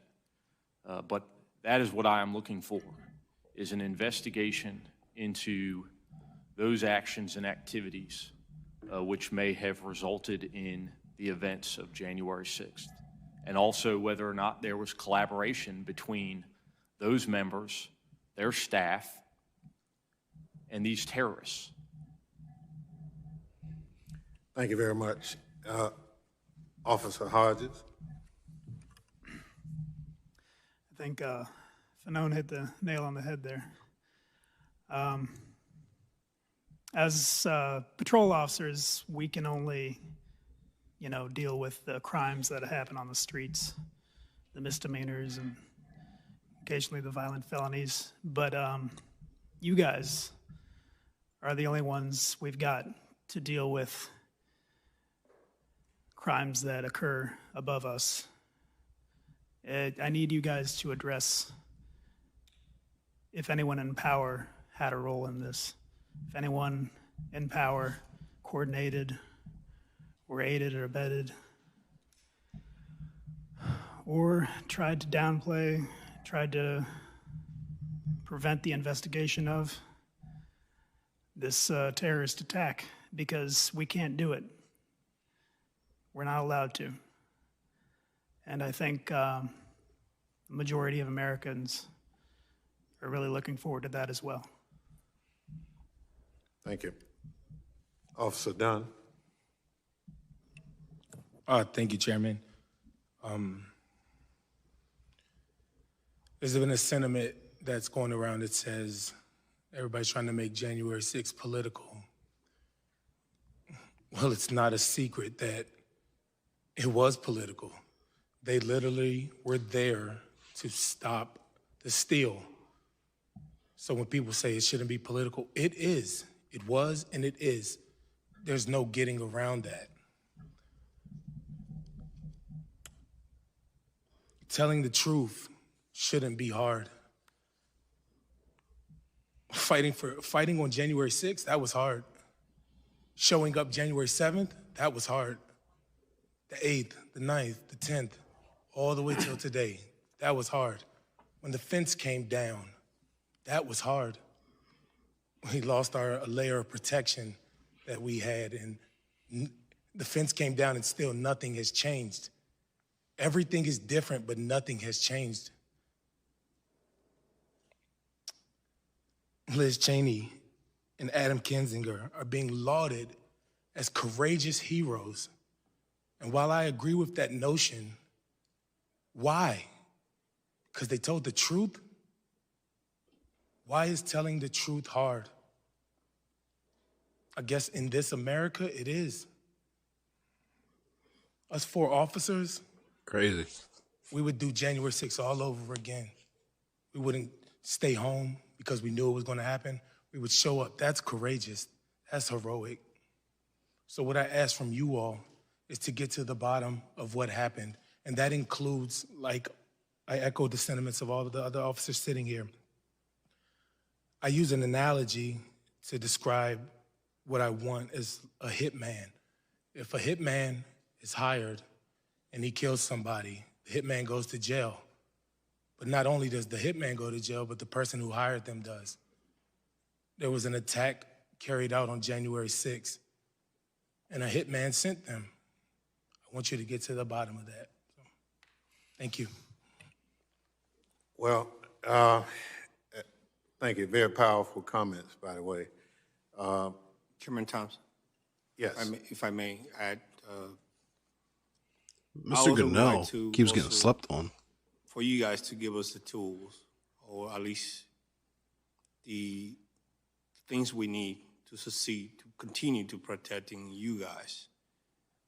but that is what I am looking for, is an investigation into those actions and activities which may have resulted in the events of January 6th, and also whether or not there was collaboration between those members, their staff, and these terrorists. Thank you very much. Officer Hodges. I think Fanone hit the nail on the head there. As patrol officers, we can only, deal with the crimes that happen on the streets, the misdemeanors, and occasionally the violent felonies. But you guys are the only ones we've got to deal with crimes that occur above us. I need you guys to address if anyone in power had a role in this, if anyone in power coordinated or aided or abetted or tried to downplay, tried to prevent the investigation of this terrorist attack, because we can't do it. We're not allowed to. And I think the majority of Americans are really looking forward to that as well. Thank you. Officer Dunn. Thank you, Chairman. There's been a sentiment that's going around that says everybody's trying to make January 6th political. Well, it's not a secret that it was political. They literally were there to stop the steal. So when people say it shouldn't be political, it is. It was and it is. There's no getting around that. Telling the truth shouldn't be hard. Fighting on January 6th, that was hard. Showing up January 7th, that was hard. The 8th, the 9th, the 10th, all the way till today, that was hard. When the fence came down, that was hard. We lost a layer of protection that we had, and the fence came down and still nothing has changed. Everything is different, but nothing has changed. Liz Cheney and Adam Kinzinger are being lauded as courageous heroes. And while I agree with that notion, why? Because they told the truth? Why is telling the truth hard? I guess in this America, it is. Us 4 officers, crazy. We would do January 6th all over again. We wouldn't stay home because we knew it was going to happen. We would show up. That's courageous. That's heroic. So what I ask from you all is to get to the bottom of what happened. And that includes, like I echo the sentiments of all of the other officers sitting here. I use an analogy to describe what I want as a hitman. If a hitman is hired and he kills somebody, the hitman goes to jail. But not only does the hitman go to jail, but the person who hired them does. There was an attack carried out on January 6th, and a hitman sent them. I want you to get to the bottom of that. So, thank you. Well, thank you. Very powerful comments, by the way. Chairman Thompson? Yes. If I may add. Mr. Goodell keeps getting slept on. For you guys to give us the tools, or at least the things we need to succeed, to continue to protecting you guys.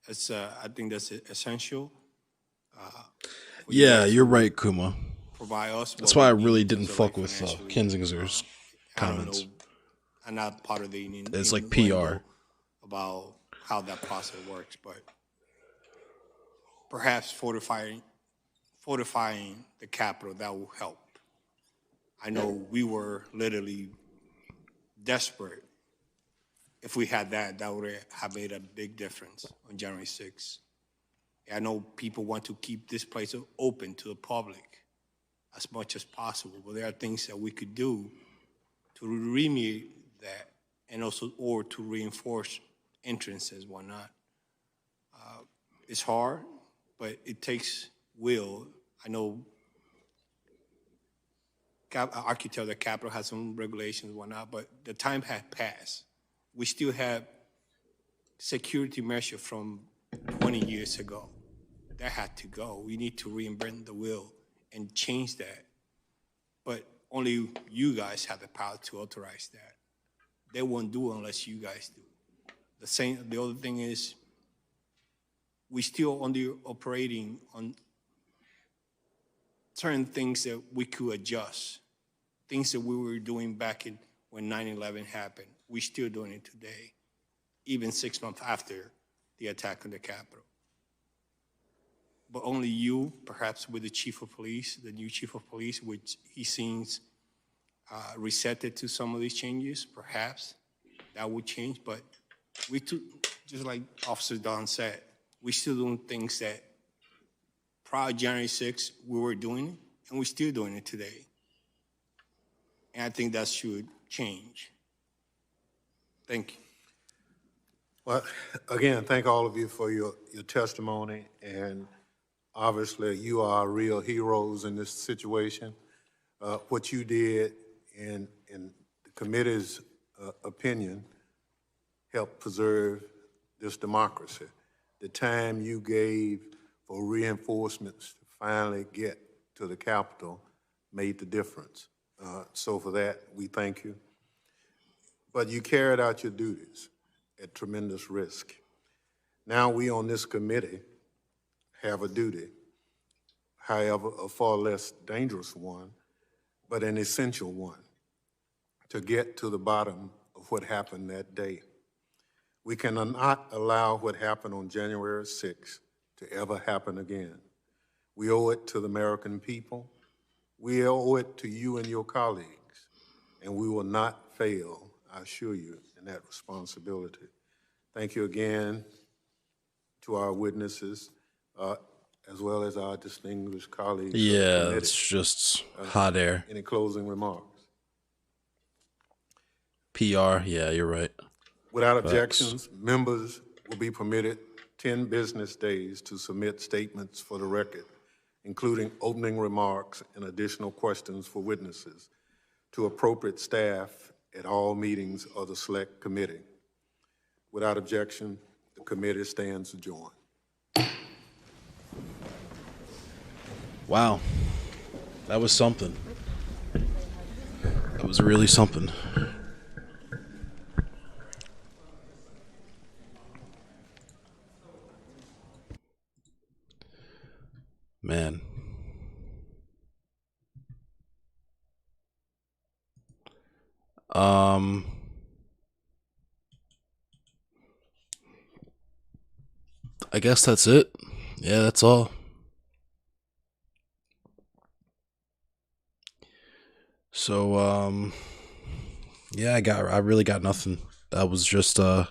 It's, I think that's essential. Yeah, you're right, Kuma. Provide us. That's why I really didn't fuck with Kinzinger's comments. I'm not part of the it's like PR about how that process works, but perhaps fortifying the Capitol, that will help. I know we were literally desperate. If we had that, that would have made a big difference on January 6th. I know people want to keep this place open to the public as much as possible, but there are things that we could do to remediate that and also, or to reinforce entrances, whatnot. It's hard, but it takes will. I know architect of the Capitol has some regulations and whatnot, but the time has passed. We still have security measure from 20 years ago. That had to go. We need to reinvent the wheel and change that. But only you guys have the power to authorize that. They won't do it unless you guys do. The other thing is, we still only operating on certain things that we could adjust, things that we were doing back in when 9/11 happened. We're still doing it today, even 6 months after the attack on the Capitol. But only you, perhaps with the chief of police, the new chief of police, which he seems receptive to some of these changes, perhaps that would change. But we too, just like Officer Don said, we're still doing things that prior to January 6th, we were doing it, and we're still doing it today. And I think that should change. Thank you. Well, again, thank all of you for your testimony, and obviously you are real heroes in this situation. What you did in the committee's opinion helped preserve this democracy. The time you gave for reinforcements to finally get to the Capitol made the difference. So for that, we thank you. But you carried out your duties at tremendous risk. Now we on this committee have a duty, however, a far less dangerous one, but an essential one, to get to the bottom of what happened that day. We cannot allow what happened on January 6th to ever happen again. We owe it to the American people. We owe it to you and your colleagues, and we will not fail, I assure you, in that responsibility. Thank you again to our witnesses, as well as our distinguished colleagues. Yeah, it's just hot air. Any closing remarks? PR, yeah, you're right. Without Facts. objections, members will be permitted 10 business days to submit statements for the record, including opening remarks and additional questions for witnesses, to appropriate staff at all meetings of the Select Committee. Without objection, the committee stands adjourned. Wow, that was something. That was really something. Man. I guess that's it. Yeah, that's all. So, yeah, I really got nothing. That was just, some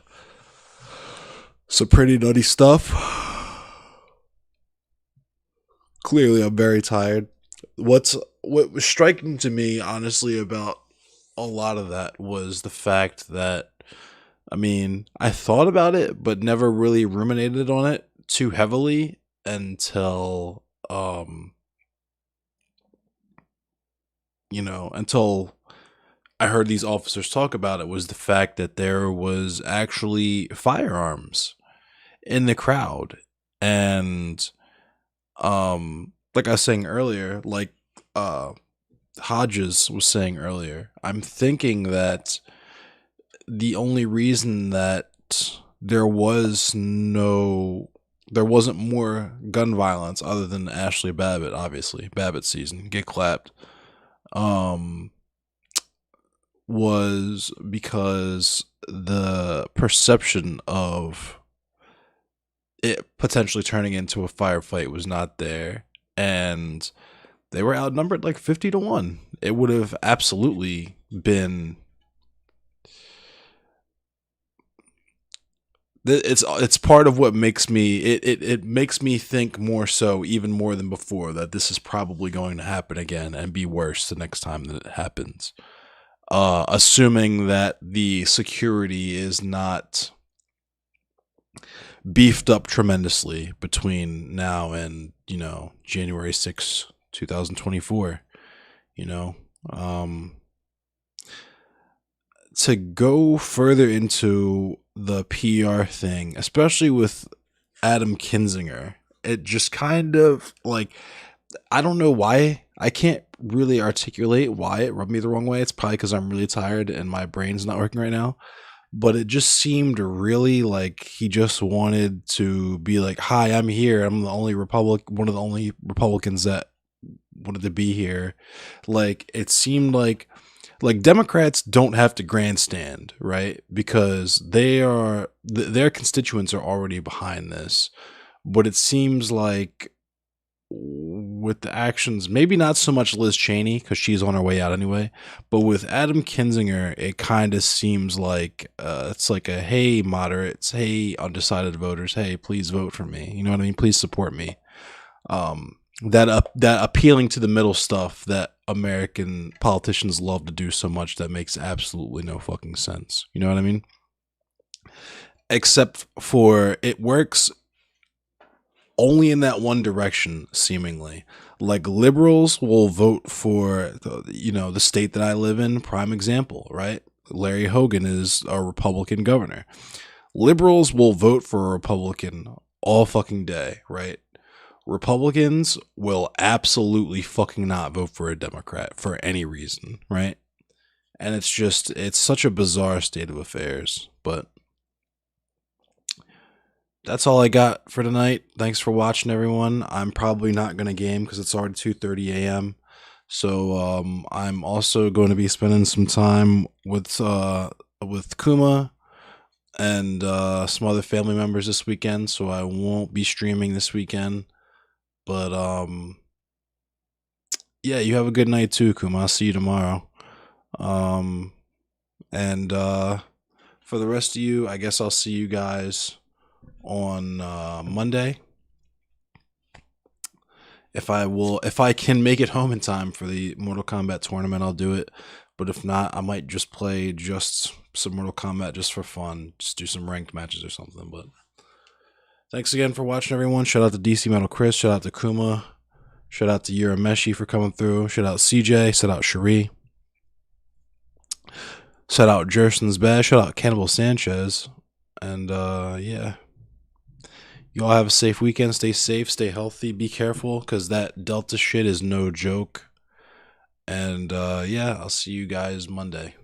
pretty nutty stuff. Clearly, I'm very tired. What was striking to me, honestly, about a lot of that was the fact that, I mean, I thought about it, but never really ruminated on it too heavily until, until I heard these officers talk about it, was the fact that there was actually firearms in the crowd. And, like I was saying earlier, like, Hodges was saying earlier, I'm thinking that the only reason that there wasn't more gun violence other than Ashley Babbitt, obviously, Babbitt season, get clapped, was because the perception of it potentially turning into a firefight was not there, and they were outnumbered like 50-1. It would have absolutely been it's part of what makes me it makes me think more so, even more than before, that this is probably going to happen again and be worse the next time that it happens. Assuming that the security is not beefed up tremendously between now and, January 6th, 2024, to go further into the PR thing, especially with Adam Kinzinger, it just kind of like, I don't know why. I can't really articulate why it rubbed me the wrong way. It's probably because I'm really tired and my brain's not working right now. But it just seemed really like he just wanted to be like, "Hi, I'm here. I'm the only one of the only Republicans that wanted to be here." Like, it seemed like Democrats don't have to grandstand, right? Because their constituents are already behind this. But it seems like with the actions, maybe not so much Liz Cheney because she's on her way out anyway, but with Adam Kinzinger, it kind of seems like it's like a, hey moderates, hey undecided voters, hey please vote for me. You know what I mean? Please support me. That appealing to the middle stuff that American politicians love to do so much, that makes absolutely no fucking sense. You know what I mean? Except for it works only in that one direction, seemingly. Like, liberals will vote for the state that I live in. Prime example, right? Larry Hogan is a Republican governor. Liberals will vote for a Republican all fucking day, right? Republicans will absolutely fucking not vote for a Democrat for any reason, right? And it's such a bizarre state of affairs. But that's all I got for tonight. Thanks for watching, everyone. I'm probably not going to game because it's already 2:30 a.m. So I'm also going to be spending some time with Kuma and some other family members this weekend. So I won't be streaming this weekend. But yeah, you have a good night too, Kuma. I'll see you tomorrow. And for the rest of you, I guess I'll see you guys on Monday. If I can make it home in time for the Mortal Kombat tournament, I'll do it. But if not, I might just play just some Mortal Kombat just for fun. Just do some ranked matches or something. But thanks again for watching, everyone. Shout out to DC Metal Chris. Shout out to Kuma. Shout out to Urameshi for coming through. Shout out CJ. Shout out Cherie. Shout out Jerson's Bad. Shout out Cannibal Sanchez. And yeah. You all have a safe weekend. Stay safe. Stay healthy. Be careful, because that Delta shit is no joke. And yeah, I'll see you guys Monday.